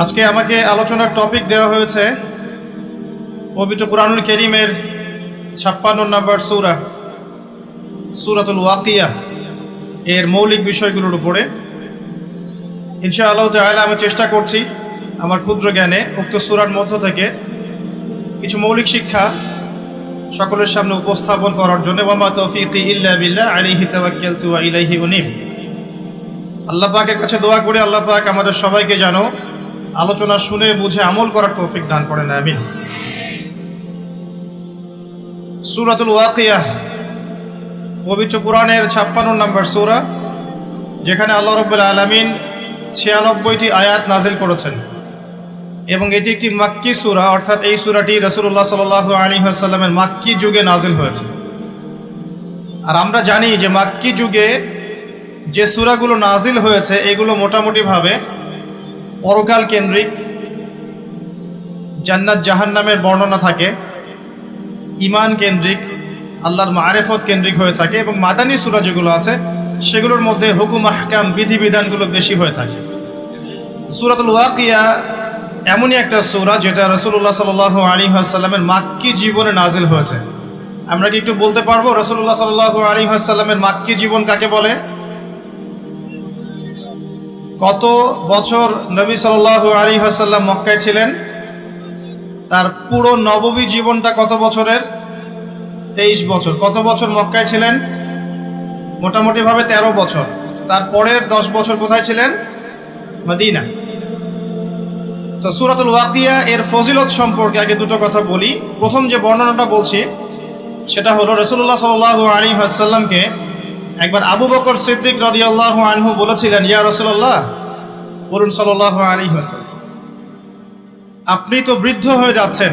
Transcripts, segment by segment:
আজকে আমাকে আলোচনার টপিক দেওয়া হয়েছে পবিত্র কুরআনুল কারীমের 56 নম্বর সূরা সূরাতুল ওয়াকিয়া এর মৌলিক বিষয়গুলোর উপরে। ইনশাআল্লাহ তাআলা আমি চেষ্টা করছি আমার ক্ষুদ্র জ্ঞানে উক্ত সূরার মধ্য থেকে কিছু মৌলিক শিক্ষা সকলের সামনে উপস্থাপন করার জন্য। ওয়া মা তাওফীকি ইল্লা বিল্লাহ আলাইহি তাওয়াক্কালতু ওয়া ইলাইহি উনীব। আল্লাহ পাকের কাছে দোয়া করি আল্লাহ পাক আমাদের সবাইকে যেন আলোচনা শুনে বুঝে আমল করার তৌফিক দান করেন, আমিন। সূরাতুল ওয়াকিয়া পবিত্র কুরআনের 56 নম্বর সূরা, যেখানে আল্লাহ রাব্বুল আলামিন 96টি আয়াত নাজিল করেছেন এবং এটি একটি মাক্কি সূরা, অর্থাৎ এই সূরাটি রাসূলুল্লাহ সাল্লাল্লাহু আলাইহি ওয়াসাল্লামের মাক্কি যুগে নাজিল হয়েছে। আর আমরা জানি যে মাক্কি যুগে যে সূরাগুলো নাজিল হয়েছে এগুলো মোটামুটিভাবে পরকাল কেন্দ্রিক, জান্নাত জাহান্নামের বর্ণনা থাকে, ঈমান কেন্দ্রিক, আল্লাহর মারিফত কেন্দ্রিক হয়ে থাকে এবং মাদানী সূরা যেগুলো আছে সেগুলোর মধ্যে হুকুম আহকাম বিধিবিধানগুলো বেশি হয়ে থাকে। সূরাতুল ওয়াকিয়া এমনই একটা সূরা যেটা রাসূলুল্লাহ সাল্লাল্লাহু আলাইহি ওয়াসাল্লামের মাক্কি জীবনে নাজিল হয়েছে। আমরা কি একটু বলতে পারবো রাসূলুল্লাহ সাল্লাল্লাহু আলাইহি ওয়াসাল্লামের মাক্কি জীবন কাকে বলে? কত বছর নবী সাল্লাল্লাহু আলাইহি ওয়াসাল্লাম মক্কায় ছিলেন? তার পুরো নববী জীবনটা কত বছরের? 23 বছর। কত বছর মক্কায় ছিলেন? মোটামুটিভাবে 13 বছর। তারপরের 10 বছর কোথায় ছিলেন? মদিনা। তো সূরাতুল ওয়াকিয়া এর ফজিলত সম্পর্কে আগে দুটো কথা বলি। প্রথম যে বর্ণনাটা বলছি সেটা হলো রাসূলুল্লাহ সাল্লাল্লাহু আলাইহি ওয়াসাল্লামকে একবার আবু বকর সিদ্দিক রাদিয়াল্লাহু আনহু বলেছিলেন, ইয়া রাসূলুল্লাহ, বলুন সাল্লাল্লাহু আলাইহি ওয়াসাল্লাম, আপনি তো বৃদ্ধ হয়ে যাচ্ছেন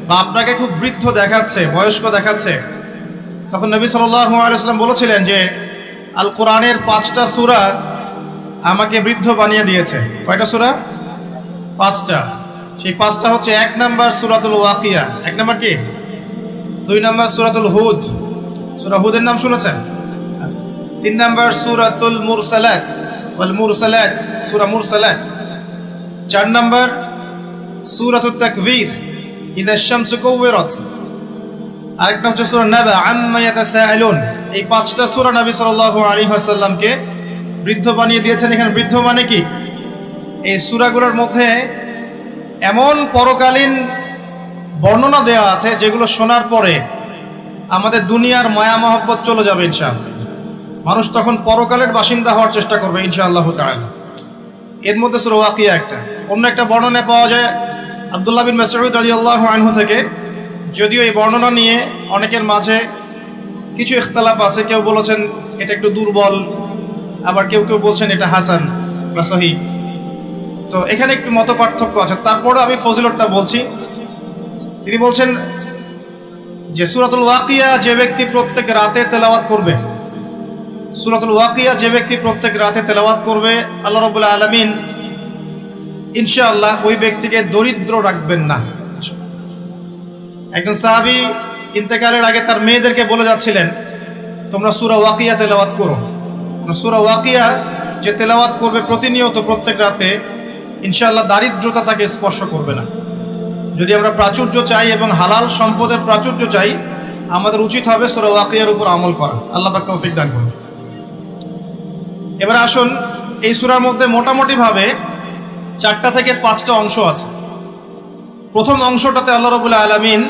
বা আপনাকে খুব বৃদ্ধ দেখাচ্ছে, বয়স্ক দেখাচ্ছে। তখন নবী সাল্লাল্লাহু আলাইহি ওয়াসাল্লাম বলেছিলেন যে আল কোরআনের 5টা সূরা আমাকে বৃদ্ধ বানিয়ে দিয়েছে। কয়টা সূরা? 5টা। সেই 5টা হচ্ছে 1 নাম্বার সূরাতুল ওয়াকিয়া। 1 নাম্বার কি? 2 নাম্বার সূরাতুল হুদ, সূরা হুদের নাম শুনেছেন? আচ্ছা। 3 নাম্বার সূরাতুল মুরসালাত ওয়াল মুরসালাত, সূরা মুরসালাত। 4 নাম্বার সূরাতুত তাকবীর, ইযা শামসু কুওয়িরাত। আরেকটা হচ্ছে সূরা নাবা, আম্মা ইয়াতাসাআলুন। এই 5টা সূরা নবী সাল্লাল্লাহু আলাইহি ওয়াসাল্লামকে বৃদ্ধ বানিয়ে দিয়েছেন। এখানে বৃদ্ধ মানে কি? এই সূরাগুলোর মধ্যে এমন পরকালীন বর্ণনা দেওয়া আছে যেগুলো শোনার পরে আমাদের দুনিয়ার মায়া মহব্বত চলে যাবে ইনশাআল্লাহ। মানুষ তখন পরকালের বাসিন্দা হওয়ার চেষ্টা করবে ইনশাআল্লাহ তাআলা। এর মধ্যে সূরা ওয়াকিয়া একটা। অন্য একটা বর্ণনা পাওয়া যায় আব্দুল্লাহ বিন মাসউদ রাদিয়াল্লাহু আনহু থেকে। যদিও এই বর্ণনা নিয়ে অনেকের মাঝে কিছু ইখতিলাফ আছে। কেউ বলেছেন এটা একটু দুর্বল, আবার কেউ কেউ বলছেন এটা হাসান বা সহিহ। তো এখানে একটু মত পার্থক্য আছে। তারপরে আমি ফজিলতটা বলছি। তিনি বলছেন যে সূরাতুল ওয়াকিয়া যে ব্যক্তি প্রত্যেক রাতে তেলাওয়াত করবে, সূরাতুল ওয়াকিয়া যে ব্যক্তি প্রত্যেক রাতে তেলাওয়াত করবে, আল্লাহ রাব্বুল আলামিন ইনশাআল্লাহ ওই ব্যক্তিকে দরিদ্র রাখবেন না। একজন সাহাবী ইন্তেকালের আগে তার মেয়েদেরকে বলে যাচ্ছিলেন, তোমরা সূরা ওয়াকিয়া তেলাওয়াত করো। সূরা ওয়াকিয়া যে তেলাওয়াত করবে প্রতিনিয়ত প্রত্যেক রাতে, ইনশাআল্লাহ দারিদ্রতা তাকে স্পর্শ করবে না। যদি আমরা প্রাচুর্য চাই এবং হালাল সম্পদের প্রাচুর্য চাই, আমাদের উচিত হবে সূরা ওয়াকিয়ার উপর আমল করা। আল্লাহ পাক তৌফিক দান করুন। এবার আসুন, এই সূরার মধ্যে মোটামুটিভাবে 4টা থেকে 5টা অংশ আছে। প্রথম অংশটাতে আল্লাহ রাব্বুল আলামিন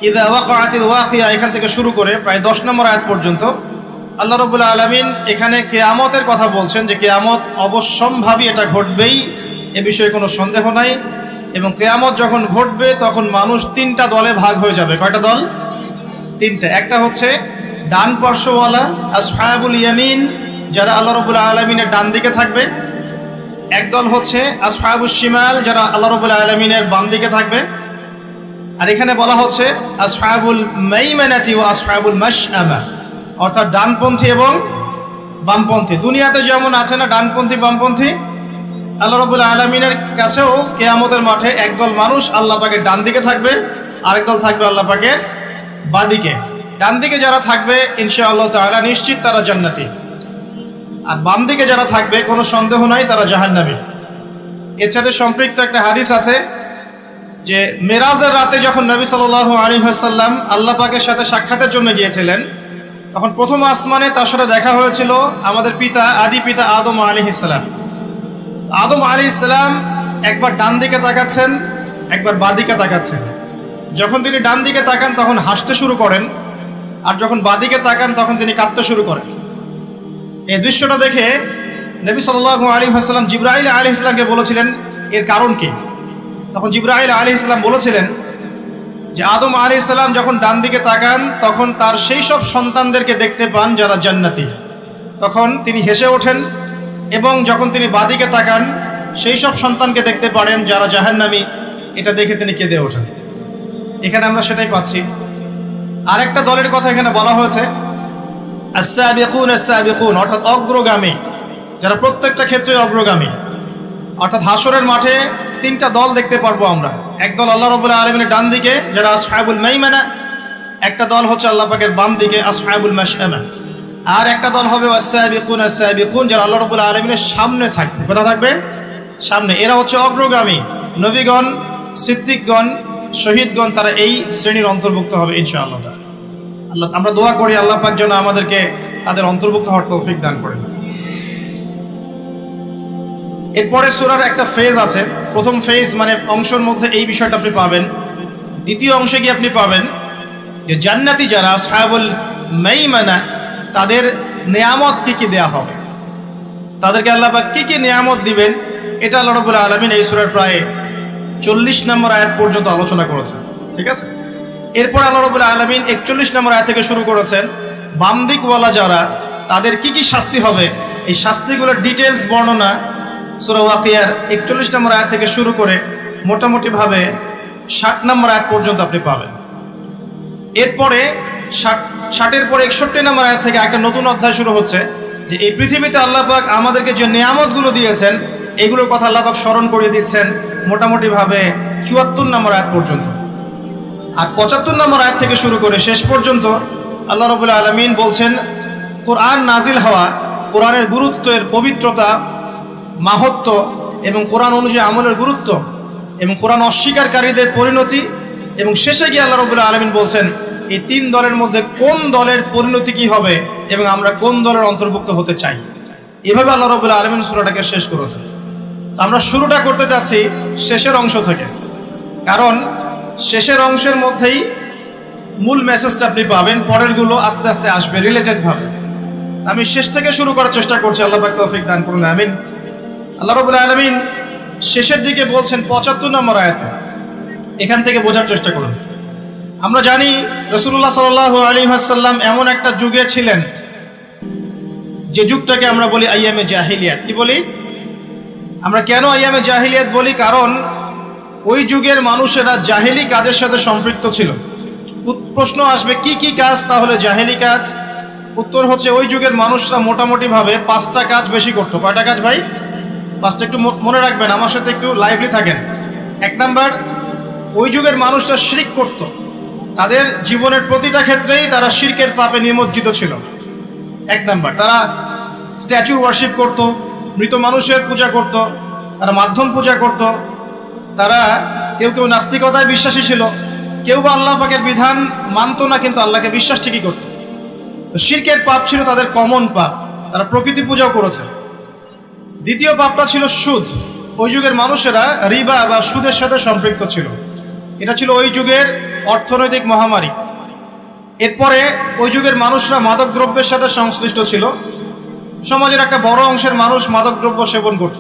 ইযা ওয়াকাআতিল ওয়াকিয়া এখান থেকে শুরু করে প্রায় 10 নম্বর আয়াত পর্যন্ত আল্লাহ রাব্বুল আলামিন এখানে কিয়ামতের কথা বলছেন, যে কিয়ামত অবশ্যম্ভাবী, এটা ঘটবেই, এ বিষয়ে কোনো সন্দেহ নাই। এবং কিয়ামত যখন ঘটবে তখন মানুষ 3টা দলে ভাগ হয়ে যাবে। কয়টা দল? 3টা। একটা হচ্ছে ডান পার্শ্বওয়ালা আসহাবুল ইয়ামিন, যারা আল্লাহ রাব্বুল আলামিনের ডান দিকে থাকবে। একদল হচ্ছে আসহাবুশ শিমাল, যারা আল্লাহ রাব্বুল আলামিনের বাম দিকে থাকবে। আর এখানে বলা হচ্ছে আসহাবুল মাইমানাতি ওয়া আসহাবুল মাশআমা, অর্থাৎ ডানপন্থী এবং বামপন্থী। দুনিয়াতে যেমন আছে না ডানপন্থী বামপন্থী, আল্লাহ রাব্বুল আলামিনের কাছেও কিয়ামতের মাঠে একদল মানুষ আল্লাহ পাকের ডান দিকে থাকবে, আরেক দল থাকবে আল্লাহ পাকের বাঁ দিকে। ডান দিকে যারা থাকবে ইনশাআল্লাহ তাআলা নিশ্চিত তারা জান্নাতি, আর বাম দিকে যারা থাকবে কোনো সন্দেহ নাই তারা জাহান্নামী। এর সাথে সম্পৃক্ত একটা হাদিস আছে যে মেরাজের রাতে যখন নবী সাল্লাল্লাহু আলাইহি ওয়াসাল্লাম আল্লাহ পাকের সাথে সাক্ষাতের জন্য গিয়েছিলেন, তখন প্রথম আসমানে তার সাথে দেখা হয়েছিল আমাদের পিতা, আদি পিতা আদম আলাইহিস সালাম। আদম আলাইহিস সালাম একবার ডান দিকে তাকাচ্ছেন, একবার বাঁ দিকে তাকাচ্ছেন। যখন তিনি ডান দিকে তাকান তখন হাসতে শুরু করেন, আর যখন বাঁ দিকে তাকান তখন তিনি কাঁদতে শুরু করেন। এই দৃশ্যটা দেখে নবী সাল্লাল্লাহু আলাইহি ওয়াসাল্লাম জিবরাইল আলাইহিস সালামকে বলেছিলেন এর কারণ কি। তখন জিবরাইল আলাইহিস সালাম বলেছিলেন যে আদম আলাইহিস সালাম যখন ডান দিকে তাকান তখন তার সেই সব সন্তানদেরকে দেখতে পান যারা জান্নাতি, তখন তিনি হেসে ওঠেন, এবং যখন তিনি বাঁ দিকে তাকান সেই সব সন্তানকে দেখতে পারেন যারা জাহান্নামী, এটা দেখে তিনি কেঁদে ওঠেন। এখানে আমরা সেটাই পাচ্ছি। আরেকটা দলের কথা এখানে বলা হয়েছে, আস-সাবিকুন আস-সাবিকুন, অর্থাৎ অগ্রগামী, যারা প্রত্যেকটা ক্ষেত্রে অগ্রগামী। অর্থাৎ হাসরের মাঠে তিনটা দল দেখতে পারবো আমরা। এক দল আল্লাহ রাব্বুল আলামিনের ডান দিকে যারা আসহাবুল মাইমানা, একটা দল হচ্ছে আল্লাহ পাকের বাম দিকে আসহাবুল মাশআমা, আর একটা দল হবে আস-সাবিকুন আস-সাবিকুন, যারা আল্লাহ রাব্বুল আলামিনের সামনে থাকবে। কোথায় থাকবে? সামনে। এরা হচ্ছে অগ্রগামী। নবীগণ, সিদ্দিকগণ, শহীদগণ, তারা এই শ্রেণীর অন্তর্ভুক্ত হবে ইনশাআল্লাহ। আল্লাহ, আমরা দোয়া করি আল্লাহ পাক যেন আমাদেরকে তাদের অন্তর্ভুক্ত হওয়ার তৌফিক দান করেন। এরপরে সূরার একটা ফেজ আছে। প্রথম ফেজ মানে অংশের মধ্যে এই বিষয়টা আপনি পাবেন। দ্বিতীয় অংশে গিয়ে আপনি পাবেন যে জান্নাতি যারা আসহাবুল মাইমানা, তাদের নেয়ামত কি কি দেয়া হবে, তাদেরকে আল্লাহ পাক কি কি নেয়ামত দিবেন, এটা আল্লাহ রাব্বুল আলামিন এই সূরার প্রায় 40 নম্বর আয়াত পর্যন্ত আলোচনা করেছেন। ঠিক আছে। এরপর আল্লাহ রাব্বুল আলামিন 41 নম্বর আয়াত থেকে শুরু করেছেন বাম দিকওয়ালা যারা, তাদের কি কি শাস্তি হবে, এই শাস্তিগুলোর ডিটেলস বর্ণনা সূরা ওয়াকিয়ার 41 নম্বর আয়াত থেকে শুরু করে মোটামুটিভাবে 60 নম্বর আয়াত পর্যন্ত আপনি পাবেন। এরপরে 60-এর পরে 61 নম্বর আয়াত থেকে একটা নতুন অধ্যায় শুরু হচ্ছে, যে এই পৃথিবীতে আল্লাহ পাক আমাদেরকে যে নিয়ামতগুলো দিয়েছেন এগুলোর কথা আল্লাহ পাক স্মরণ করিয়ে দিচ্ছেন মোটামুটিভাবে 74 নম্বর আয়াত পর্যন্ত। আর 75 নম্বর আয়াত থেকে শুরু করে শেষ পর্যন্ত আল্লাহ রাব্বুল আলামিন বলছেন কোরআন নাজিল হওয়া, কোরআনের গুরুত্বের, পবিত্রতা, মাহাত্ম্য এবং কোরআন অনুযায়ী আমলের গুরুত্ব এবং কোরআন অস্বীকারীদের পরিণতি, এবং শেষে গিয়ে আল্লাহ রাব্বুল আলামিন বলছেন এই তিন দলের মধ্যে কোন দলের পরিণতি কি হবে এবং আমরা কোন দলের অন্তর্ভুক্ত হতে চাই। এভাবে আল্লাহ রাব্বুল আলামিন সূরাটাকে শেষ করেছেন। আমরা শুরুটা করতে যাচ্ছি শেষের অংশ থেকে, কারণ শেষের অংশের মধ্যেই মূল মেসেজটা আপনি পাবেন, পরেরগুলো আস্তে আস্তে আসবে রিলেটেড ভাবে। আমি শেষ থেকে শুরু করার চেষ্টা করছি, আল্লাহ পাক তৌফিক দান করুন, আমিন। আল্লাহ রাব্বুল আলামিন শেষের দিকে বলছেন 75 নম্বর আয়াতে, এখান থেকে বোঝার চেষ্টা করুন। আমরা জানি রাসূলুল্লাহ সাল্লাল্লাহু আলাইহি ওয়াসাল্লাম এমন একটা যুগে ছিলেন যে যুগটাকে আমরা বলি আইয়ামে জাহিলিয়াত। কি বলি আমরা? কেন আইয়ামে জাহিলিয়াত বলি? কারণ ওই যুগের মানুষেরা জাহিলি কাজের সাথে সম্পৃক্ত ছিল। প্রশ্ন আসবে কি কি কাজ তাহলে জাহিলি কাজ? উত্তর হচ্ছে ওই যুগের মানুষরা মোটামুটিভাবে 5টা কাজ বেশি করতো। কয়টা কাজ ভাই? 5টা। একটু মনে রাখবেন, আমার সাথে একটু লাইভলি থাকেন। 1 নাম্বার, ওই যুগের মানুষরা শিরক করত। তাদের জীবনের প্রতিটা ক্ষেত্রেই তারা শিরকের পাপে নিমজ্জিত ছিল। 1 নাম্বার, তারা স্ট্যাচু ওয়ার্শিপ করত, মৃত মানুষের পূজা করত, তারা মাধ্যম পূজা করত, তারা কেউ কেউ নাস্তিকতায় বিশ্বাসী ছিল, কেউ বা আল্লাহ পাকের বিধান মানত না কিন্তু আল্লাহকে বিশ্বাস ঠিকই করত। তো শিরকের পাপ ছিল তাদের কমন পাপ, তারা প্রকৃতি পূজাও করেছে। দ্বিতীয় পাপটা ছিল সুদ। ওই যুগের মানুষেরা রিবা বা সুদের সাথে সম্পৃক্ত ছিল। এটা ছিল ওই যুগের অর্থনৈতিক মহামারী। এরপরে ওই যুগের মানুষরা মাদক দ্রব্যের সাথে সংশ্লিষ্ট ছিল। সমাজের একটা বড় অংশের মানুষ মাদক দ্রব্য সেবন করত।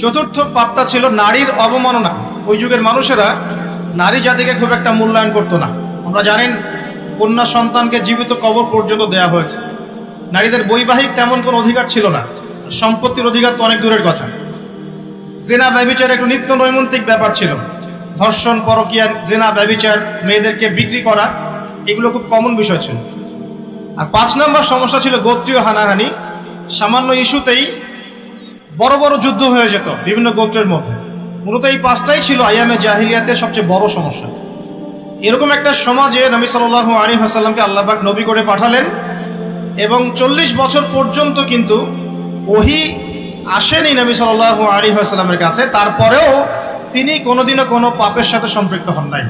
চতুর্থ পাপটা ছিল নারীর অবমাননা। ওই যুগের মানুষেরা নারী জাতিকে খুব একটা মূল্যায়ন করতো না। আমরা জানেন কন্যা সন্তানকে জীবিত কবর পর্যন্ত দেয়া হয়েছে। নারীদের বৈবাহিক তেমন কোনো অধিকার ছিল না, সম্পত্তির অধিকার তো অনেক দূরের কথা। জেনা ব্যভিচার একটু নিত্য নৈমিত্তিক ব্যাপার ছিল। ধর্ষণ, পরকীয়া, জেনা, ব্যভিচার, মেয়েদেরকে বিক্রি করা, এগুলো খুব কমন বিষয় ছিল। আর 5 নম্বর সমস্যা ছিল গোত্রীয় হানাহানি। সামান্য ইস্যুতেই বড় বড় যুদ্ধ হয়ে যেত বিভিন্ন গোত্রের মধ্যে। মূলত এই 5টাই ছিল আইয়ামে জাহিলিয়াতের সবচেয়ে বড় সমস্যা। এরকম একটা সমাজে নবী সাল্লাল্লাহু আলাইহি ওয়াসাল্লামকে আল্লাহ পাক নবী করে পাঠালেন এবং 40 বছর পর্যন্ত কিন্তু ওহী আসেনি নবী সাল্লাল্লাহু আলাইহি ওয়াসাল্লামের কাছে, তারপরেও তিনি কোনোদিনও কোনো পাপের সাথে সম্পৃক্ত হন নাই।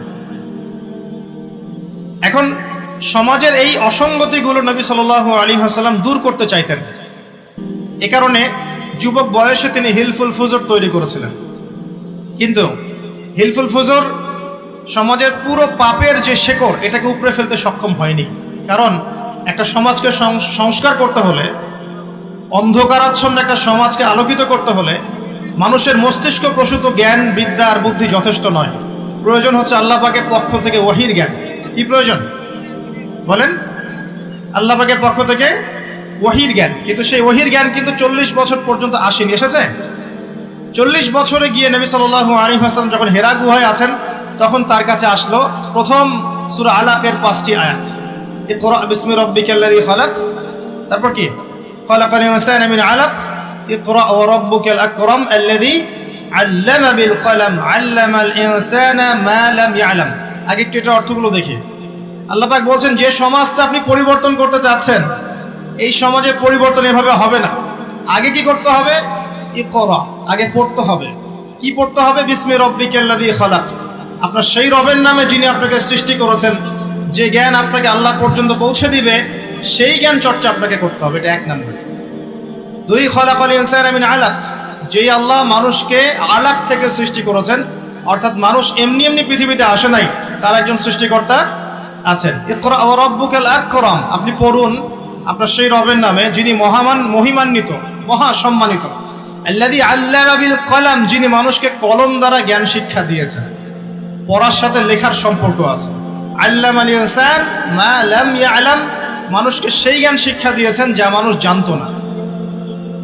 এখন সমাজের এই অসঙ্গতিগুলো নবী সাল্লাল্লাহু আলাইহি ওয়াসাল্লাম দূর করতে চাইতেন। এ কারণে যুবক বয়সে তিনি হিলফুল ফুজুর তৈরি করেছিলেন। কিন্তু হিলফুল ফুজুর সমাজের পুরো পাপের যে শেকড়, এটাকে উপড়ে ফেলতে সক্ষম হয়নি। কারণ একটা সমাজকে সংস্কার করতে হলে, অন্ধকারাচ্ছন্ন একটা সমাজকে আলোকিত করতে হলে মানুষের মস্তিষ্ক প্রসূত জ্ঞান, বিদ্যা আর বুদ্ধি যথেষ্ট নয়। প্রয়োজন হচ্ছে আল্লাহ পাকের পক্ষ থেকে ওহীর জ্ঞান। কি প্রয়োজন বলেন? আল্লাহ পাকের পক্ষ থেকে ওহীর জ্ঞান। কিন্তু সেই ওহীর জ্ঞান কিন্তু 40 বছর পর্যন্ত আসেনি। এসেছে 40 বছরে গিয়ে নবী সাল্লাল্লাহু আলাইহি ওয়াসাল্লাম যখন হেরা গুহায় আছেন, তখন তার কাছে আসলো প্রথম সূরা আলাকের 5টি আয়াত। ইকরা বিসমি রাব্বিকাল্লাযী খালাক, তারপর কি? খালাকাল ইনসানা মিন আলাক, ইকরা ওয়া রাব্বুকাল আকরাম আল্লাযী আল্লামা বিল কলম আল্লামাল ইনসানা মা লাম ইয়ালাম। আগে একটু এটা অর্থগুলো দেখি। আল্লাহ পাক বলছেন, যে সমাজটা আপনি পরিবর্তন করতে চাচ্ছেন, এই সমাজের পরিবর্তন এভাবে হবে না। আগে কি করতে হবে? ইকরা, আগে পড়তে হবে। কি পড়তে হবে? বিসমি রাব্বিকাল্লাযী খালাক, আপনার সেই রবের নামে যিনি আপনাকে সৃষ্টি করেছেন। যে জ্ঞান আপনাকে আল্লাহ পর্যন্ত পৌঁছে দিবে, সেই জ্ঞান চর্চা আপনাকে করতে হবে। এটা 1 নম্বর। 2, খালাকাল ইনসানা মিন আলাক, যেই আল্লাহ মানুষকে আলাক থেকে সৃষ্টি করেছেন, অর্থাৎ মানুষ এমনি এমনি পৃথিবীতে আসে নাই, তার একজন সৃষ্টিকর্তা আছেন। ইকরা ওয়া রাব্বুকাল আকরাম, আপনি পড়ুন আপনার সেই রবের নামে যিনি মহিমান্বিত, মহা সম্মানিত। আল্লাযী আল্লামা বিল কলম, যিনি মানুষকে কলম দ্বারা জ্ঞান শিক্ষা দিয়েছেন। পড়ার সাথে লেখার সম্পর্ক আছে। আল্লামাল ইনসান মা লাম ইয়ালাম, মানুষকে সেই জ্ঞান শিক্ষা দিয়েছেন যা মানুষ জানতো না।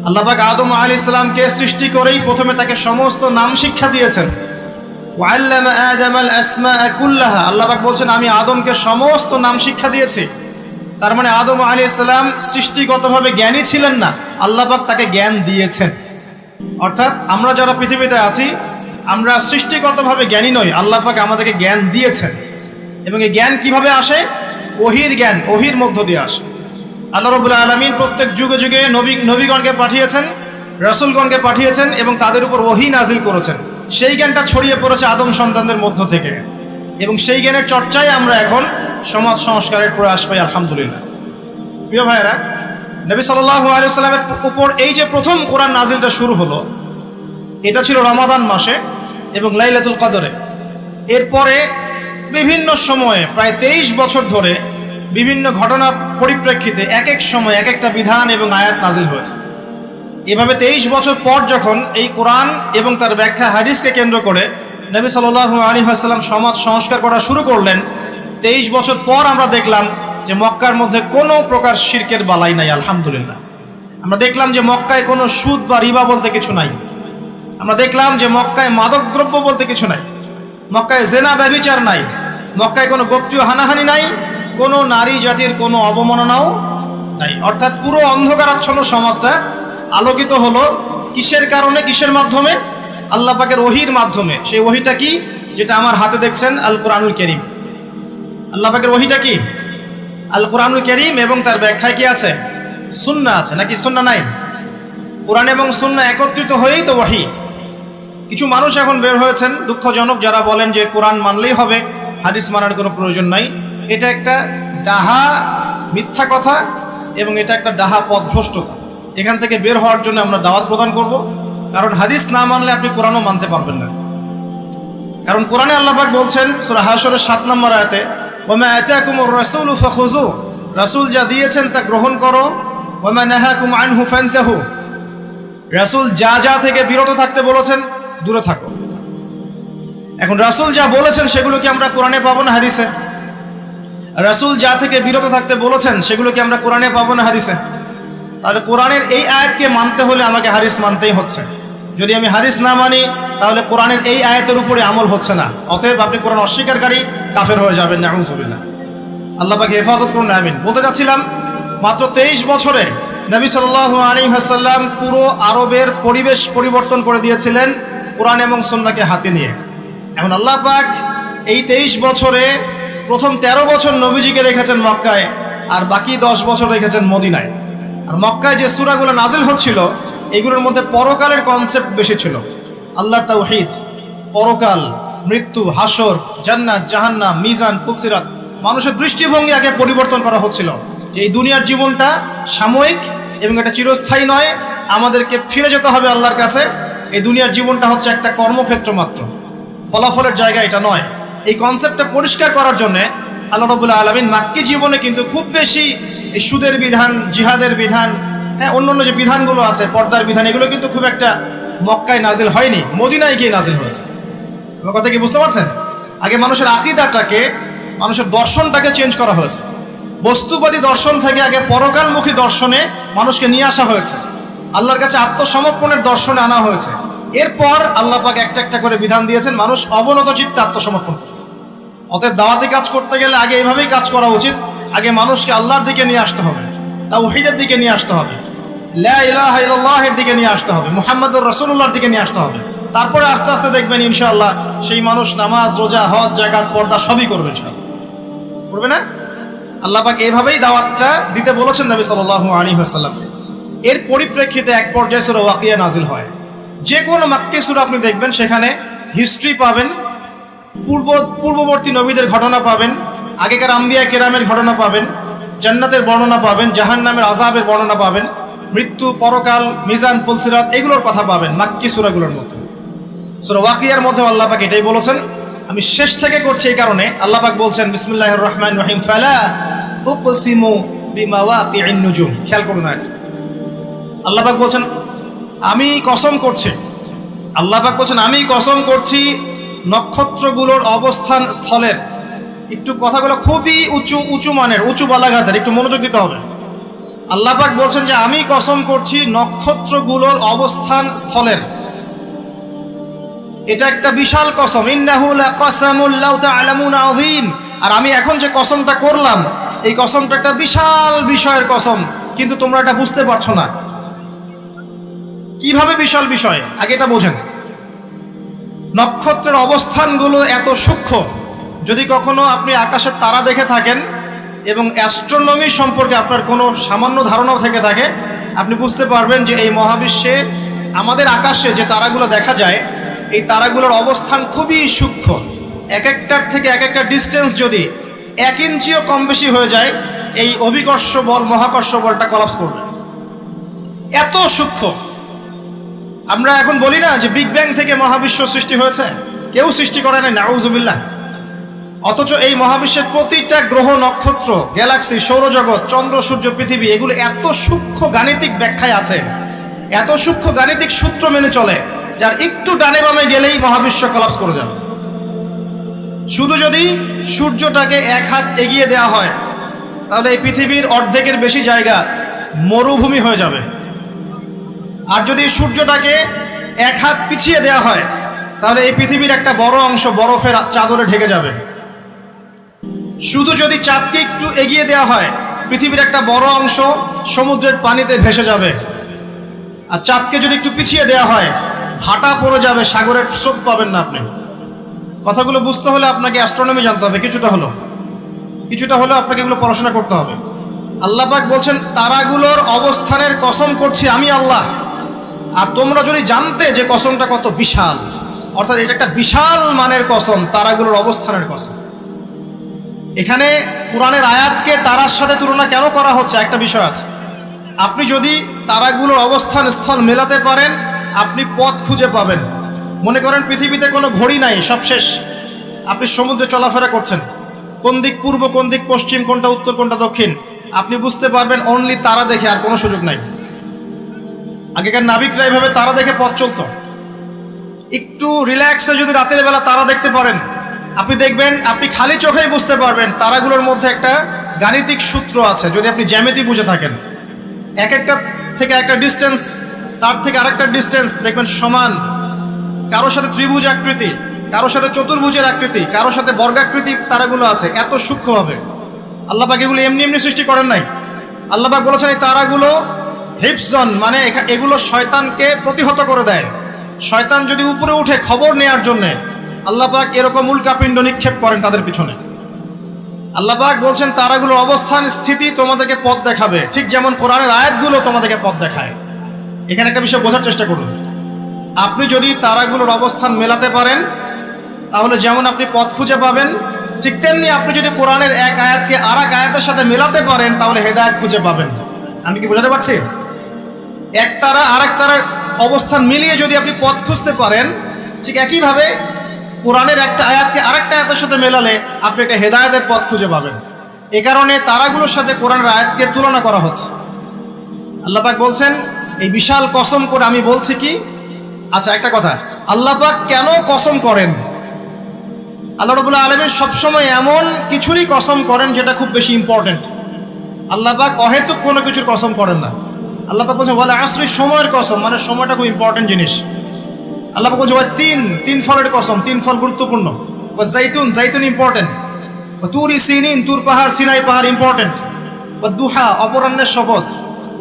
আল্লাহ পাক আদম আলাইহিস সালামকে সৃষ্টি করেই প্রথমে তাকে সমস্ত নাম শিক্ষা দিয়েছেন। ওয়া আল্লামা আদামাল আসমাআ কুল্লাহা, আল্লাহ পাক বলছেন আমি আদমকে সমস্ত নাম শিক্ষা দিয়েছি। তার মানে আদম আলাইহিস সালাম সৃষ্টিগতভাবে জ্ঞানী ছিলেন না, আল্লাহ পাক তাকে জ্ঞান দিয়েছেন। অর্থাৎ আমরা যারা পৃথিবীতে আছি, আমরা সৃষ্টিগতভাবে জ্ঞানী নই, আল্লাহ পাক আমাদেরকে জ্ঞান দিয়েছেন। এবং এই জ্ঞান কিভাবে আসে? ওহীর জ্ঞান, ওহীর মধ্য দিয়ে আসে। আল্লাহ রাব্বুল আলামিন প্রত্যেক যুগে যুগে নবীগণকে পাঠিয়েছেন, রাসূলগণকে পাঠিয়েছেন এবং তাদের উপর ওহী নাজিল করেছেন। সেই জ্ঞানটা ছড়িয়ে পড়েছে আদম সন্তানদের মধ্য থেকে, এবং সেই জ্ঞানের চর্চায় আমরা এখন সমাজ সংস্কারের প্রয়াস পাই, আলহামদুলিল্লাহ। প্রিয় ভাইয়েরা, নবী সাল্লাল্লাহু আলাইহি ওয়াসাল্লামের উপর এই যে প্রথম কোরআন নাজিলটা শুরু হলো, এটা ছিল রমাদান মাসে এবং লাইলাতুল কদরে। এরপরে বিভিন্ন সময়ে প্রায় 23 বছর ধরে বিভিন্ন ঘটনার পরিপ্রেক্ষিতে এক এক সময় এক একটা বিধান এবং আয়াত নাজিল হয়েছে। এভাবে 23 বছর পর যখন এই কোরআন এবং তার ব্যাখ্যা হাদিসকে কেন্দ্র করে নবী সাল্লাল্লাহু আলাইহি ওয়াসাল্লাম সমাজ সংস্কার করা শুরু করলেন, 23 বছর পর আমরা দেখলাম যে মক্কার মধ্যে কোনো প্রকার শিরকের বালাই নাই, আলহামদুলিল্লাহ। আমরা দেখলাম যে মক্কায় কোনো সুদ বা রিবা বলতে কিছু নাই। আমরা দেখলাম যে মক্কায় মাদকদ্রব্য বলতে কিছু নাই, মক্কায় জেনা ব্যভিচার নাই, মক্কায় কোনো গোপনীয় হানাহানি নাই, কোনো নারী জাতির কোনো অবমাননাও নাই। অর্থাৎ পুরো অন্ধকারাচ্ছন্ন সমাজটা আলোকিত হলো কিসের কারণে, কিসের মাধ্যমে? আল্লাহ পাকের ওহীর মাধ্যমে। সেই ওহীটা কি? যেটা আমার হাতে দেখছেন, আল কোরআনুল কারীম। আল্লাহ পাকের ওহীটা কি? আল কোরআনুল কারীম, এবং তার ব্যাখ্যায় কি আছে? সুন্নাহ আছে, নাকি সুন্নাহ নাই? কোরআন এবং সুন্নাহ একত্রিত হয়েই তো ওহী। কিছু মানুষ এখন বের হয়েছেন দুঃখজনক, যারা বলেন যে কোরআন মানলেই হবে, হাদিস মানার কোনো প্রয়োজন নাই। এটা একটা ডাহা মিথ্যা কথা এবং এটা একটা ডাহা পথভ্রষ্টতা। এখান থেকে বের হওয়ার জন্য আমরা দাওয়াত প্রদান করব। কারণ হাদিস না মানলে আপনি কোরআনও মানতে পারবেন না। কারণ কোরআনে আল্লাহ পাক বলছেন সূরা হাশরের 7 নম্বর আয়াতে, ওয়া মা আতাকুমুর রাসূলু ফাখুযু, রাসূল যা দিয়েছেন তা গ্রহণ করো, ওয়া মা নাহাকুম আনহু ফান্তাহু, রাসূল যা যা থেকে বিরত থাকতে বলেছেন দূরে থাকো। এখন রাসূল যা বলেছেন সেগুলো কি আমরা কোরআনে পাবো না হাদিসে? রাসূল যা থেকে বিরত থাকতে বলেছেন সেগুলো কি আমরা কোরআনে পাবো না হাদিসে? তাহলে কোরআনের এই আয়াতকে মানতে হলে আমাকে হাদিস মানতেই হচ্ছে। যদি আমি হাদিস না মানি তাহলে কোরআনের এই আয়াতের উপরে আমল হচ্ছে না। অতএব আপনি কোরআন অস্বীকারী কাফের হয়ে যাবেন, নাউযুবিল্লাহ। আল্লাহ পাক হেফাজত করুন, আমিন। বলতে চাচ্ছিলাম, মাত্র 23 বছরে নবী সাল্লাল্লাহু আলাইহি ওয়াসাল্লাম পুরো আরবের পরিবেশ পরিবর্তন করে দিয়েছিলেন কোরআন এবং সুন্নাহকে হাতে নিয়ে। এখন আল্লাহ পাক এই 23 বছরে প্রথম 13 বছর নবীজিকে রেখেছেন মক্কায়, আর বাকি 10 বছর রেখেছেন মদিনায়। আর মক্কায় যে সূরাগুলো নাজিল হচ্ছিল এগুলোর মধ্যে পরকালের কনসেপ্ট বেশি ছিল। আল্লাহর তাওহীদ, পরকাল, মৃত্যু, হাসর, জান্নাত, জাহান্নাম, মিজান, পুলসিরাত, মানুষের দৃষ্টিভঙ্গি আগে পরিবর্তন করা হচ্ছিল যে এই দুনিয়ার জীবনটা সাময়িক এবং এটা চিরস্থায়ী নয়, আমাদেরকে ফিরে যেতে হবে আল্লাহর কাছে। এই দুনিয়ার জীবনটা হচ্ছে একটা কর্মক্ষেত্র মাত্র, ফলাফলের জায়গা এটা নয়। এই কনসেপ্টটা পরিষ্কার করার জন্য আল্লাহ রাব্বুল আলামিন মাক্কি জীবনে কিন্তু খুব বেশি এই সুদের বিধান, জিহাদের বিধান, হ্যাঁ অন্যান্য যে বিধানগুলো আছে, পর্দার বিধান, এগুলো কিন্তু খুব একটা মক্কায় নাজিল হয়নি, মদিনায় গিয়ে নাজিল হয়েছে। আমার কথা কি বুঝতে পারছেন? আগে মানুষের আকীদাটাকে, মানুষের দর্শনটাকে চেঞ্জ করা হয়েছে। বস্তুবাদী দর্শন থেকে আগে পরকালমুখী দর্শনে মানুষকে নিয়ে আসা হয়েছে, আল্লাহর কাছে আত্মসমর্পণের দর্শনে আনা হয়েছে। এরপর আল্লাহ পাক একটা একটা করে বিধান দিয়েছেন, মানুষ অবনত চিত্তে আত্মসমর্পণ করেছে। অতএব দাওয়াতি কাজ করতে গেলে আগে এইভাবেই কাজ করা উচিত। আগে মানুষকে আল্লাহর দিকে নিয়ে আসতে হবে, তাওহীদের দিকে নিয়ে আসতে হবে, লা ইলাহা ইল্লাল্লাহের দিকে নিয়ে আসতে হবে, মুহাম্মদুর রাসূলুল্লাহর দিকে নিয়ে আসতে হবে। তারপরে আস্তে আস্তে দেখবেন ইনশাআল্লাহ সেই মানুষ নামাজ, রোজা, হজ, যাকাত, পর্দা সবই করবে। করবে না? আল্লাহ পাক এইভাবেই দাওয়াতটা দিতে বলেছেন নবী সাল্লাল্লাহু আলাইহি ওয়াসাল্লাম। এর পরিপ্রেক্ষিতে এক পর্যায়ে সূরা ওয়াকিয়া নাজিল হয়। যে কোনো মাক্কি সূরা আপনি দেখবেন সেখানে হিস্ট্রি পাবেন, পূর্ববর্তী নবীদের ঘটনা পাবেন, আগেকার আম্বিয়া কেরামের ঘটনা পাবেন, জান্নাতের বর্ণনা পাবেন, জাহান্নামের আযাবের বর্ণনা পাবেন, মৃত্যু, পরকাল, মিজান, পুলসিরাত, এগুলোর কথা পাবেন মাক্কি সূরাগুলোর মধ্যে। সূরা ওয়াকিয়ার মধ্যে আল্লাহ পাক এটাই বলেছেন। আমি শেষ থেকে করছি এই কারণে, আল্লাহ পাক বলছেন বিসমিল্লাহির রহমানির রহিম, ফালা উকসিমু বিমাওয়াকিন নুজুম। খেয়াল করুন, আল্লাহ পাক বলছেন আমি কসম করছি, আল্লাহ পাক বলছেন আমি কসম করছি নক্ষত্রগুলোর অবস্থান স্থলের। একটু কথাগুলো খুবই উঁচু মানের, উঁচু বালাঘাতের, একটু মনোযোগ দিতে হবে। আল্লাহ পাক বলছেন যে আমি কসম করছি নক্ষত্রগুলোর অবস্থান স্থলের। এটা একটা বিশাল কসম, ইন্নাহু লাকাসামুল লাউ তা'লামুনা আযীম। আর আমি এখন যে কসমটা করলাম, এই কসমটা একটা বিশাল বিষয়ের কসম, কিন্তু তোমরা এটা বুঝতে পারছো না। কিভাবে বিশাল বিষয়? আগে এটা বোঝেন। নক্ষত্রের অবস্থানগুলো এত সূক্ষ্ম, যদি কখনো আপনি আকাশের তারা দেখে থাকেন এবং অ্যাস্ট্রোনমি সম্পর্কে আপনার কোনো সামান্য ধারণাও থেকে থাকে, আপনি বুঝতে পারবেন যে এই মহাবিশ্বে আমাদের আকাশে যে তারাগুলো দেখা যায়, এই তারাগুলোর অবস্থান খুবই সূক্ষ্ম। এক একটার থেকে এক একটা ডিস্টেন্স যদি 1 ইঞ্চিও কম বেশি হয়ে যায়, এই অভিকর্ষ বল, মহাকর্ষ বলটা কলাপস করবে, এত সূক্ষ্ম। আমরা এখন বলি না যে বিগ ব্যাং থেকে মহাবিশ্ব সৃষ্টি হয়েছে, কেউ সৃষ্টি করে নাই, নাউযুবিল্লাহ। অথচ এই মহাবিশ্বের প্রতিটা গ্রহ, নক্ষত্র, গ্যালাক্সি, সৌরজগৎ, চন্দ্র, সূর্য, পৃথিবী, এগুলো এত সূক্ষ্ম গাণিতিক ব্যাখ্যায় আছে, এত সূক্ষ্ম গাণিতিক সূত্র মেনে চলে, যার একটু ডানে বামে গেলেই মহাবিশ্ব কলাপস করে যাবে। শুধু যদি সূর্যটাকে 1 হাত এগিয়ে দেওয়া হয়, তাহলে এই পৃথিবীর অর্ধেকের বেশি জায়গা মরুভূমি হয়ে যাবে। আর যদি সূর্যটাকে 1 হাত পিছিয়ে দেওয়া হয়, তাহলে এই পৃথিবীর একটা বড় অংশ বরফের চাদরে ঢেকে যাবে। শুধু যদি চাঁদকে একটু এগিয়ে দেওয়া হয়, পৃথিবীর একটা বড় অংশ সমুদ্রের পানিতে ভেসে যাবে। আর চাঁদকে যদি একটু পিছিয়ে দেওয়া হয়, ভাটা পড়ে যাবে, সাগরের স্রোত পাবেন না আপনি। কথাগুলো বুঝতে হলে আপনাকে অ্যাস্ট্রোনমি জানতে হবে, কিছুটা হলেও আপনাকে এগুলো পড়াশোনা করতে হবে। আল্লাহ পাক বলছেন তারাগুলোর অবস্থানের কসম করছি আমি আল্লাহ। আর তোমরা যদি জানতে যে কসমটা কত বিশাল, অর্থাৎ এটা একটা বিশাল মানের কসম, তারাগুলোর অবস্থানের কসম। এখানে কোরআনের আয়াতকে তারার সাথে তুলনা কেন করা হচ্ছে, একটা বিষয় আছে। আপনি যদি তারাগুলোর অবস্থান স্থল মেলাতে পারেন, আপনি পথ খুঁজে পাবেন। মনে করেন পৃথিবীতে কোনো ঘড়ি নাই, সব শেষ, আপনি সমুদ্রে চলাফেরা করছেন, কোন দিক পূর্ব, কোন দিক পশ্চিম, কোনটা উত্তর, কোনটা দক্ষিণ, আপনি বুঝতে পারবেন অনলি তারা দেখে, আর কোনো সুযোগ নাই। আগেকার নাবিকরা এইভাবে তারা দেখে পথ চলতো। একটু রিল্যাক্সে যদি রাতের বেলা তারা দেখতে পারেন, আপনি দেখবেন আপনি খালি চোখেই বুঝতে পারবেন তারাগুলোর মধ্যে একটা গাণিতিক সূত্র আছে। যদি আপনি জ্যামিতি বুঝে থাকেন, এক একটা থেকে একটা ডিস্টেন্স, তার থেকে আরেকটা ডিস্টেন্স দেখবেন সমান। কারোর সাথে ত্রিভুজ আকৃতি, কারোর সাথে চতুর্ভুজের আকৃতি, কারোর সাথে বর্গাকৃতি তারাগুলো আছে, এত সূক্ষ্মভাবে। আল্লাহ পাক এগুলো এমনি এমনি সৃষ্টি করেন নাই। আল্লাহ পাক বলেছেন এই তারাগুলো হিফজন, মানে এগুলো শয়তানকে প্রতিহত করে দেয়। শয়তান যদি উপরে উঠে খবর নেয়ার জন্য আল্লাহ পাক এরকম উল্কাপিণ্ড নিক্ষেপ করেন তাদের পিছনে। আল্লাহ পাক বলছেন তারাগুলোর অবস্থান স্থিতি তোমাদেরকে পথ দেখাবে, ঠিক যেমন কোরআনের আয়াতগুলো তোমাদেরকে পথ দেখায়। এখানে একটা বিষয় বোঝার চেষ্টা করুন। আপনি যদি তারাগুলোর অবস্থান মেলাতে পারেন তাহলে যেমন আপনি পথ খুঁজে পাবেন, ঠিক তেমনি আপনি যদি কোরআনের এক আয়াতকে আর এক আয়াতের সাথে মেলাতে পারেন তাহলে হেদায়েত খুঁজে পাবেন। আমি কি বোঝাতে পারছি? এক তারা আর এক তারার অবস্থান মিলিয়ে যদি আপনি পথ খুঁজতে পারেন, ঠিক একইভাবে কোরআনের একটা আয়াতকে আরেকটা আয়াতের সাথে মেলালে আপনি একটা হেদায়েতের পথ খুঁজে পাবেন। এ কারণে তারাগুলোর সাথে কোরআনের আয়াতকে তুলনা করা হচ্ছে। আল্লাহ পাক বলছেন, এই বিশাল কসম করে আমি বলছি কি। আচ্ছা, একটা কথা, আল্লাহ পাক কেন কসম করেন? আল্লাহ রাব্বুল আলামিন সবসময় এমন কিছুরই কসম করেন যেটা খুব বেশি ইম্পর্টেন্ট। আল্লাহ পাক অহেতুক কোনো কিছুর কসম করেন না। আল্লাহ পাক বলছেন ওয়াল আসরি, সময়ের কসম, মানে সময়টা খুব ইম্পর্টেন্ট জিনিস। আল্লাহ পাক বলছেন তিন ফলের কসম, তিন ফল গুরুত্বপূর্ণ। ও জাইতুন ইম্পর্টেন্ট। ও তুর সিনিন, তুর পাহাড়, সিনাই পাহাড় ইম্পর্টেন্ট। ও দুহা, অপরাহ্নের শপথ।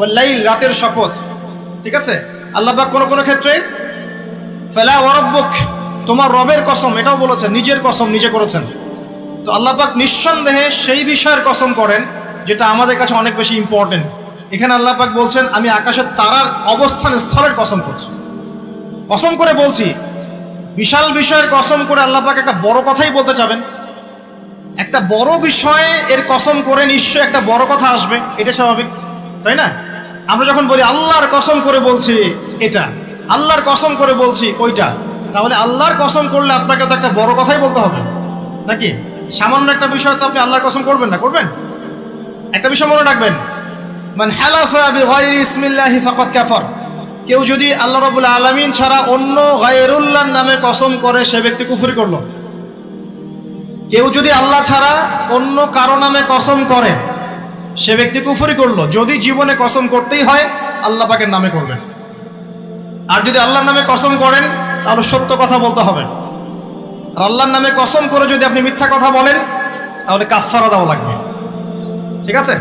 ও লাইল, রাতের শপথ। ঠিক আছে? আল্লাহ পাক কোনো ক্ষেত্রে ফালা ওয়া রাব্বুক, তোমার রবের কসম, এটাও বলেছেন, নিজের কসম নিজে করেছেন। তো আল্লাহ পাক নিঃসন্দেহে সেই বিষয়ের কসম করেন যেটা আমাদের কাছে অনেক বেশি ইম্পর্টেন্ট। এখানে আল্লাহ পাক বলছেন আমি আকাশের তারার অবস্থান স্থলের কসম করছি, কসম করে বলছি। বিশাল বিষয়ের কসম করে আল্লাহ পাক একটা বড় কথাই বলতে চাবেন। একটা বড় বিষয়ে এর কসম করে নিশ্চয়ই একটা বড় কথা আসবে, এটা স্বাভাবিক, তাই না? আমরা যখন বলি আল্লাহর কসম করে বলছি এটা, আল্লাহর কসম করে বলছি ওইটা, তাহলে আল্লাহর কসম করলে আপনাকে তো একটা বড় কথাই বলতে হবে নাকি? সামান্য একটা বিষয় তো আপনি আল্লাহর কসম করবেন না, করবেন? একটা বিষয় মনে রাখবেন, মান হালাফা বিগাইরি ইসমিল্লাহি ফাকাদ কাফার, কেউ যদি আল্লাহ রাব্বুল আলামিন ছাড়া অন্য গায়রুল্লাহর নামে কসম করে সে ব্যক্তি কুফরি করলো। কেউ যদি আল্লাহ ছাড়া অন্য কারো নামে কসম করে সে ব্যক্তি কুফরি করলো। যদি জীবনে কসম করতেই হয় আল্লাহ পাকের নামে করবেন। আর যদি আল্লাহর নামে কসম করেন তাহলে সত্য কথা বলতে হবে। আর আল্লাহর নামে কসম করে যদি আপনি মিথ্যা কথা বলেন তাহলে কাফফারা দেওয়া লাগবে। ঠিক আছে?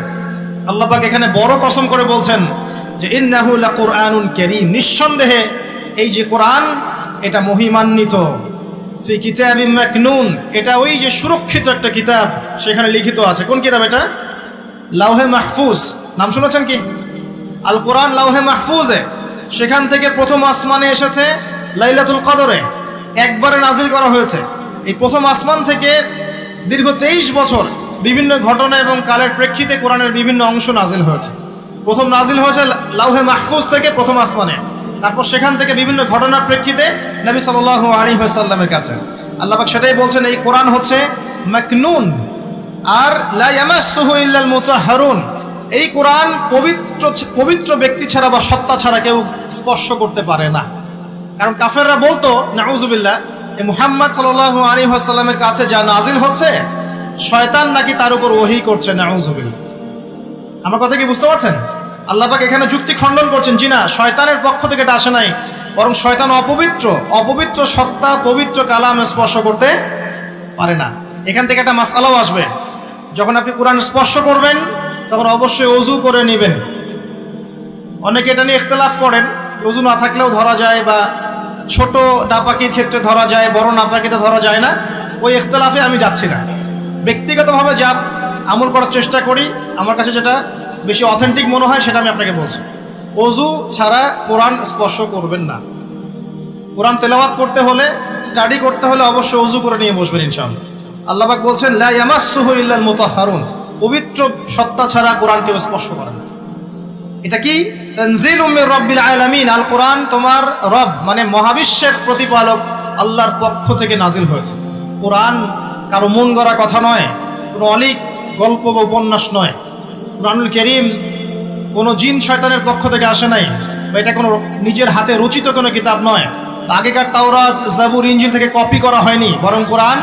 আল্লাহ পাক এখানে বড় কসম করে বলছেন যে ইন্নাহু লাকুরআনুন কারীম, নিঃসন্দেহে এই যে কোরআন এটা মহিমান্বিত। ফি কিতাবিম মাকনুন, এটা ওই যে সুরক্ষিত একটা কিতাব, সেখানে লিখিত আছে। কোন কিতাব এটা? লাওহে মাহফুজ। নাম শুনেছেন কি? আল কোরআন লাওহে মাহফুজে, সেখান থেকে প্রথম আসমানে এসেছে লাইলাতুল কদরে, একবারে নাজিল করা হয়েছে। এই প্রথম আসমান থেকে দীর্ঘ 23 বছর বিভিন্ন ঘটনা এবং কালের প্রেক্ষিতে কোরআনের বিভিন্ন অংশ নাজিল হয়েছে। প্রথম নাজিল হয়েছে লাওহে মাহফুজ থেকে প্রথম আসমানে, তারপর সেখান থেকে বিভিন্ন ঘটনার প্রেক্ষিতে নবী সাল্লাল্লাহু আলাইহি ওয়াসাল্লামের কাছে। আল্লাহ পাক সেটাই বলছেন এই কোরআন হচ্ছে মাকনুন, আর লা ইয়ামাসসুহু ইল্লাল মুতাহহারুন, এই কোরআন পবিত্র ব্যক্তি ছাড়া বা সত্তা ছাড়া কেউ স্পর্শ করতে পারে না। কারণ কাফেররা বলতো নাউজুবিল্লাহ, এই মুহাম্মদ সাল্লাল্লাহু আলাইহি ওয়াসাল্লামের কাছে যা নাজিল হচ্ছে শয়তান নাকি তার উপর ওহী করছে, নাউজুবিল্লাহ। আমার কথা কি বুঝতে পারছেন? আল্লাহ পাক এখানে যুক্তি খণ্ডন করছেন, জি না, শয়তানের পক্ষ থেকে এটা আসে নাই, বরং শয়তান অপবিত্র সত্তা পবিত্র কালাম স্পর্শ করতে পারে না। এখান থেকে একটা মাসআলাও আসবে, যখন আপনি কোরআন স্পর্শ করবেন তখন অবশ্যই ওযু করে নেবেন। অনেকে এটা নিয়ে ইখতিলাফ করেন, ওযু না থাকলেও ধরা যায়, বা ছোট নাপাকির ক্ষেত্রে ধরা যায়, বড় নাপাকিতে ধরা যায় না। ওই ইখতিলাফে আমি যাচ্ছি না। ব্যক্তিগতভাবে যা আমল করার চেষ্টা করি, আমার কাছে যেটা বেশি অথেন্টিক মনে হয় সেটা আমি আপনাকে বলছি। ওযু ছাড়া কোরআন স্পর্শ করবেন না। কোরআন তেলাওয়াত করতে হলে, স্টাডি করতে হলে অবশ্যই ওযু করে নিয়ে বসবেন ইনশাআল্লাহ। আল্লাহ পাক বলছেন লা ইয়ামাসসুহু ইল্লাল মুতাহহারুন, পবিত্র সত্তা ছাড়া কোরআন কেউ স্পর্শ করে না। এটা কি? তানজিলুম মির রাব্বিল আলামিন, আল কোরআন তোমার রব মানে মহাবিশ্বের প্রতিপালক আল্লাহর পক্ষ থেকে নাজিল হয়েছে। কোরআন কারো মন গড়া কথা নয়, কোনো অলিক গল্প বা উপন্যাস নয়। কোরআনুল কারীম কোনো জিন শয়তানের পক্ষ থেকে আসে নাই, বা এটা কোনো নিজের হাতে রচিত কোনো কিতাব নয়। আগেকার তাওরাত, জাবুর, ইনজিল থেকে কপি করা হয়নি, বরং কোরআন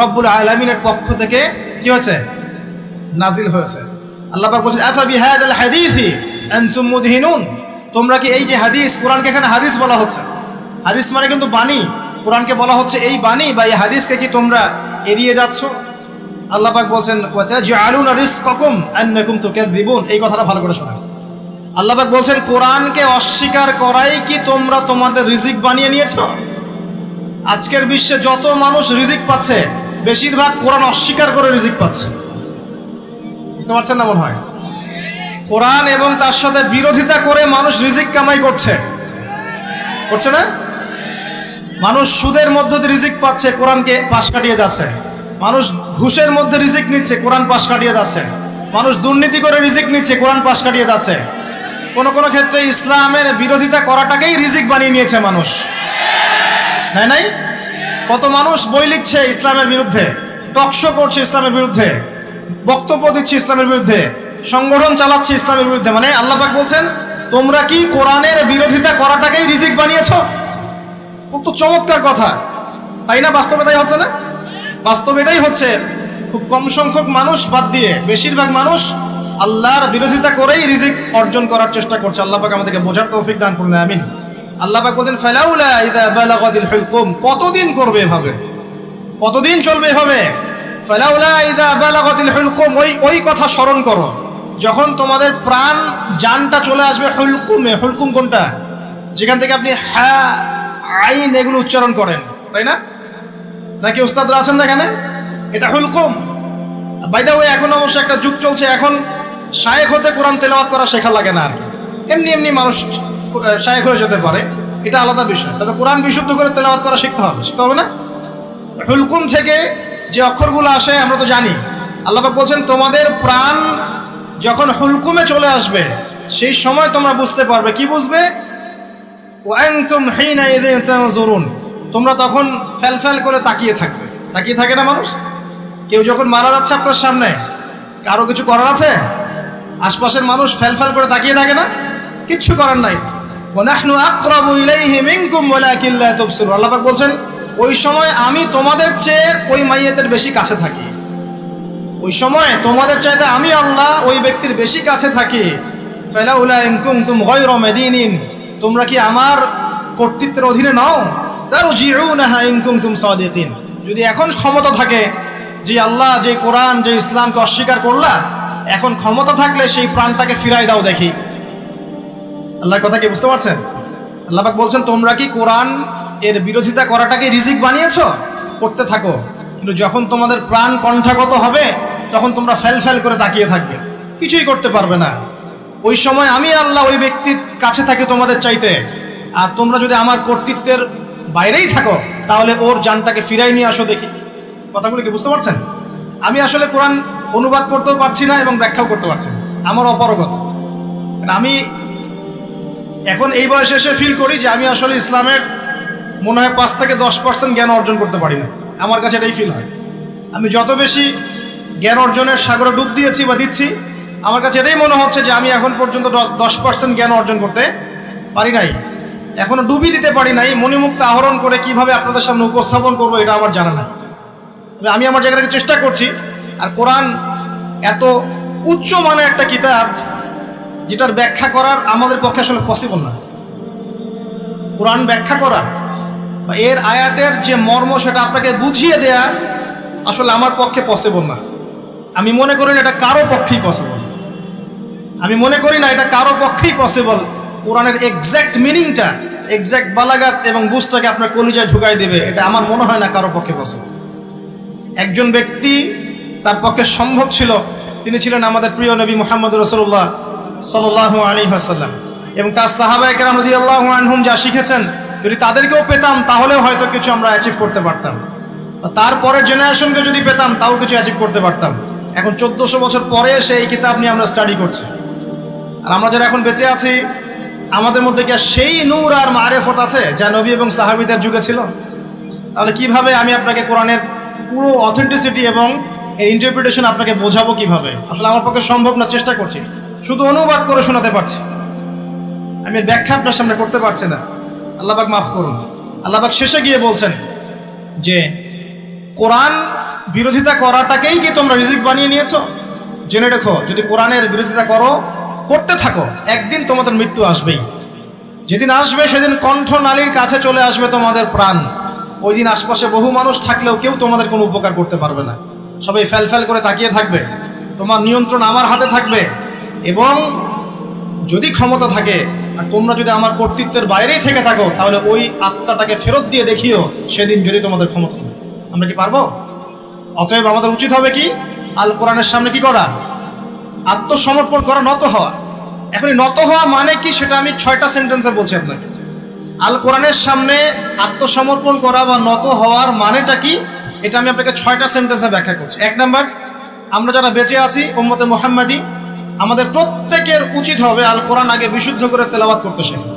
রব্বুল আলামিনের পক্ষ থেকে কি হয়েছে? নাজিল হয়েছে। আল্লাহ পাক বলেন আফা বিহাদাল হাদিসি আনতুম মুদহিনুন, তোমরা কি এই যে হাদিস, কোরআনকে এখানে হাদিস বলা হচ্ছে, হাদিস মানে কিন্তু বাণী, কোরআনকে বলা হচ্ছে এই বাণী বা এই হাদিসকে কি তোমরা এড়িয়ে যাচ্ছ? আল্লাহ পাক বলছেন ওয়া তাজআলুনা রিজকাকুম আন্নাকুম তুকাযযিবুন, এই কথাটা ভালো করে শোনেন। আল্লাহ পাক বলছেন কোরআনকে অস্বীকার করাই কি তোমরা তোমাদের রিজিক বানিয়ে নিয়েছো? আজকের বিশ্বে যত মানুষ রিজিক পাচ্ছে বেশিরভাগ কোরআন অস্বীকার করে রিজিক পাচ্ছে। বুঝতে পারছেন না মনে হয়? কোরআন এবং তার সাথে বিরোধিতা করে মানুষ রিজিক কামাই করছে না? মানুষ সুদের মধ্য দিয়ে রিজিক পাচ্ছে, কোরআনকে পাশ কাটিয়ে যাচ্ছে। মানুষ ঘুষের মধ্যে রিজিক নিচ্ছে, কোরআন পাশ কাটিয়ে যাচ্ছে। মানুষ দুর্নীতি করে রিজিক নিচ্ছে, কোরআন পাশ কাটিয়ে যাচ্ছে। কোন কোন ক্ষেত্রে ইসলামের বিরোধিতা করাটাকেই রিজিক বানিয়ে নিয়েছে মানুষ, নাই? কত মানুষ বই লিখছে ইসলামের বিরুদ্ধে, টকশো করছে ইসলামের বিরুদ্ধে, বক্তব্য দিচ্ছে ইসলামের বিরুদ্ধে, সংগঠন চালাচ্ছে ইসলামের বিরুদ্ধে। মানে আল্লাহ পাক বলছেন, তোমরা কি কোরআনের বিরোধিতা করাটাকেই রিজিক বানিয়েছো? কত চমৎকার কথা, তাই না? বাস্তবে তাই হচ্ছে না? বাস্তবে এটাই হচ্ছে। খুব কম সংখ্যক মানুষ বাদ দিয়ে বেশিরভাগ মানুষ আল্লাহর বিরোধিতা করেই রিজিক অর্জন করার চেষ্টা করছে। আল্লাহ পাক আমাদেরকে বোঝার তৌফিক দান করুন, আমিন। আল্লাহ পাক বলেন, ফালাউলা ইযা বালাগাতিল হুলকুম, কতদিন করবে এভাবে, কতদিন চলবে এভাবে? ফালাউলা ইযা বালাগাতিল হুলকুম, ওই কথা স্মরণ করো যখন তোমাদের প্রাণ জানটা চলে আসবে হুলকুমে। হুলকুম কোনটা? যেখান থেকে আপনি হা আইন এগুলো উচ্চারণ করেন, তাই না? নাকি উস্তাদরা আছেন না এখানে? এটা হুলকুম। বাই দ্য ওয়ে, এখন অবশ্য একটা যুগ চলছে, এখন শায়েখ হতে কোরআন তেলাওয়াত করা শেখা লাগে না আর কি। এমনি মানুষ শায়েখ হয়ে যেতে পারে, এটা আলাদা বিষয়। তবে কোরআন বিশুদ্ধ করে তেলাওয়াত করা শিখতে হবে না? হুলকুম থেকে যে অক্ষরগুলো আসে আমরা তো জানি। আল্লাহ পাক বলছেন, তোমাদের প্রাণ যখন হুলকুমে চলে আসবে সেই সময় তোমরা বুঝতে পারবে। কি বুঝবে? ওয়ানতুম হিনাইযিন তানজুরুন, তোমরা তখন ফ্যালফ্যাল করে তাকিয়ে থাকবে। তাকিয়ে থাকে না মানুষ? কেউ যখন মারা যাচ্ছে আপনার সামনে, কারো কিছু করার আছে? আশপাশের মানুষ ফ্যালফ্যাল করে তাকিয়ে থাকে না? কিচ্ছু করার নাই। ওয়া নাহনু আকরাবু ইলাইহি মিনকুম ওয়ালাকিন লা তুবসিরুন, আল্লাহ পাক বলছেন, ওই সময় আমি তোমাদের চেয়ে ওই মাইয়াতের বেশি কাছে থাকি। ওই সময় তোমাদের চাইতে আমি আল্লাহ ওই ব্যক্তির বেশি কাছে থাকি। ফালাউলা ইন কুনতুম গায়রা মাদিনিন, তোমরা কি আমার কর্তৃত্বের অধীনে নাও? তারজিউনাহা ইন কুনতুম সাদিকিন, যদি এখন ক্ষমতা থাকে, যে আল্লাহ, যে কোরআন, যে ইসলামকে অস্বীকার করলা, এখন ক্ষমতা থাকলে সেই প্রাণটাকে ফিরাই দাও দেখি। আল্লাহর কথা কি বুঝতে পারছেন? আল্লাহ পাক বলছেন, তোমরা কি কোরআন এর বিরোধিতা করাটাকে রিজিক বানিয়েছো? করতে থাকো, কিন্তু যখন তোমাদের প্রাণ কণ্ঠাগত হবে তখন তোমরা ফ্যাল করে তাকিয়ে থাকবে, কিছুই করতে পারবে না। ওই সময় আমি আল্লাহ ওই ব্যক্তির কাছে থাকি তোমাদের চাইতে। আর তোমরা যদি আমার কর্তৃত্বের বাইরেই থাকো তাহলে ওর জানটাকে ফিরাই নিয়ে আসো দেখি। কথাগুলো কি বুঝতে পারছেন? আমি আসলে কোরআন অনুবাদ করতেও পারছি না এবং ব্যাখ্যাও করতে পারছি না, আমার অপারগতা। আমি এখন এই বয়সে এসে ফিল করি যে আমি আসলে ইসলামের মনে হয় 5 থেকে 10% জ্ঞান অর্জন করতে পারি না। আমার কাছে এটাই ফিল হয়। আমি যত বেশি জ্ঞান অর্জনের সাগরে ডুব দিয়েছি বা দিচ্ছি, আমার কাছে এটাই মনে হচ্ছে যে আমি এখন পর্যন্ত 10% জ্ঞান অর্জন করতে পারি নাই, এখনো ডুবি দিতে পারি নাই। মণিমুক্ত আহরণ করে কিভাবে আপনাদের সামনে উপস্থাপন করবো এটা আমার জানা নাই। তবে আমি আমার জায়গা থেকে চেষ্টা করছি। আর কোরআন এত উচ্চ মানের একটা কিতাব, যেটার ব্যাখ্যা করার আমাদের পক্ষে আসলে পসিবল না। কোরআন ব্যাখ্যা করা বা এর আয়াতের যে মর্ম সেটা আপনাকে বুঝিয়ে দেয়া আসলে আমার পক্ষে পসিবল না। আমি মনে করি না এটা কারো পক্ষেই পসিবল। আমি মনে করি না এটা কারো পক্ষেই পসিবল। কোরআনের এক্স্যাক্ট মিনিংটা, এক্স্যাক্ট বালাগাত এবং বুঝটাকে আপনার কলিজায় ঢুকাই দেবে, এটা আমার মনে হয় না কারো পক্ষে পসিবল। একজন ব্যক্তি তার পক্ষে সম্ভব ছিল, তিনি ছিলেন আমাদের প্রিয় নবী মুহাম্মদ রাসূলুল্লাহ সাল্লাল্লাহু আলাইহি ওয়াসাল্লাম এবং তার সাহাবায়ে কেরাম রাদিয়াল্লাহু আনহুম যা শিখেছেন, যদি তাদেরকেও পেতাম তাহলেও হয়তো কিছু আমরা অ্যাচিভ করতে পারতাম। তারপরের জেনারেশনকে যদি পেতাম তাও কিছু অ্যাচিভ করতে পারতাম। এখন 1400 বছর পরে এসে এই কিতাব নিয়ে আমরা স্টাডি করছি। আর আমরা যারা এখন বেঁচে আছি, আমাদের মধ্যে কি সেই নূর আর মারেফত আছে যা নবী এবং সাহাবীদের যুগে ছিল? তাহলে কিভাবে আমি আপনাকে কোরআনের পুরো অথেন্টিসিটি এবং এর ইন্টারপ্রিটেশন আপনাকে বোঝাবো কিভাবে? আসলে আমার পক্ষে সম্ভব না। চেষ্টা করছি, শুধু অনুবাদ করে শোনাতে পারছি, আমি ব্যাখ্যা আপনার সামনে করতে পারছি না। আল্লাহ পাক মাফ করুন। আল্লাহ পাক শেষে গিয়ে বলছেন যে কোরআন বিরোধিতা করাটাকেই কি তোমরা রিজিক বানিয়ে নিয়েছো? জেনে রেখো, যদি কোরআনের বিরোধিতা করতে থাকো, একদিন তোমাদের মৃত্যু আসবেই। যেদিন আসবে সেদিন কণ্ঠনালীর কাছে চলে আসবে তোমাদের প্রাণ। ওই দিন আশপাশে বহু মানুষ থাকলেও কেউ তোমাদের কোনো উপকার করতে পারবে না। সবাই ফ্যাল করে তাকিয়ে থাকবে। তোমার নিয়ন্ত্রণ আমার হাতে থাকবে এবং যদি ক্ষমতা থাকে আর তোমরা যদি আমার কর্তৃত্বের বাইরেই থেকে থাকো তাহলে ওই আত্মাটাকে ফেরত দিয়ে দেখিও সেদিন যদি তোমাদের ক্ষমতা থাকে। আমরা কি পারবো? অতএব আমাদের উচিত হবে কি? আল কোরআনের সামনে কি করা? আত্মসমর্পণ করা, নত হওয়া। এখন এই নত হওয়া মানে কি সেটা আমি 6টা সেন্টেন্সে বলছি আপনাকে। আল কোরআনের সামনে আত্মসমর্পণ করা বা নত হওয়ার মানেটা কি, এটা আমি আপনাকে 6টা সেন্টেন্সে ব্যাখ্যা করছি। 1 নাম্বার, আমরা যারা বেঁচে আছি উম্মতে মুহাম্মাদি, আমাদের প্রত্যেকের উচিত হবে আল কোরআন আগে বিশুদ্ধ করে তেলাওয়াত করতে শেখা।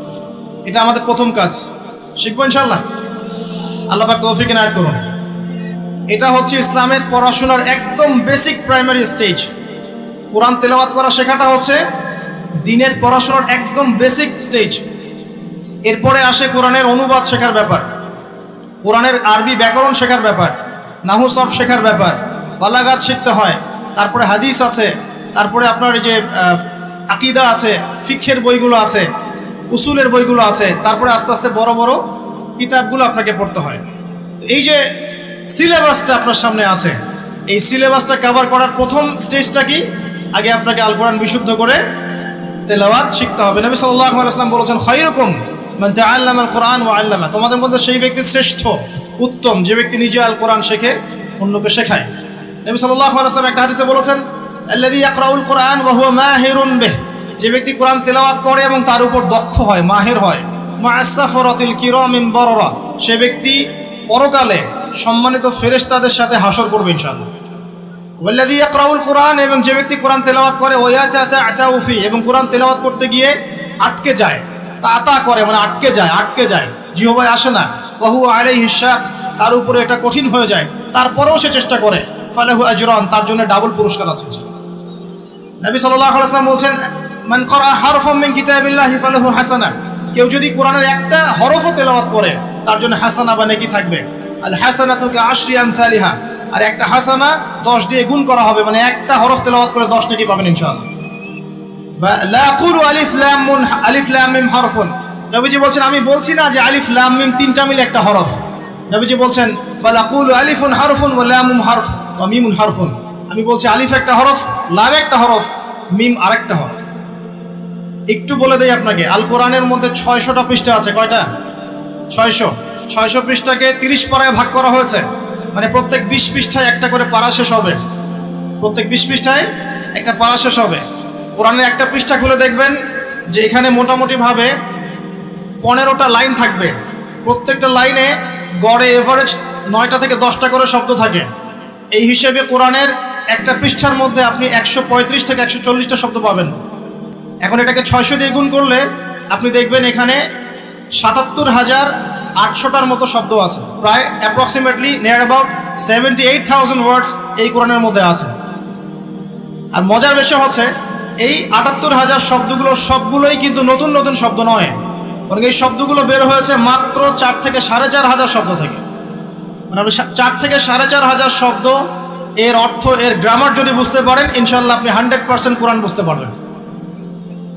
এটা আমাদের প্রথম কাজ। শিখবো ইনশাআল্লাহ, আল্লাহ পাক তৌফিক এনায়েত করুন। এটা হচ্ছে ইসলামের পড়াশোনার একদম বেসিক প্রাইমারি স্টেজ। কোরআন তেলাওয়াত করা শেখাটা হচ্ছে দ্বীনের পড়াশোনার একদম বেসিক স্টেজ। এরপরে আসে কোরআনের অনুবাদ শেখার ব্যাপার, কোরআনের আরবি ব্যাকরণ শেখার ব্যাপার, নাহু সরফ শেখার ব্যাপার, বালাগাত শিখতে হয়, তারপরে হাদিস আছে, তারপরে আপনার যে আকীদা আছে, ফিকহের বইগুলো আছে, উসুলের বইগুলো আছে, তারপরে আস্তে আস্তে বড় বড় কিতাবগুলো আপনাকে পড়তে হয়। তো এই যে সিলেবাসটা আপনার সামনে আছে, এই সিলেবাসটা কভার করার প্রথম স্টেজটা কি, আগে আপনাকে আল কোরআন বিশুদ্ধ করে তেলাওয়াত শিখতে হবে। নবী সাল্লাল্লাহু আলাইহি ওয়াসাল্লাম বলেছেন, খায়রুকুম মান তাআল্লামা আল কোরআন ওয়া আল্লামা, তোমাদের মধ্যে সেই ব্যক্তি শ্রেষ্ঠ, উত্তম, যে ব্যক্তি নিজে আল কোরআন শেখে অন্যকে শেখায়। নবী সাল্লাল্লাহু আলাইহি ওয়াসাল্লাম একটা হাদিসে বলেছেন, আল্লাযী ইয়াকরাউল কোরআন ওয়া হুয়া মাহিরুন বিহ, যে ব্যক্তি কোরআন তেলাওয়াত করে এবং তার উপর দক্ষ হয়, মাহির হয়, মা'আস সাফরাতিল কিরামিন বাররা, সে ব্যক্তি পরকালে সম্মানিত ফেরেশতাদের সাথে হাসর করবে ইনশাআল্লাহ। ওয়াল্লাযী ইয়াকরাউল কোরআন, এবং যে ব্যক্তি কোরআন তেলাওয়াত করে, ওয়া ইয়াতাতাউ ফি, এবং কোরআন তেলাওয়াত করতে গিয়ে আটকে যায়, তাতা করে মানে আটকে যায়, জিহ্বায় আসে না, ওয়া হুয়া আলাইহি শাক, তার উপরে এটা কঠিন হয়ে যায়, তারপরেও সে চেষ্টা করে, ফালাহু আজরান, তার জন্য ডাবল পুরস্কার আছে। নবী সাল্লাল্লাহু আলাইহি ওয়াসাল্লাম বলেন, মান ক্বারা হারফাম মিন কিতাবিল্লাহি ফালাহু হাসানা, কেউ যদি কোরআনের একটা হরফও তেলাওয়াত করে তার জন্য হাসানা বা নেকি থাকবে। আল হাসানাতু কাআশরি আমসালিহা, আর একটা হাসানা 10 দিয়ে গুণ করা হবে, মানে একটা হরফ তেলাওয়াত করে 10 নেকি পাবেন ইনশাআল্লাহ। লা আকুলু আলিফ লাম মিম হরফুন, নবীজি বলছেন, আমি বলছি না যে আলিফ লাম মিম তিনটা মিলে একটা হরফ। নবীজি বলছেন, বাল আকুলু আলিফুন হারফুন ওয়া লামুন হরফ ওয়া মিমুন হরফুন, আমি বলছি আলিফ একটা হরফ, লাম একটা হরফ, মিম আরেকটা হরফ। একটু বলে দেই আপনাকে, আল কোরআনের মধ্যে 600টা পৃষ্ঠা আছে। কয়টা? 600 পৃষ্ঠাকে 30 পারায় ভাগ করা হয়েছে, মানে প্রত্যেক 20 পৃষ্ঠায় একটা করে পারা শেষ হবে, প্রত্যেক 20 পৃষ্ঠায় একটা পারা শেষ হবে। কোরআনের একটা পৃষ্ঠা খুলে দেখবেন যে এখানে মোটামুটি ভাবে 15টা লাইন থাকবে, প্রত্যেকটা লাইনে গড়ে এভারেজ 9টা থেকে 10টা করে শব্দ থাকে। এই হিসেবে কোরআনের একটা পৃষ্ঠার মধ্যে আপনি 135 থেকে 140টা শব্দ পাবেন। এখন এটাকে 600 দিয়ে গুণ করলে আপনি দেখবেন এখানে 77,800টার মতো শব্দ আছে, প্রায় অ্যাপ্রক্সিমেটলি নিয়ার অ্যাবাউট 78,000 ওয়ার্ডস এই কোরআনের মধ্যে আছে। আর মজার বিষয় হচ্ছে এই 78,000 শব্দগুলো সবগুলোই কিন্তু নতুন নতুন শব্দ নয়, বরং এই শব্দগুলো বের হয়েছে মাত্র 4 থেকে 4,500 শব্দ থেকে। মানে আপনি 4 থেকে 4,500 শব্দ, এর অর্থ, এর গ্রামার যদি বুঝতে পারেন, ইনশাআল্লাহ আপনি 100% কোরআন বুঝতে পারবেন।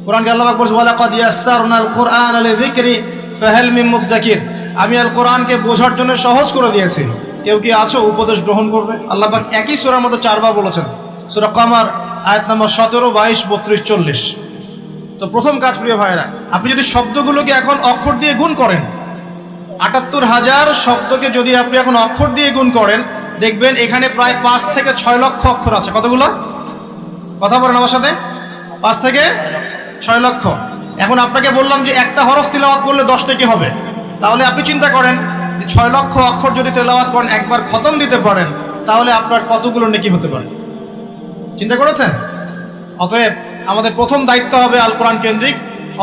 কোরআনকে আল্লাহ পাক বলেন, ওয়ালাকাদ ইয়াসসারনাল কুরআনা লিযিকরি ফাহাল মিন মুদ্দাকির, আমি আল কোরআনকে বোঝার জন্য সহজ করে দিয়েছি, কেউ কি আছো উপদেশ গ্রহণ করবে? আল্লাহ পাক একই সূরার মধ্যে 4বার বলেছেন, সূরা কমার আয়াত নম্বর 17, 22, 32, 40। তো প্রথম কাজ প্রিয় ভাইরা, আপনি যদি শব্দগুলোকে এখন অক্ষর দিয়ে গুণ করেন, 78,000 শব্দকে যদি আপনি এখন অক্ষর দিয়ে গুণ করেন, দেখবেন এখানে প্রায় 5 থেকে 6 লক্ষ অক্ষর আছে। কতগুলো? কথা বলেন আমার সাথে, 5 থেকে 6 লক্ষ। এখন আপনাকে বললাম যে একটা হরফ তেলাওয়াত করলে 10 নেকি হবে, তাহলে আপনি চিন্তা করেন যে 6 লক্ষ অক্ষর যদি তেলাওয়াত করেন, একবার খতম দিতে পারেন, তাহলে আপনার কতগুলো নেকি হতে পারে? চিন্তা করেছেন? অতএব আমাদের প্রথম দায়িত্ব হবে আল কোরআন কেন্দ্রিক,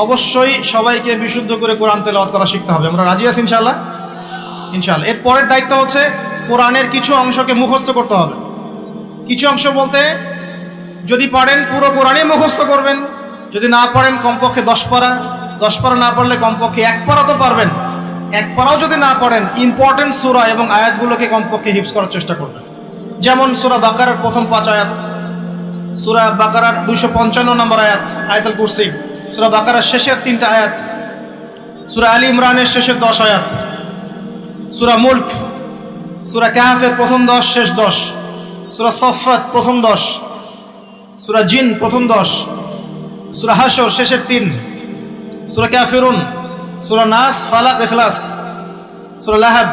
অবশ্যই সবাইকে বিশুদ্ধ করে কোরআন তেলাওয়াত করা শিখতে হবে। আমরা রাজি আছি ইনশাআল্লাহ? ইনশাআল্লাহ। এর পরের দায়িত্ব হচ্ছে কোরআনের কিছু অংশকে মুখস্থ করতে হবে। কিছু অংশ বলতে, যদি পারেন পুরো কোরআনই মুখস্থ করবেন, যদি না পারেন কমপক্ষে 10 পারা, 10 পারা না পারলে কমপক্ষে 1 পারা তো পারবেন। 1 পারাও যদি না পারেন, ইম্পর্টেন্ট সূরা এবং আয়াতগুলোকে কমপক্ষে হিফজ করার চেষ্টা করবেন। যেমন সূরা বাকারার প্রথম 5 আয়াত, সূরা বাকারার 255 নম্বর আয়াত আয়াতুল কুরসি, সূরা বাকারার শেষের 3টা আয়াত, সূরা আলী ইমরানের শেষের 10 আয়াত, সূরা মুলক, সূরা কাহফের প্রথম 10 শেষ 10, সূরা সফফাত প্রথম 10, সূরা জিন প্রথম 10, সূরা হাশর শেষের 3, সূরা কাফিরুন, সূরা নাস, ফালাক, ইখলাস, সূরা লাহাব,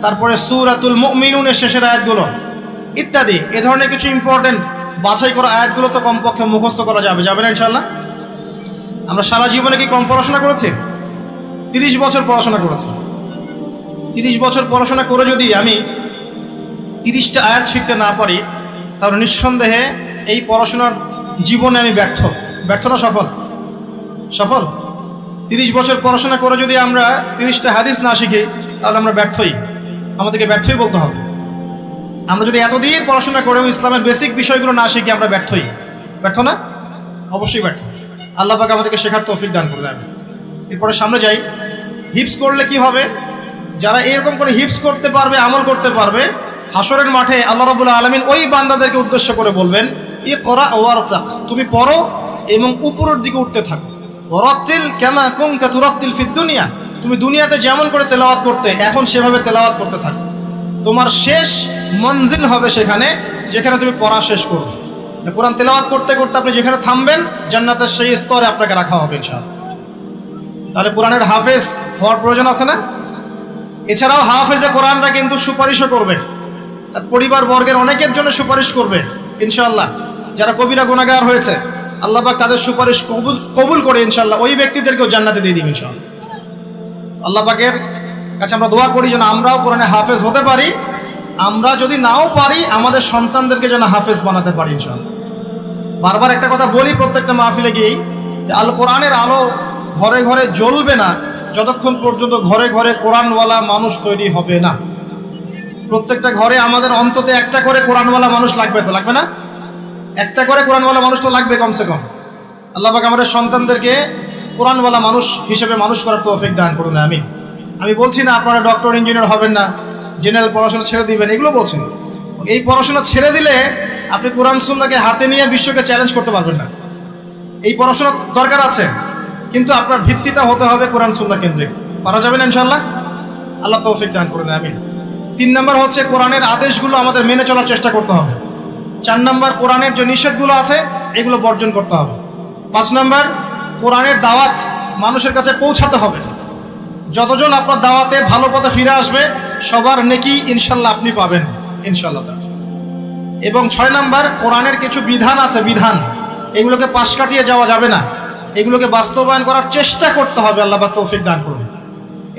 তারপরে সূরাতুল মুমিনুনের শেষের আয়াতগুলো ইত্যাদি। এ ধরনের কিছু ইম্পর্টেন্ট বাছাই করা আয়াতগুলো তো কমপক্ষে মুখস্থ করা যাবে, যাবে না ইনশাআল্লাহ? আমরা সারা জীবনে কি কম পড়াশোনা করেছি? 30 বছর পড়াশোনা করেছি। 30 বছর পড়াশোনা করে যদি আমি 30টা আয়াত শিখতে না পারি, তাহলে নিঃসন্দেহে এই পড়াশোনার জীবনে আমি ব্যর্থ না সফল? সফল। 30 বছর পড়াশোনা করে যদি আমরা 30টা হাদিস না শিখি, তাহলে আমরা ব্যর্থই, আমাদেরকে ব্যর্থই বলতে হবে। আমরা যদি এতদিন পড়াশোনা করেও ইসলামের বেসিক বিষয়গুলো না শিখি, আমরা ব্যর্থ না? অবশ্যই ব্যর্থ। আল্লাহ পাক আমাদেরকে শেখার তৌফিক দান করলেন। এরপরে সামনে যাই। হিফজ করলে কি হবে? যারা এরকম করে হিফজ করতে পারবে, আমল করতে পারবে, হাসরের মাঠে আল্লাহ রাব্বুল আলামিন ওই বান্দাদেরকে উদ্দেশ্য করে বলবেন, ইকরা ওয়ারতাক, তুমি পড়ো এবং উপরের দিকে উঠতে থাকো। ওয়ারাতিল কামা কুনতা তুরাতিল ফিদ দুনিয়া, তুমি দুনিয়াতে যেমন করে তেলাওয়াত করতে, এখন সেভাবে তেলাওয়াত করতে থাকো। তোমার শেষ মঞ্জিল হবে সেখানে, যেখানে তুমি পড়া শেষ করবে। কোরআন তেলাওয়াত করতে করতে আপনি যেখানে থামবেন, জান্নাতের সেই স্তরে আপনাকে রাখা হবে ইনশাআল্লাহ। তাহলে কোরআনের হাফেজ হওয়ার প্রয়োজন আছে না? এছাড়াও হাফেজে কোরআনরা কিন্তু সুপারিশও করবে, তার পরিবার বর্গের অনেকের জন্য সুপারিশ করবে ইনশাআল্লাহ। যারা কবিরা গুনাহগার হয়েছে, আল্লাহ পাক তাদের সুপারিশ কবুল করে ইনশাআল্লাহ ওই ব্যক্তিদেরকেও জান্নাতে দিয়ে দিবেন ইনশাআল্লাহ। আল্লাহ পাকের কাছে আমরা দোয়া করি যেন আমরাও কোরআনে হাফেজ হতে পারি। আমরা যদি নাও পারি, আমাদের সন্তানদেরকে যেন হাফেজ বানাতে পারি ইনশাআল্লাহ। বারবার একটা কথা বলি প্রত্যেকটা মাহফিলে গিয়েই, যে আল কোরআনের আলো ঘরে ঘরে জ্বলবে না যতক্ষণ পর্যন্ত ঘরে ঘরে কোরআনওয়ালা মানুষ তৈরি হবে না। প্রত্যেকটা ঘরে আমাদের অন্তত একটা করে কোরআনওয়ালা মানুষ লাগবে, তো লাগবে না? একটা করে কোরআনওয়ালা মানুষ তো লাগবে কমসে কম। আল্লাহ পাক আমাদের সন্তানদেরকে কোরআনওয়ালা মানুষ হিসেবে মানুষ করার তৌফিক দান করুন, আমিন। আমি বলছি না আপনারা ডক্টর ইঞ্জিনিয়ার হবেন না, জেনারেল পড়াশোনা ছেড়ে দিবেন, এগুলো বলছি না। এই পড়াশোনা ছেড়ে দিলে আপনি কোরআন সুন্নাহকে হাতে নিয়ে বিশ্বকে চ্যালেঞ্জ করতে পারবেন না। এই পড়াশোনা দরকার আছে, কিন্তু আপনার ভিত্তিটা হতে হবে কোরআন সুন্নাহ কেন্দ্রিক। পারা যাবে না ইনশাআল্লাহ? আল্লাহ তৌফিক দান করুন, আমিন। 3 নম্বর হচ্ছে কোরআনের আদেশগুলো আমাদের মেনে চলার চেষ্টা করতে হবে। 4 নম্বর কোরআনের যে নিষেধগুলো আছে এগুলো বর্জন করতে হবে। 5 নম্বর কোরআনের দাওয়াত মানুষের কাছে পৌঁছাতে হবে। যতজন আপনার দাওয়াতে ভালো পথে ফিরে আসবে, সবার নেকি ইনশাল্লাহ আপনি পাবেন ইনশাল্লাহ। এবং 6 নম্বর কোরআনের কিছু বিধান আছে, বিধান এগুলোকে পাশ কাটিয়ে যাওয়া যাবে না, এগুলোকে বাস্তবায়ন করার চেষ্টা করতে হবে। আল্লাহ পাক তৌফিক দান করুন।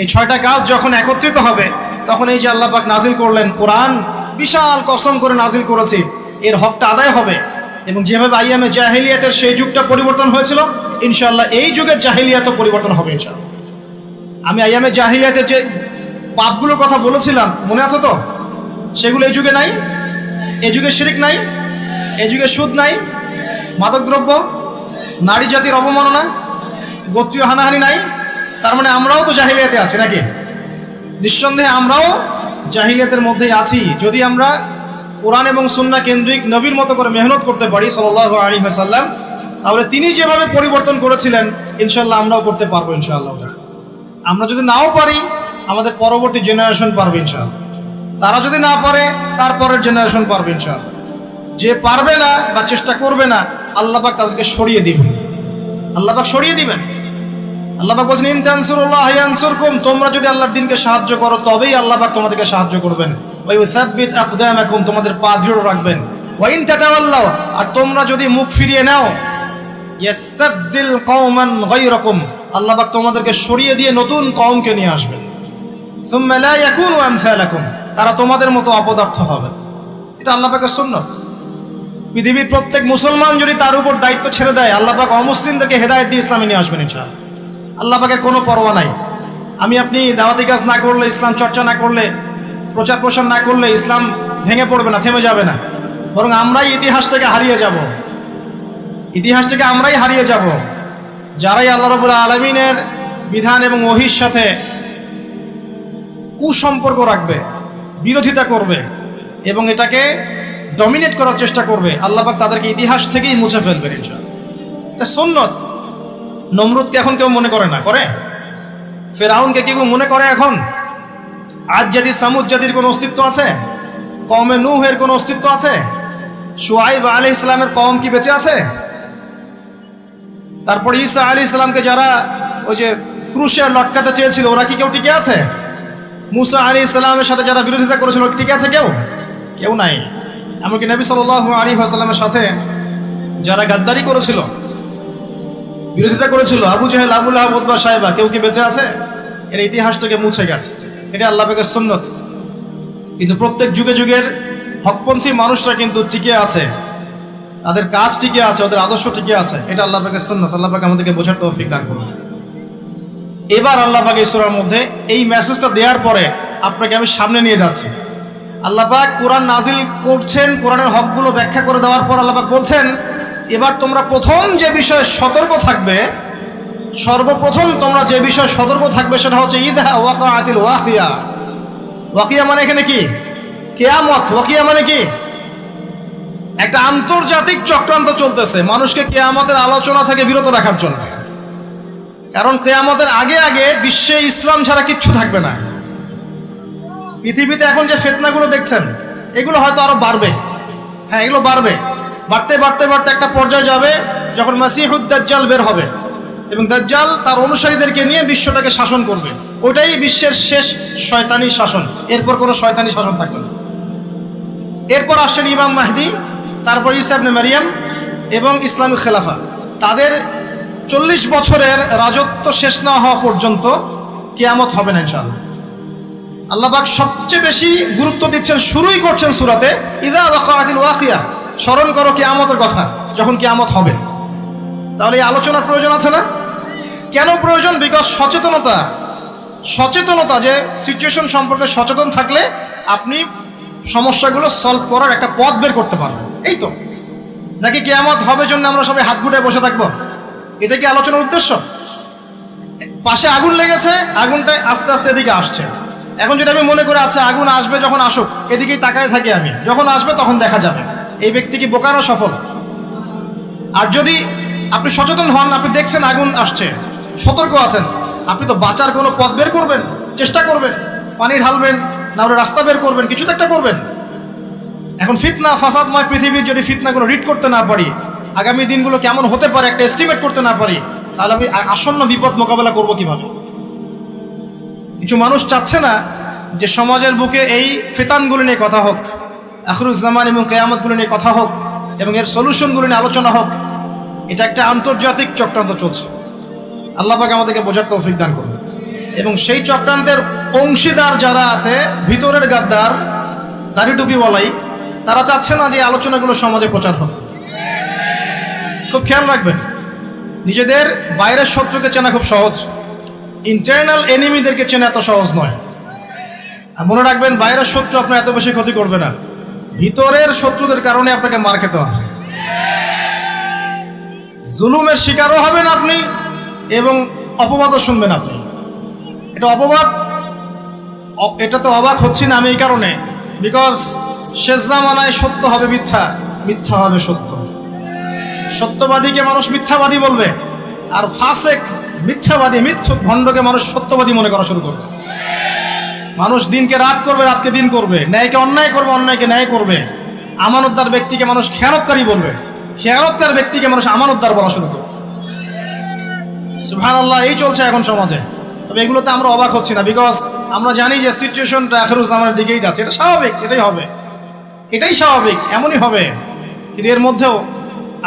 এই 6টা কাজ যখন একত্রিত হবে, তখন এই যে আল্লাহ পাক নাজিল করলেন কোরআন, বিশাল কসম করে নাজিল করেছি, এর হকটা আদায় হবে। এবং যেভাবে আইয়ামে জাহেলিয়াতের সেই যুগটা পরিবর্তন হয়েছিল, ইনশাআল্লাহ এই যুগের জাহেলিয়াতও পরিবর্তন হবে ইনশাআল্লাহ। আমি আইয়ামে জাহেলিয়াতের যে পাপগুলোর কথা বলেছিলাম, মনে আছে তো? সেগুলো এই যুগে নাই। এই যুগে শিরক নাই, এই যুগে সুদ নাই, মাদকদ্রব্য, নারী জাতির অবমাননা, গোত্রীয় হানাহানি নাই। তার মানে আমরাও তো জাহিলিয়াতে আছি নাকি? নিঃসন্দেহে আমরাও জাহিলিয়াতের মধ্যেই আছি। যদি আমরা কোরআন এবং সুন্নাহ কেন্দ্রিক নবীর মতো করে মেহনত করতে পারি সাল্লাল্লাহু আলাইহি ওয়াসাল্লাম, তাহলে তিনি যেভাবে পরিবর্তন করেছিলেন ইনশাআল্লাহ আমরাও করতে পারবো ইনশাআল্লাহ। আমরা যদি নাও পারি, আমাদের পরবর্তী জেনারেশন পারবে ইনশাআল্লাহ। তারা যদি না পারে, তারপরের জেনারেশন পারবে ইনশাআল্লাহ। যে পারবে না বা চেষ্টা করবে না, আল্লাহ পাক তাদেরকে সরিয়ে দিবেন, আল্লাহ পাক সরিয়ে দিবেন। আল্লাহ পাক বলছেন, ইন তানসুরুল্লাহ ইয়ানসুরকুম, তোমরা যদি আল্লাহর দ্বীনকে সাহায্য করো তবেই আল্লাহ পাক তোমাদেরকে সাহায্য করবেন। ওয়া ইউসাব্বিত আকদামাকুম, তোমাদের পা দৃঢ় রাখবেন। ওয়া ইন তাতাওয়াল্লাউ, আর তোমরা যদি মুখ ফিরিয়ে নাও, ইস্তাবদিল কওমান গায়রাকুম, আল্লাহ পাক তোমাদেরকে সরিয়ে দিয়ে নতুন কওমকে নিয়ে আসবেন। সুম্মা লা ইয়াকুনু আমসালাকুম, তারা তোমাদের মতো অপদার্থ হবে। এটা আল্লাহ পাকের সুন্নাত। পৃথিবীর প্রত্যেক মুসলমান যদি তার উপর দায়িত্ব ছেড়ে দেয়, আল্লাহ পাক অমুসলিমদেরকে হেদায়েত দিয়ে ইসলামে নিয়ে আসবেন ইনশাআল্লাহ। আল্লাহ পাকের কোনো পরোয়া নাই। আমি আপনি দাওয়াতি কাজ না করলে, ইসলাম চর্চা না করলে, প্রচার প্রসার না করলে ইসলাম ভেঙে পড়বে না, থেমে যাবে না। বরং আমরাই ইতিহাস থেকে হারিয়ে যাব, ইতিহাস থেকে আমরাই হারিয়ে যাব। যারাই আল্লাহ রাব্বুল আলামিনের বিধান এবং ওহীর সাথে কুসম্পর্ক রাখবে, বিরোধিতা করবে এবং এটাকে ডমিনেট করার চেষ্টা করবে, আল্লাহ পাক তাদেরকে ইতিহাস থেকেই মুছে ফেলবেন ইনশাআল্লাহ। এটা সুন্নত। নমরুদকে এখন কেউ মনে করে না, করে? ফেরাউনকে কেউ মনে করে এখন? আদ জাতি সামুদ জাতির কোনো অস্তিত্ব আছে? কওমে নূহের কোনো অস্তিত্ব আছে? শুআইব আলাইহিস সালামের কওম কি বেঁচে আছে? তারপর ঈসা আলাইহিস সালামকে যারা ওই যে ক্রুশে লটকাতে চেয়েছিল, ওরা কি কেউ টিকে আছে? মুসা আলাইহিস সালামের সাথে যারা বিরোধিতা করেছিল টিকে আছে কেউ? কেউ নাই। এমনকি নবী সাল্লাল্লাহু আলাইহি ওয়াসাল্লামের সাথে যারা গাদ্দারি করেছিল, বিরোধিতা করেছিল, আবু জেহেল, আবু লাহাব, উতবা, সাইবা, কেউ কি বেঁচে আছে? এর ইতিহাস থেকে মুছে গেছে। এটা আল্লাহ পাকের সুন্নত। কিন্তু প্রত্যেক যুগে যুগের হকপন্থী মানুষরা কিন্তু টিকে আছে, তাদের কাজ টিকে আছে, ওদের আদর্শ টিকে আছে। এটা আল্লাহ পাকের সুন্নত। আল্লাহ পাক আমাদেরকে বোঝার তৌফিক দান করুন। এবার আল্লাহ পাক এই সূরার মধ্যে এই মেসেজটা দেওয়ার পরে আপনাকে আমি সামনে নিয়ে যাচ্ছি। আল্লাহ পাক কোরআন নাজিল করছেন, কোরআনের হকগুলো ব্যাখ্যা করে দেওয়ার পর আল্লাহ পাক বলছেন, এবার তোমরা প্রথম যে বিষয়ে সতর্ক থাকবে, সর্বপ্রথম তোমরা যে বিষয়ে সতর্ক থাকবে সেটা হচ্ছে ইযা ওয়াকাআতিল ওয়াকিয়া। ওয়াকিয়া মানে এখানে কি? কিয়ামত। ওয়াকিয়া মানে কি? একটা আন্তর্জাতিক চক্রান্ত চলতেছে মানুষকে কিয়ামতের আলোচনা থেকে বিরত রাখার জন্য। কারণ কিয়ামতের আগে আগে বিশ্বে ইসলাম ছাড়া কিচ্ছু থাকবে না। পৃথিবীতে এখন যে ফিতনাগুলো দেখছেন এগুলো হয়তো আরো বাড়বে। হ্যাঁ, এগুলো বাড়বে, বাড়তে বাড়তে বাড়তে একটা পর্যায়ে যাবে যখন মাসিহুদ দাজ্জাল বের হবে এবং দাজ্জাল তার অনুসারীদেরকে নিয়ে বিশ্বটাকে শাসন করবে। ওটাই বিশ্বের শেষ শয়তানি শাসন। এরপর কোনো শয়তানি শাসন থাকবে না। এরপর আসছেন ইমাম মাহদি, তারপর ঈসা ইবনে মারিয়াম এবং ইসলামিক খেলাফা। তাদের 40 বছরের রাজত্ব শেষ না হওয়া পর্যন্ত কিয়ামত হবে না ইনশাআল্লাহ। আল্লাহ পাক সবচেয়ে বেশি গুরুত্ব দিচ্ছেন, শুরুই করছেন সূরাতে ইযা ওয়াকাআতিল ওয়াকিয়া। স্মরণ করো কিয়ামতের কথা, যখন কিয়ামত হবে। তাহলে এই আলোচনার প্রয়োজন আছে না? কেন প্রয়োজন? বিকজ সচেতনতা, যে সিচুয়েশন সম্পর্কে সচেতন থাকলে আপনি সমস্যাগুলো সলভ করার একটা পথ বের করতে পারবেন। এই তো, নাকি কিয়ামত হবে জন্য আমরা সবাই হাত গুটায় বসে থাকবো? এটা কি আলোচনার উদ্দেশ্য? পাশে আগুন লেগেছে, আগুনটা আস্তে আস্তে এদিকে আসছে। এখন যদি আমি মনে করে আচ্ছা আগুন আসবে, যখন আসুক এদিকেই তাকায় থাকি আমি, যখন আসবে তখন দেখা যাবে, এই ব্যক্তি কি বোকা না সফল? আর যদি আপনি সচেতন হন, আপনি দেখছেন আগুন আসছে, সতর্ক আছেন, আপনি তো বাঁচার কোনো পথ বের করবেন, চেষ্টা করবেন, পানি ঢালবেন, না হলে রাস্তা বের করবেন, কিছু তো একটা করবেন। এখন ফিতনা ফাসাদময় পৃথিবীর যদি ফিতনাগুলো রিড করতে না পারি, আগামী দিনগুলো কেমন হতে পারে একটা এস্টিমেট করতে না পারি, তাহলে আমি আসন্ন বিপদ মোকাবেলা করব কিভাবে? কিছু মানুষ চাচ্ছে না যে সমাজের বুকে এই ফিতানগুলো নিয়ে কথা হোক, আখিরুজ্জামান এবং কিয়ামতগুলো নিয়ে কথা হোক এবং এর সলিউশনগুলো নিয়ে আলোচনা হোক। এটা একটা আন্তর্জাতিক চক্রান্ত চলছে। আল্লাহ পাক আমাদেরকে বোঝার তৌফিক দান করুন। এবং সেই চক্রান্তের অংশীদার যারা আছে, ভিতরের গাদ্দার, দাড়ি টুপিওয়ালাই, তারা চাচ্ছে না যে আলোচনাগুলো সমাজে প্রচার হোক। খুব খেয়াল রাখবেন, নিজেদের বাইরের শত্রুকে চেনা খুব সহজ, ইন্টারনাল এনিমিদেরকে চেনা এত সহজ নয়। আর মনে রাখবেন, বাইরের শত্রু আপনার এত বেশি ক্ষতি করবে না, ভিতরের শত্রুদের কারণে আপনাকে মার খেতে হবে। জুলুমের শিকারও হবেন আপনি এবং অপবাদও শুনবেন আপনি। এটা অপবাদ, এটা তো অবাক হচ্ছি না আমি এই কারণে, বিকজ শেষ জামানায় সত্য হবে মিথ্যা, মিথ্যা হবে সত্য। সত্যবাদীকে মানুষ মিথ্যাবাদী বলবে, আর ফাসেক, মিথ্যাবাদী, মিথ্যুক, ভণ্ডকে মানুষ সত্যবাদী মনে করা শুরু করবে। মানুষ দিনকে রাত করবে, রাতকে দিন করবে, ন্যায়কে অন্যায় করবে, অন্যায়কে ন্যায় করবে। আমানতদার ব্যক্তিকে মানুষ খেয়ানতকারী বলবে, খেয়ানতকার ব্যক্তিকে মানুষ আমানতদার বলা শুরু করবে। সুবহানাল্লাহ, এই চলছে এখন সমাজে। তবে এগুলোতে আমরা অবাক হচ্ছি না, বিকজ আমরা জানি যে সিচুয়েশনটা আখিরুজ্জামানের দিকেই যাচ্ছে। এটা স্বাভাবিক, এটাই হবে, এটাই স্বাভাবিক, এমনই হবে। কিন্তু এর মধ্যেও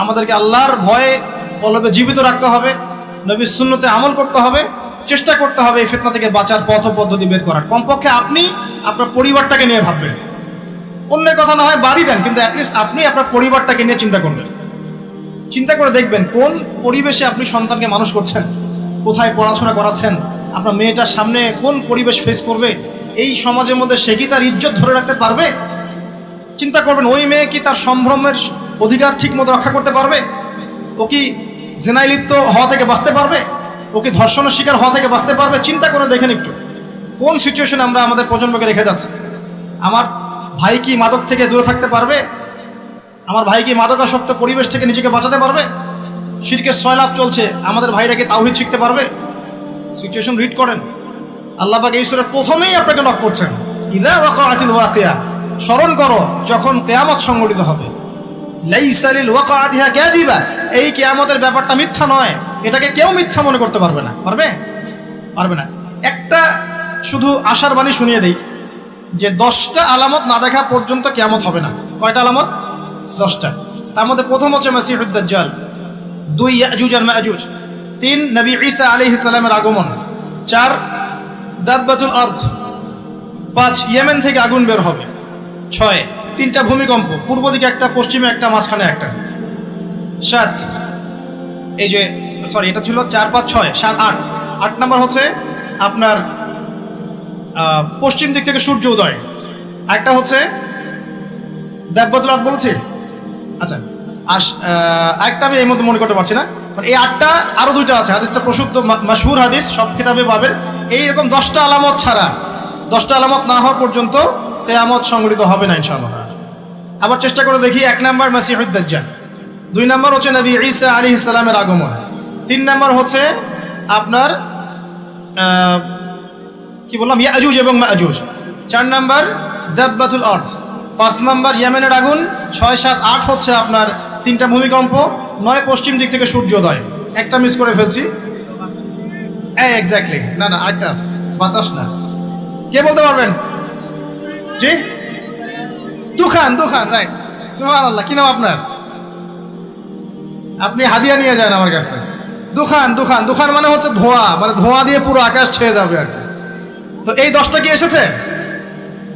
আমাদেরকে আল্লাহর ভয়ে কলবে জীবিত রাখতে হবে, নবীর সুন্নতে আমল করতে হবে, চেষ্টা করতে হবে এই ফিতনা থেকে বাঁচার পথ পদ্ধতি বের করার। কমপক্ষে আপনি আপনার পরিবারটাকে নিয়ে ভাববেন। অন্যের কথা না হয় বাদই দেন, কিন্তু অ্যাটলিস্ট আপনি আপনার পরিবারটাকে নিয়ে চিন্তা করবেন। চিন্তা করে দেখবেন কোন পরিবেশে আপনি সন্তানকে মানুষ করছেন, কোথায় পড়াশোনা করাচ্ছেন, আপনার মেয়েটার সামনে কোন পরিবেশ ফেস করবে, এই সমাজের মধ্যে সে কি তার ইজ্জত ধরে রাখতে পারবে? চিন্তা করবেন, ওই মেয়ে কি তার সম্ভ্রমের অধিকার ঠিক মতো রক্ষা করতে পারবে? ও কি জেনায় লিপ্ত হওয়া থেকে বাঁচতে পারবে? ও কি ধর্ষণের শিকার হওয়া থেকে বাঁচতে পারবে? চিন্তা করে দেখেন একটু, কোন সিচুয়েশনে আমরা আমাদের প্রজন্মকে রেখে যাচ্ছি। আমার ভাই কি মাদক থেকে দূরে থাকতে পারবে? আমার ভাই কি মাদকাসক্ত পরিবেশ থেকে নিজেকে বাঁচাতে পারবে? শিরকের সয়লাভ চলছে, আমাদের ভাইরা কি তাওহীদ শিখতে পারবে? সিচুয়েশন রিড করেন। আল্লাহ পাক এই সূরার প্রথমেই আপনাকে নক করছেন, ইযা ওয়াকাআতিল ওয়াকিয়া। স্মরণ করো যখন কিয়ামত সংঘটিত হবে। লাইসা লিল ওয়াকাআতিহা কাযিবা, এই কিয়ামতের ব্যাপারটা মিথ্যা নয়, এটাকে কেউ মিথ্যা মনে করতে পারবে না। পারবে? পারবে না। একটা শুধু আশার বাণী শুনিয়ে দেই যে 10টা আলামত না দেখা পর্যন্ত কিয়ামত হবে না। কয়টা আলামত? 10টা। তার মধ্যে প্রথম হচ্ছে মাসিহুদ দাজ্জাল, 2 ইয়াজুজ আর মাজুজ, 3 নবী ঈসা আলাইহিস সালামের আগমন, 4 দাব্বাতুল আরদ, 5 ইয়েমেন থেকে আগুন বের হবে, 6 3টা ভূমিকম্প, পূর্ব দিকে একটা, পশ্চিমে একটা, মাঝখানে একটা, 7 এই যে সরি এটা ছিল 4 5 6 7 8, 8 নাম্বার হচ্ছে আপনার পশ্চিম দিক থেকে সূর্য উদয়, একটা হচ্ছে দাব্বাতুল আরদ বলছি। আচ্ছা একটা আমি এই মধ্যে মনে করতে পারছি না, এই 8টা আরো 2টা আছে, হাদিসটা প্রসিদ্ধ মাশহুর হাদিস, সব কিতাবে পাবেন। এইরকম 10টা আলামত ছাড়া, 10টা আলামত না হওয়া পর্যন্ত কিয়ামত সংঘটিত হবে না ইনশাআল্লাহ। আবার চেষ্টা করে দেখি। 1 নাম্বার মাসিহুদ দাজ্জাল, 2 নাম্বার হচ্ছে নবী ঈসা আলাইহিস সালামের আগমন, 3 নাম্বার হচ্ছে আপনার কি বললাম ইয়াজুজ এবং মাজুজ, 4 নাম্বার দাব্বাতুল আরদ, 5 নাম্বার ইয়েমেনের আগুন, 6 7 8 হচ্ছে আপনার 3টা ভূমিকম্প, 9 পশ্চিম দিক থেকে সূর্যোদয়। একটা মিস করে ফেলছি, এক্স্যাক্টলি না না আরেকটা আছে, বাতাস না, কে বলতে পারবেন? জি দুখান, রাইট, সুবহানাল্লাহ। কি নাম আপনার? আপনি হাদিয়া নিয়ে যান আমার কাছে। দুখান মানে হচ্ছে ধোঁয়া, মানে ধোঁয়া দিয়ে পুরো আকাশ ছেয়ে যাবে আর কি। তো এই 10টা কি এসেছে?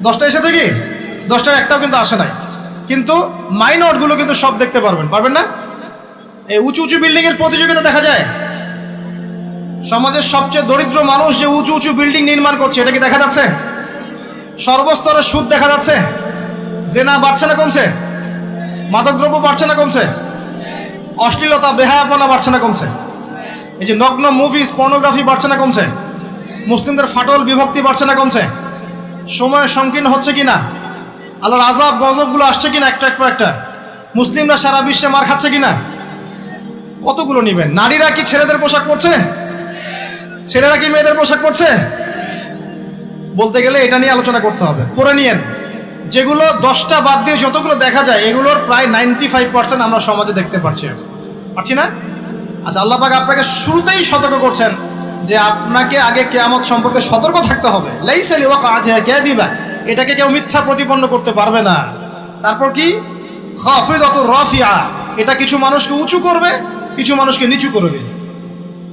10টা এসেছে কি? 10টার একটাও কিন্তু আসে নাই, কিন্তু মাইনরগুলো কিন্তু সব দেখতে পারবেন না? এই উঁচু উঁচু বিল্ডিং এর প্রতিযোগিতা দেখা যায়, সমাজের সবচেয়ে দরিদ্র মানুষ যে উঁচু উঁচু বিল্ডিং নির্মাণ করছে, এটা কি দেখা যাচ্ছে? সর্বস্তরের সুদ দেখা যাচ্ছে, জেনা বাড়ছে না কমছে? মাদকদ্রব্য বাড়ছে না কমছে? অশ্লীলতা বেহায়াপনা বাড়ছে না কমছে? এই যে নগ্ন মুভিজ, পর্নোগ্রাফি বাড়ছে না কমছে? মুসলিমদের ফাটল বিভক্তি বাড়ছে না কমছে? সময় সংকীর্ণ হচ্ছে কিনা? আল্লাহর আযাব গজবগুলো আসছে কিনা একটা পর একটা? মুসলিমরা সারা বিশ্বে মার খাচ্ছে কিনা? কতগুলো নিবেন? নারীরা কি ছেলেদের পোশাক পরছে? ছেলেরা কি মেয়েদের পোশাক পরছে? বলতে গেলে এটা নিয়ে আলোচনা করতে হবে, পরে নিয়েন। যেগুলো 10টা বাদ দিয়ে যতগুলো দেখা যায়, এগুলোর প্রায় 95% আমরা সমাজে দেখতে পারছি না? আচ্ছা, আল্লাহ পাক আপনাকে শুরুতেই সতর্ক করছেন যে আপনাকে আগে কিয়ামত সম্পর্কে সতর্ক থাকতে হবে। লাইসা লিওয়াকাতিহা কাযিবা, এটাকে কেউ মিথ্যা প্রতিপন্ন করতে পারবে না। তারপর কি? খাফিদাতুর রাফিআ, এটা কিছু মানুষকে উঁচু করবে, কিছু মানুষকে নিচু করবে।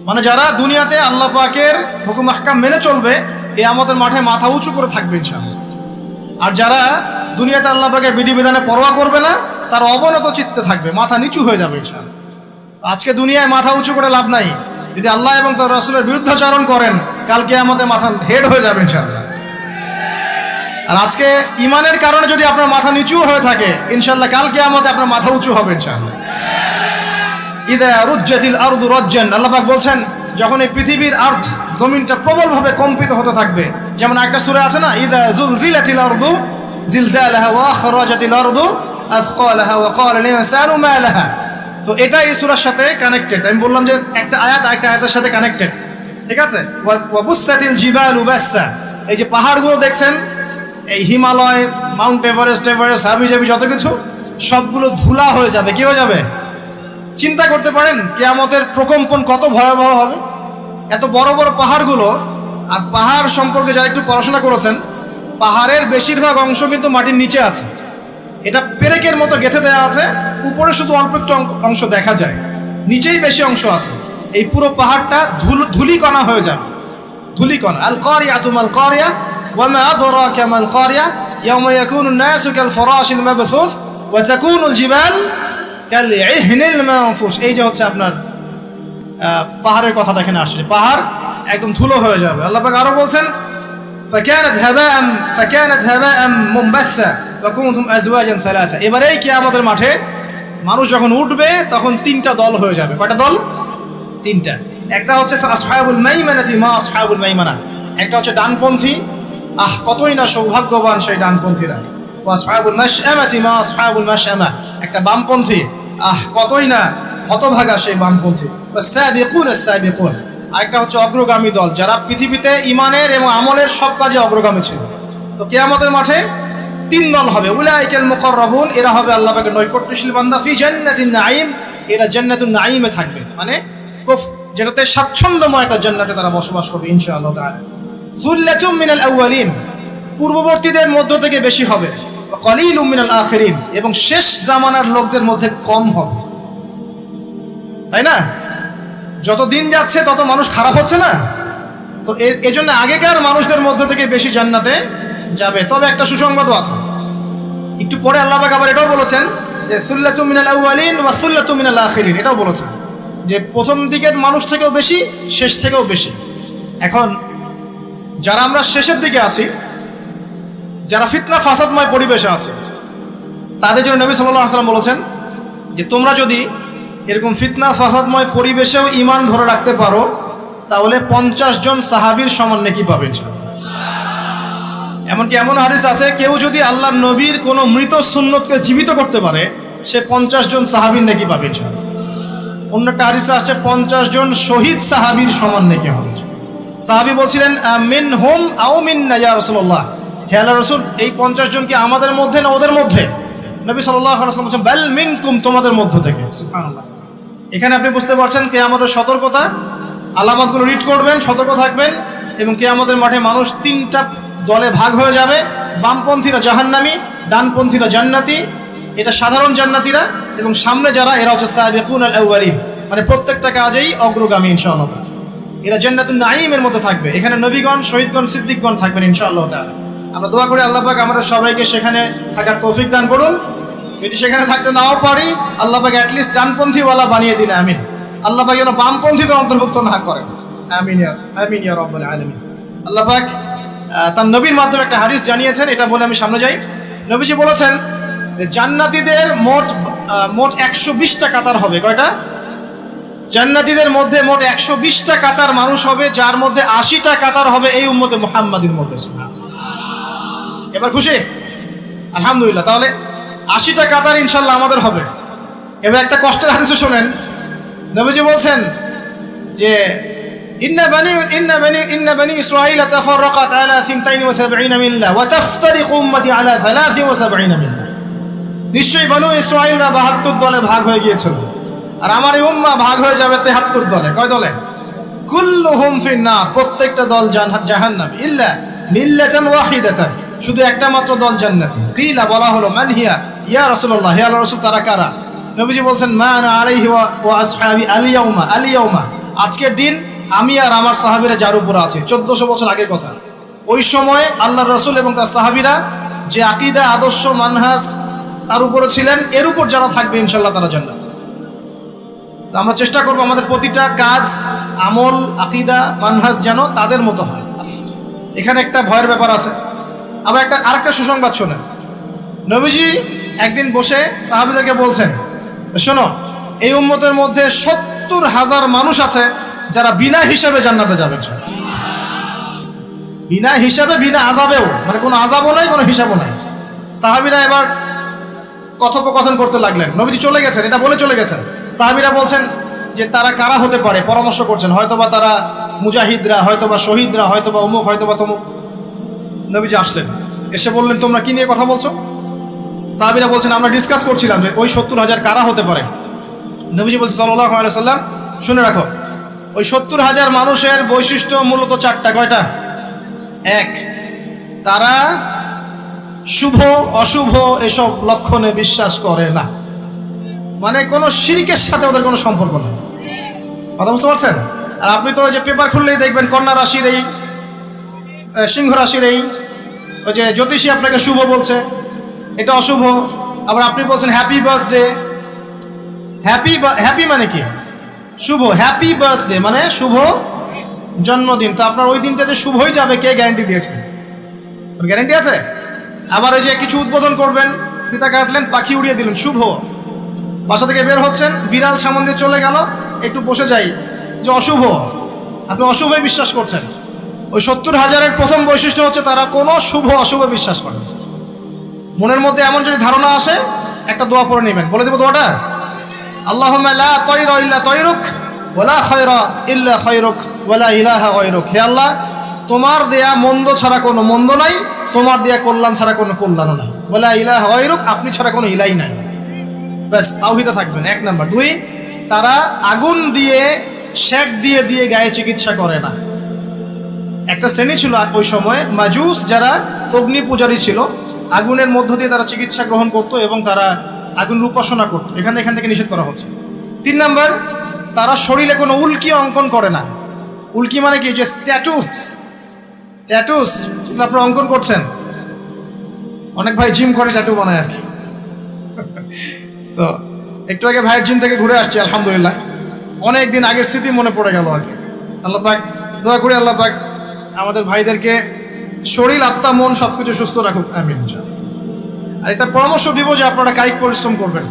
মানে যারা দুনিয়াতে আল্লাহ পাকের হুকুম আহকাম মেনে চলবে, কিয়ামতের মাঠে মাথা উঁচু করে থাকবে ইনশাআল্লাহ। আর যারা দুনিয়াতে আল্লাহ পাকের বিধিবিধানে পরোয়া করবে না, তার অবনত চিত্তে থাকবে, মাথা নিচু হয়ে যাবে ইনশাআল্লাহ। আজকে দুনিয়ায় মাথা উঁচু করে লাভ নাই, যদি আল্লাহ এবং তার রাসূলের বিরুদ্ধাচরণ করেন, কাল কিয়ামতে মাথা হেড হয়ে যাবে ইনশাআল্লাহ। আর আজকে ইমানের কারণে যদি আপনার মাথা নিচু হয়ে থাকে, ইনশাআল্লাহ কাল কিয়ামতে আপনার মাথা উঁচু হবে ইনশাআল্লাহ। ইদা রুজ্জাতিল আরদু রাজ্জান, আল্লাহ পাক বলছেন যখন এই পৃথিবীর আরদ, জমিনটা প্রবলভাবে কম্পিত হতে থাকবে। যেমন একটা সূরা আছে না, ইদা জুলজিলাতিল আরদু জিলজালাহা ওয়া আখরাজাতিল আরদু আথকালাহা ওয়া ক্বালা লিল ইনসানু মা লাহা। তো এটা এই সূরার সাথে কানেক্টেড। আমি বললাম যে একটা আয়াত আরেকটা আয়াতের সাথে কানেক্টেড, ঠিক আছে? ওয়া বুসাতিল জিবালু বাসসা, এই যে পাহাড়গুলো দেখছেন, এই হিমালয়, মাউন্ট এভারেস্ট, হাবিজাবি যত কিছু, সবগুলো ধুলা হয়ে যাবে। কি হয়ে যাবে? চিন্তা করতে পারেন কিয়ামতের প্রকম্পন কত ভয়াবহ হবে। এত বড় বড় পাহাড়গুলো, আর পাহাড় সম্পর্কে যারা একটু পড়াশোনা করেছেন, পাহাড়ের বেশিরভাগ অংশ কিন্তু মাটির নিচে আছে। এটা পেরেকের মতো গেঁথে দেওয়া আছে, উপরে শুধু অল্প একটু অংশ দেখা যায়, নিচেই বেশি অংশ আছে। এই পুরো পাহাড়টা ধুলিকণা হয়ে যাবে, ধুলিকণা। আল কারিয়াতু মাল কারিয়া ওয়া মা আদরাকা মাল কারিয়া ইয়াওমা ইয়াকুনুন নাসু কাল ফারাশিল মাবথুস ওয়া তাকুনুল জিবাল কাল ইহনিল মানফুস। এই যে হচ্ছে আপনার পাহাড়ের কথাটা এখানে আসছে, পাহাড় একদম ধুলো হয়ে যাবে। আল্লাহ পাক আরো বলছেন ফাকানাত হাবাআম মুমবাসসা ওয়া কুনতুম আজওয়াজান সালাসা। এবারে এই কিয়ামতের মাঠে মানুষ যখন উঠবে, তখন 3টা দল হয়ে যাবে। কয়টা দল? 3টা। একটা হচ্ছে আসহাবুল মাইমানাতি মা আসহাবুল মাইমানা, একটা হচ্ছে ডানপন্থী, কতই না সৌভাগ্যবান সেই ডানপন্থীরা। ওয়া আসহাবুল মাশআমাতি মা আসহাবুল মাশআমা, একটা বামপন্থী, কতই না হতভাগা সেই বামপন্থী। ওয়াস সাবিকুন আস-সাবিকুন, আরেকটা হচ্ছে অগ্রগামী দল, যারা পৃথিবীতে ইমানের এবং আমলের সব কাজে অগ্রগামী ছিল। তো কিয়ামতের মাঠে 3 দল হবে। উলাইকাল মুকাররাবুন, এরা হবে আল্লাহ পাকের নৈকট্যশীল বান্দা। ফি জান্নাতিন নাঈম, এরা জান্নাতুন নাঈমে থাকবে, মানে যেটাতে স্বাচ্ছন্দ্যময় একটা জান্নাতে তারা বসবাস করবে ইনশাআল্লাহ তাআলা। সুল্লাতুম মিনাল আউয়ালিন, পূর্ববর্তীদের মধ্য থেকে বেশি হবে। ওয়া কালিলুম মিনাল আখিরিন, এবং শেষ জামানার লোকদের মধ্যে কম হবে। তাই না? যত দিন যাচ্ছে তত মানুষ খারাপ হচ্ছে না? তো এই জন্য আগেকার মানুষদের মধ্যে থেকে বেশি জান্নাতে যাবে। তবে একটা সুসংবাদও আছে, একটু পরে আল্লাহ পাক আবার এটাও বলেছেন যে সুল্লাতুম মিনাল আউয়ালিন ওয়া সুল্লাতুম মিনাল আখিরিন, এটাও বলেছেন যে প্রথম দিকের মানুষ থেকেও বেশি, শেষ থেকেও বেশি। এখন যারা আমরা শেষের দিকে আছি, যারা ফিতনা ফাসাদময় পরিবেশে আছে, তাদের জন্য নবী সাল্লাল্লাহু আলাইহি ওয়াসাল্লাম বলেছেন যে তোমরা যদি এরকম ফিতনা ফাসাদময় পরিবেশেও ঈমান ধরে রাখতে পারো, তাহলে 50 জন সাহাবীর সমান নেকি পাবে ইনশাআল্লাহ। এমনকি এমন হাদিস আছে, কেউ যদি আল্লাহর নবীর কোনো মৃত সুন্নতকে জীবিত করতে পারে, সে 50 জন সাহাবীর নেকি পাবে ইনশাআল্লাহ। অন্য একটা হাদিসে আসছে 50 জন শহীদ সাহাবীর সমান নেকি হবে। সাহাবী বলছিলেন মিনহুম আও মিন্না ইয়া রাসূলুল্লাহ, হে আল্লাহর রাসূল, এই 50 জন কি আমাদের মধ্যে না ওদের মধ্যে? নবী সাল্লাল্লাহু আলাইহি ওয়াসাল্লাম বলেন বাল মিনকুম, তোমাদের মধ্য থেকে। সুবহানাল্লাহ। এখানে আপনি বুঝতে পারছেন কিয়ামতের সতর্কতা, আলামতগুলো রিড করবেন, সতর্ক থাকবেন। এবং কিয়ামতের মাঠে মানুষ 3টা দলে ভাগ হয়ে যাবে, বামপন্থীরা জাহান্নামী, ডানপন্থীরা জান্নাতি। এটা সাধারণ জান্নাতীরা, এবং সামনে যারা, এরা হচ্ছে সাবিকুনাল আউয়ালিন, মানে প্রত্যেকটা কাজেই অগ্রগামী ইনশাআল্লাহ। এরা জান্নাতুন নাঈমের মধ্যে থাকবে। এখানে নবীগণ, শহীদগণ, সিদ্দিকগণ থাকবেন ইনশাআল্লাহ তাআলা। আমরা দোয়া করি আল্লাহ পাক আমাদের সবাইকে সেখানে থাকার তৌফিক দান করুন। যদি সেখানে থাকতে নাও পারি, আল্লাহ পাক অ্যাটলিস্ট ডানপন্থীওয়ালা বানিয়ে দিন, আমিন। আল্লাহ পাক যেন বামপন্থীদের অন্তর্ভুক্ত না করেন, আমিন ইয়া রাব্বুল আলামিন। আল্লাহ পাক তার নবীর মাধ্যমে একটা হাদিস জানিয়েছেন, এটা বলে আমি সামনে যাই। নবীজি বলেছেন যে জান্নাতীদের মোট 120টা কাতার হবে। কয়টা? জান্নাতীদের মধ্যে মোট 120টা কাতার মানুষ হবে, যার মধ্যে 80টা কাতার হবে এই উম্মতে মুহাম্মাদির মধ্যে। এবার খুশি? আলহামদুলিল্লাহ। তাহলে 80টা কাতার ইনশাআল্লাহ আমাদের হবে। এবার একটা কষ্টের হাদিসও শোনেন। নবীজি বলছেন যে ইন্না বানি ইসরাঈল তাফাররাকাত আলা 72 মিল্লাহ ওয়া তাফতারিকু উম্মতি আলা 73 মিল্লাহ। নিশ্চয়ই বনু ইসরাঈলরা 72 দলে ভাগ হয়ে গিয়েছিল, আর আমার এই উম্মাহ ভাগ হয়ে যাবে 73 দলে। কয় দলে? কুল্লুহুম ফিন্নার, প্রত্যেকটা দল জাহান্নামী, ইল্লা মিল্লাতান ওয়াহিদাতান, শুধু একটা মাত্র দল জান্নাতি। কিলা, বলা হলো মান হিয়া ইয়া রাসূলুল্লাহ, হে আল্লাহর রাসূল, তারা কারা? নবীজি বলছেন মা আনা আলাইহি ওয়া আসহাবি আল ইয়াউমা, আজকের দিন আমি আর আমার সাহাবীরা যার উপর আছে। 1400 বছর আগের কথা। ওই সময় আল্লাহর রাসূল এবং তার সাহাবীরা যে আকীদা, আদর্শ, মানহাজ তার উপরে ছিলেন, এর উপর যারা থাকবে ইনশাআল্লাহ তারা জান্নাত। তো আমরা চেষ্টা করব আমাদের প্রতিটা কাজ, আমল, আকীদা, মানহাজ যেন তাদের মতো হয়। এখানে একটা ভয়ের ব্যাপার আছে। আবার আরেকটা সুসংবাদ শোনেন। নবীজি একদিন বসে সাহাবীদেরকে বলছেন, শোনো, এই উম্মতের মধ্যে 70,000 মানুষ আছে যারা বিনা হিসাবে জান্নাতে যাবে। বিনা হিসাবে, বিনা আযাবেও, মানে কোনো আযাবও নাই, কোনো হিসাবও নাই। সাহাবীরা এবার কথোপকথন করতে লাগলেন। নবীজি চলে গেছেন, এটা বলে চলে গেছেন। সাহাবীরা বলছেন যে তারা কারা হতে পারে, পরামর্শ করছেন। হয়তোবা তারা মুজাহিদরা, হয়তোবা শহীদরা, হয়তোবা অমুক, হয়তোবা তমুক। নবীজি আসলেন, এসে বললেন তোমরা কি নিয়ে কথা বলছো? সাহাবীরা বলছেন আমরা ডিসকাস করছিলাম যে ওই 70,000 কারা হতে পারে। নবীজি বলছেন সাল্লাল্লাহু আলাইহি ওয়াসাল্লাম, শুনে রাখো, ওই 70,000 মানুষের বৈশিষ্ট্য মূলত 4টা। কয়টা? 1, তারা শুভ অশুভ এসব লক্ষণে বিশ্বাস করে না, মানে কোনো শিরকের সাথে ওদের কোনো সম্পর্ক নেই। কথা বুঝতে পারছেন? আর আপনি তো ওই যে পেপার খুললেই দেখবেন কন্যা রাশির এই, সিংহ রাশির এই, ওই যে জ্যোতিষী আপনাকে শুভ বলছে, এটা অশুভ। আবার আপনি বলছেন হ্যাপি বার্থডে। হ্যাপি মানে কি? শুভ। হ্যাপি বার্থডে মানে শুভ জন্মদিন। তো আপনার ওই দিনটা যে শুভ হয়ে যাবে, কে গ্যারান্টি দিয়েছে? গ্যারান্টি আছে? আবার ওই যে কিছু উদ্বোধন করবেন, ফিতা কাটলেন, পাখি উড়িয়ে দিলেন, শুভ। বাসা থেকে বের হচ্ছেন, বিড়াল সামনে দিয়ে চলে গেল, একটু বসে যাই, যে অশুভ। আপনি অশুভে বিশ্বাস করছেন। ওই 70,000-এর প্রথম বৈশিষ্ট্য হচ্ছে তারা কোনো শুভ অশুভ বিশ্বাস করে। মনের মধ্যে এমন যদি ধারণা আসে, একটা দোয়া পড়ে নেবেন। বলে দেবো দোয়াটা? আল্লাহুম্মা লা তায়রা ইল্লা তায়রুক ওয়া লা খায়রা ইল্লা খায়রুক ওয়া লা ইলাহা গায়রুক। হে আল্লাহ, তোমার দেয়া মন্দ ছাড়া কোনো মন্দ নাই, তোমার দেয়া কল্যাণ ছাড়া কোনো কল্যাণ নাই, ওয়া লা ইলাহা গায়রুক, আপনি ছাড়া কোনো ইলাই নাই। ব্যাস, তাওহীদে থাকবেন। 1 নাম্বার। 2, তারা আগুন দিয়ে, শেক দিয়ে দিয়ে গায়ে চিকিৎসা করে না। একটা শ্রেণী ছিল ওই সময়, মাজুস, যারা অগ্নি পূজারী ছিল, আগুনের মধ্য দিয়ে তারা চিকিৎসা গ্রহণ করত এবং তারা আগুনের উপাসনা করত। এখান থেকে নিষেধ করা হচ্ছে। 3 নাম্বার, তারা শরীরে কোনো উল্কি অঙ্কন করে না। উল্কি মানে কি? যে ট্যাটুস আপনারা অঙ্কন করছেন, অনেক ভাই জিম করে ট্যাটু বানায় আর কি। তো একটু আগে ভাইয়ের জিম থেকে ঘুরে আসছি, আলহামদুলিল্লাহ। অনেক দিন আগের স্মৃতি মনে পড়ে গেল আর কি। আল্লাহ পাক, দোয়া করি আল্লাহ পাক আমাদের ভাইদেরকে শরীর, আত্মা, মন সবকিছু সুস্থ রাখুক, আমিন। আর একটা পরামর্শ দিব যে আপনারা কায়িক পরিশ্রম করবেন,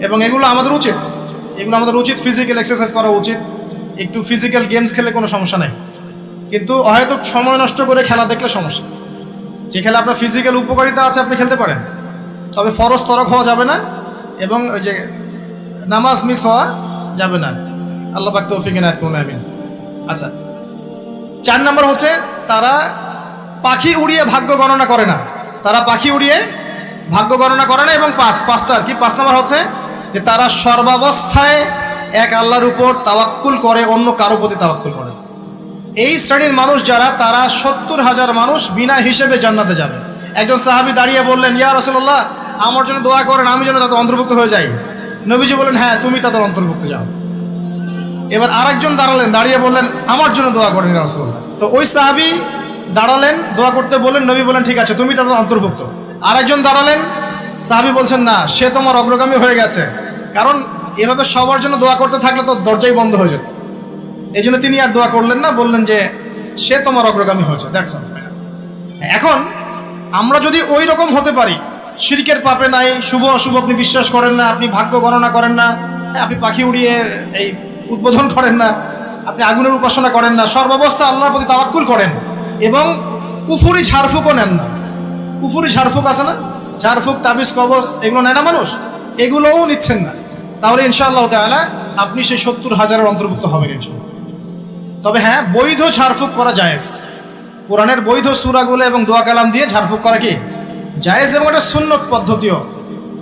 এবং এগুলো আমাদের উচিত। ফিজিক্যাল এক্সারসাইজ করা উচিত, একটু ফিজিক্যাল গেমস খেলে কোনো সমস্যা নেই। কিন্তু হয়তো সময় নষ্ট করে খেলা দেখলে সমস্যা। যে খেলা আপনার ফিজিক্যাল উপকারিতা আছে আপনি খেলতে পারেন, তবে ফরজ তরক হওয়া যাবে না, এবং ওই যে নামাজ মিস হওয়া যাবে না। আল্লাহ পাক তৌফিক ইনায়াত করুন, আমিন। আচ্ছা, 4 নাম্বার হচ্ছে তারা পাখি উড়িয়ে ভাগ্য গণনা করে না। এবং 5 নাম্বার হচ্ছে যে তারা সর্বাবস্থায় এক আল্লাহর উপর তাওয়াক্কুল করে, অন্য কারো প্রতি তাওয়াক্কুল করে। এই শ্রেণীর মানুষ যারা, তারা 70,000 মানুষ বিনা হিসেবে জান্নাতে যাবে। একজন সাহাবী দাঁড়িয়ে বললেন, ইয়া রাসূলুল্লাহ, আমার জন্য দোয়া করেন, আমি যেন তাদের অন্তর্ভুক্ত হয়ে যাই। নবীজি বললেন, হ্যাঁ, তুমি তাদের অন্তর্ভুক্ত যাও। এবার আরেকজন দাঁড়িয়ে বললেন, আমার জন্য দোয়া করেন ইয়া রাসূলুল্লাহ। তো ওই সাহাবী দাঁড়ালেন, দোয়া করতে বললেন, নবী বলেন, ঠিক আছে, তুমি তাদের অন্তর্ভুক্ত। আরেকজন দাঁড়ালেন, সাহাবী বলছেন, না, সে তোমার অগ্রগামী হয়ে গেছে। কারণ এভাবে সবার জন্য দোয়া করতে থাকলে তো দরজাই বন্ধ হয়ে যেত। এই জন্য তিনি আর দোয়া করলেন না, বললেন যে সে তোমার অগ্রগামী হয়েছে, দ্যাটস অল। এখন আমরা যদি ওই রকম হতে পারি, শিরকের পাপে নাই, শুভ অশুভ আপনি বিশ্বাস করেন না, আপনি ভাগ্য গণনা করেন না, আপনি পাখি উড়িয়ে এই উদ্বোধন করেন না, আপনি আগুনের উপাসনা করেন না, সর্বাবস্থা আল্লাহর প্রতি তাওয়াক্কুল করেন, এবং কুফুরি ঝাড়ফুকও নেন না। কুফুরি ঝাড়ফুক আছে না, ঝাড়ফুক, তাবিজ, কবজ, এগুলো নেয় না মানুষ, এগুলোও নিচ্ছেন না, তাহলে ইনশাআল্লাহ তাআলা আপনি সেই 70,000-এর অন্তর্ভুক্ত হবেন ইনশাআল্লাহ। তবে হ্যাঁ, বৈধ ঝাড়ফুক করা জায়েজ। কোরআনের বৈধ সূরাগুলো এবং দোয়া কালাম দিয়ে ঝাড়ফুক করা কি জায়েজ, এবং এটা সুন্নত পদ্ধতিও।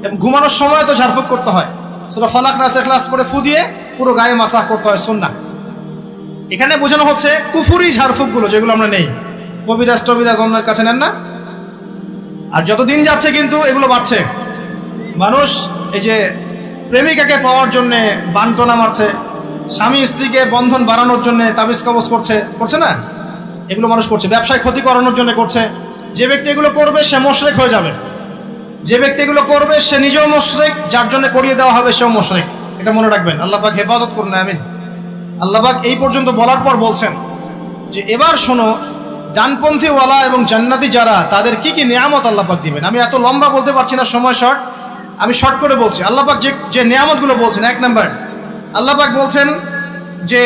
এবং ঘুমানোর সময় তো ঝাড়ফুক করতে হয়, সূরা ফালাক, নাস, ইখলাস পড়ে ফু দিয়ে পুরো গায়ে মাসাহ করতে হয়, সুন্নাহ। এখানে বোঝানো হচ্ছে কুফুরি ঝাড়ফুকগুলো যেগুলো আমরা নেই, কবিরাজ টবিরাজ অন্যের কাছে নেন না। আর যত দিন যাচ্ছে কিন্তু এগুলো বাড়ছে। মানুষ এই যে প্রেমিকাকে পাওয়ার জন্যে বানটনা মারছে, স্বামী স্ত্রীকে বন্ধন বাড়ানোর জন্য তাবিজ কবজ করছে না, এগুলো মানুষ করছে। ব্যবসায় ক্ষতি করানোর জন্য করছে। যে ব্যক্তি এগুলো করবে সে মুশরিক হয়ে যাবে। যে ব্যক্তি এগুলো করবে সে নিজেও মুশরিক, যার জন্য করিয়ে দেওয়া হবে সেও মুশরিক। এটা মনে রাখবেন। আল্লাহ পাক হেফাজত করুন, আমিন। আল্লাহ পাক এই পর্যন্ত বলার পর বলছেন যে এবার শোনো, ডানপন্থী ওয়ালা এবং জান্নাতি যারা, তাদের কি কি নিয়ামত আল্লাহ পাক দিবেন। আমি এত লম্বা বলতে পারছি না, সময় শর্ট, আমি শর্ট করে বলছি। আল্লাহ পাক যে নিয়ামতগুলো বলছেন, 1 নাম্বার, আল্লাহ পাক বলছেন যে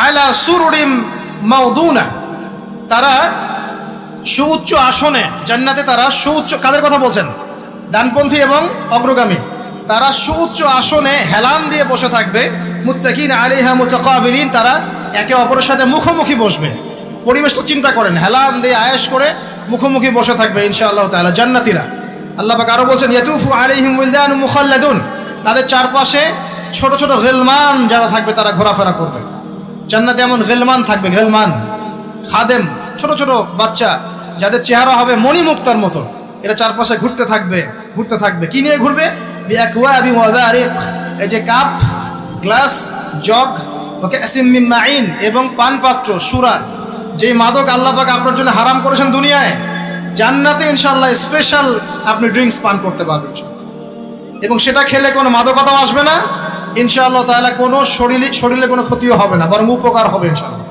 আলা সুরুরিম মাউদুনা, তারা সুউচ্চ আসনে, জান্নাতে তারা সুউচ্চ, কাদের কথা বলছেন? ডানপন্থী এবং অগ্রগামী। তারা সুউচ্চ আসনে হেলান দিয়ে বসে থাকবে, মুত্তাকিন আলাইহা মুতাকাবিলিন, তারা একে অপরের সাথে মুখোমুখি বসবে। পরিবেশটা চিন্তা করেন, হেলান দিয়ে আয়েশ করে মুখোমুখি বসে থাকবে ইনশাআল্লাহ তাআলা জান্নাতীরা। আল্লাহ পাক আরো বলছেন, ইয়াতুফু আলাইহিম ওয়ালদানু মুখাল্লাদুন, তাদের চারপাশে ছোট ছোট গিলমান যারা থাকবে তারা ঘোরাফেরা করবে। জান্নাতে এমন গিলমান থাকবে, গিলমান, খাদেম, ছোট ছোট বাচ্চা যাদের চেহারা হবে মণিমুক্তার মতো, এরা চারপাশে ঘুরতে থাকবে। কি নিয়ে ঘুরবে? বিআকওয়াবি ওয়া বারিক, এই যে কাপ, গ্লাস, জগ, ওকে আসিম মিন মাইন, এবং পানপাত্র, সুরা, যেই মাদক আল্লাহ পাক আপনার জন্য হারাম করেছেন দুনিয়ায়, জান্নাতে ইনশাআল্লাহ স্পেশাল আপনি ড্রিঙ্কস পান করতে পারবেন। এবং সেটা খেলে কোনো মাদকতাও আসবে না ইনশাআল্লাহ তাআলা, কোনো শরীরে কোনো ক্ষতিও হবে না, বরং উপকার হবে ইনশাআল্লাহ।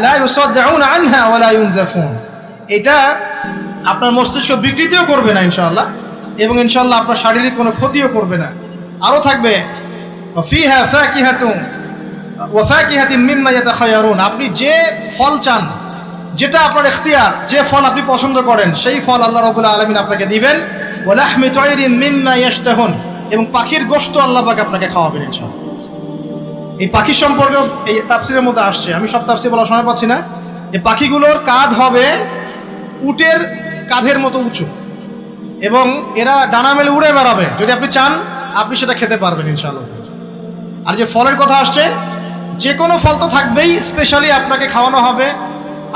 লা ইউসাদউনা আনহা ওয়া লা ইউনজাফুন, এটা আপনার মস্তিষ্ক বিকৃতিও করবে না ইনশাআল্লাহ, এবং ইনশাআল্লাহ আপনার শারীরিক কোনো ক্ষতিও করবে না। আরও থাকবে ফিহা ফাকিহাতুন ওয়া ফাকিহাতিন মিম্মা ইয়াতাখায়্যারুন, আপনি যে ফল চান, যেটা আপনার ইখতিয়ার, যে ফল আপনি পছন্দ করেন, সেই ফল আল্লাহ রাব্বুল আলামিন আপনাকে দিবেন। ওয়া লাহমি তায়রিন মিম্মা ইয়াশতাহুন, এবং পাখির গোশত আল্লাহ পাক আপনাকে খাওয়াবেন ইনশাআল্লাহ। এই পাখি সম্পর্কে এই তাফসীরের মধ্যে আসছে, আমি সব তাফসীর বলার সময় পাচ্ছি না। এই পাখিগুলোর কাঁধ হবে উটের কাঁধের মতো উঁচু, এবং এরা ডানা মেলে উড়ে বেড়াবে। যদি আপনি চান আপনি সেটা খেতে পারবেন ইনশাআল্লাহ। আর যে ফলের কথা আসছে, যে কোনো ফল তো থাকবেই, স্পেশালি আপনাকে খাওয়ানো হবে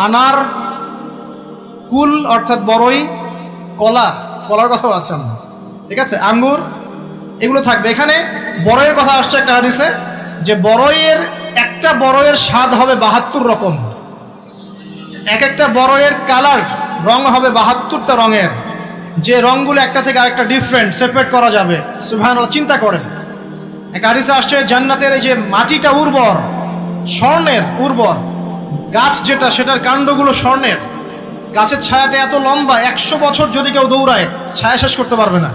আনার, কুল অর্থাৎ বড়ই, কলা, কলার কথাও আছে আমরা, ঠিক আছে, আঙ্গুর, এগুলো থাকবে। এখানে বড়ইয়ের কথা আসছে একটা হাদিসে, যে বড়ইয়ের একটা বড়ইয়ের স্বাদ হবে 72 রকম, এক একটা বড়ইয়ের কালার রং হবে 72টা রঙের, যে রঙগুলো একটা থেকে আরেকটা ডিফারেন্ট, সেপারেট করা যাবে। সুবহানাল্লাহ, চিন্তা করেন। একটা হাদিসে আসছে জান্নাতের এই যে মাটিটা উর্বর, স্বর্ণের উর্বর, গাছ যেটা সেটার কাণ্ডগুলো স্বর্ণের, গাছের ছায়াটা এত লম্বা 100 বছর যদি কেউ দৌড়ায় ছায়া শেষ করতে পারবে না।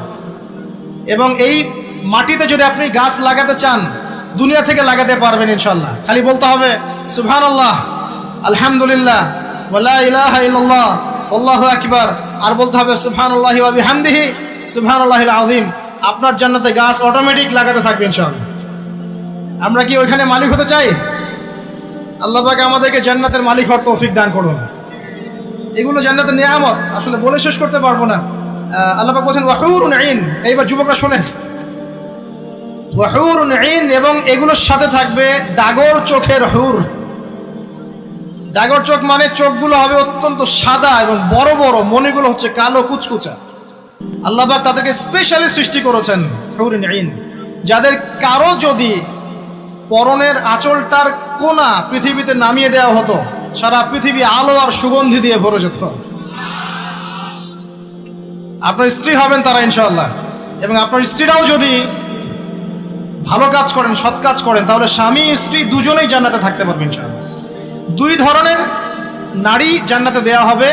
এবং এই মাটিতে যদি আপনি গাছ লাগাতে চান দুনিয়া থেকে লাগাতে পারবেন ইনশাল্লাহ। খালি বলতে হবে সুবহানাল্লাহ, আলহামদুলিল্লাহ, ওয়ালা ইলাহা ইল্লাল্লাহ, আল্লাহু আকবার, আর বলতে হবে সুবহানাল্লাহি ওয়া বিহামদিহি সুবহানাল্লাহিল আযীম। আপনার জান্নাতে গাছ অটোমেটিক লাগাতে থাকবে ইনশাআল্লাহ। আমরা কি ওইখানে মালিক হতে চাই? আল্লাহ পাক আমাদেরকে জান্নাতের মালিক হওয়ার তৌফিক দান করুন। এগুলো জান্নাতের নিয়ামত, আসলে বলে শেষ করতে পারবো না। আল্লাহ পাক বলেন ওয়াহুরুন আইন, এইবার যুবকরা শোনেন, ওয়াহুরুন আইন, এবং এগুলোর সাথে থাকবে ডাগর চোখের হুর। ডাগর চোখ মানে চোখগুলো হবে অত্যন্ত সাদা এবং বড় বড়, মনিগুলো হচ্ছে কালো কুচকুচা। আল্লাহ পাক তাদেরকে স্পেশালি সৃষ্টি করেছেন হুরুন আইন, যাদের কারো যদি পরনের আঁচলটার কোনা পৃথিবীতে নামিয়ে দেওয়া হতো, সারা পৃথিবী আলো আর সুগন্ধি দিয়ে ভরে যেত। আপনার স্ত্রী হবেন তারা ইনশাআল্লাহ, এবং আপনার স্ত্রীরাও যদি ভালো কাজ করেন, সৎ কাজ করেন, তাহলে স্বামী স্ত্রী দুজনেই জান্নাতে থাকতে পারবে ইনশাআল্লাহ। দুই ধরনের নারী জান্নাতে দেয়া হবে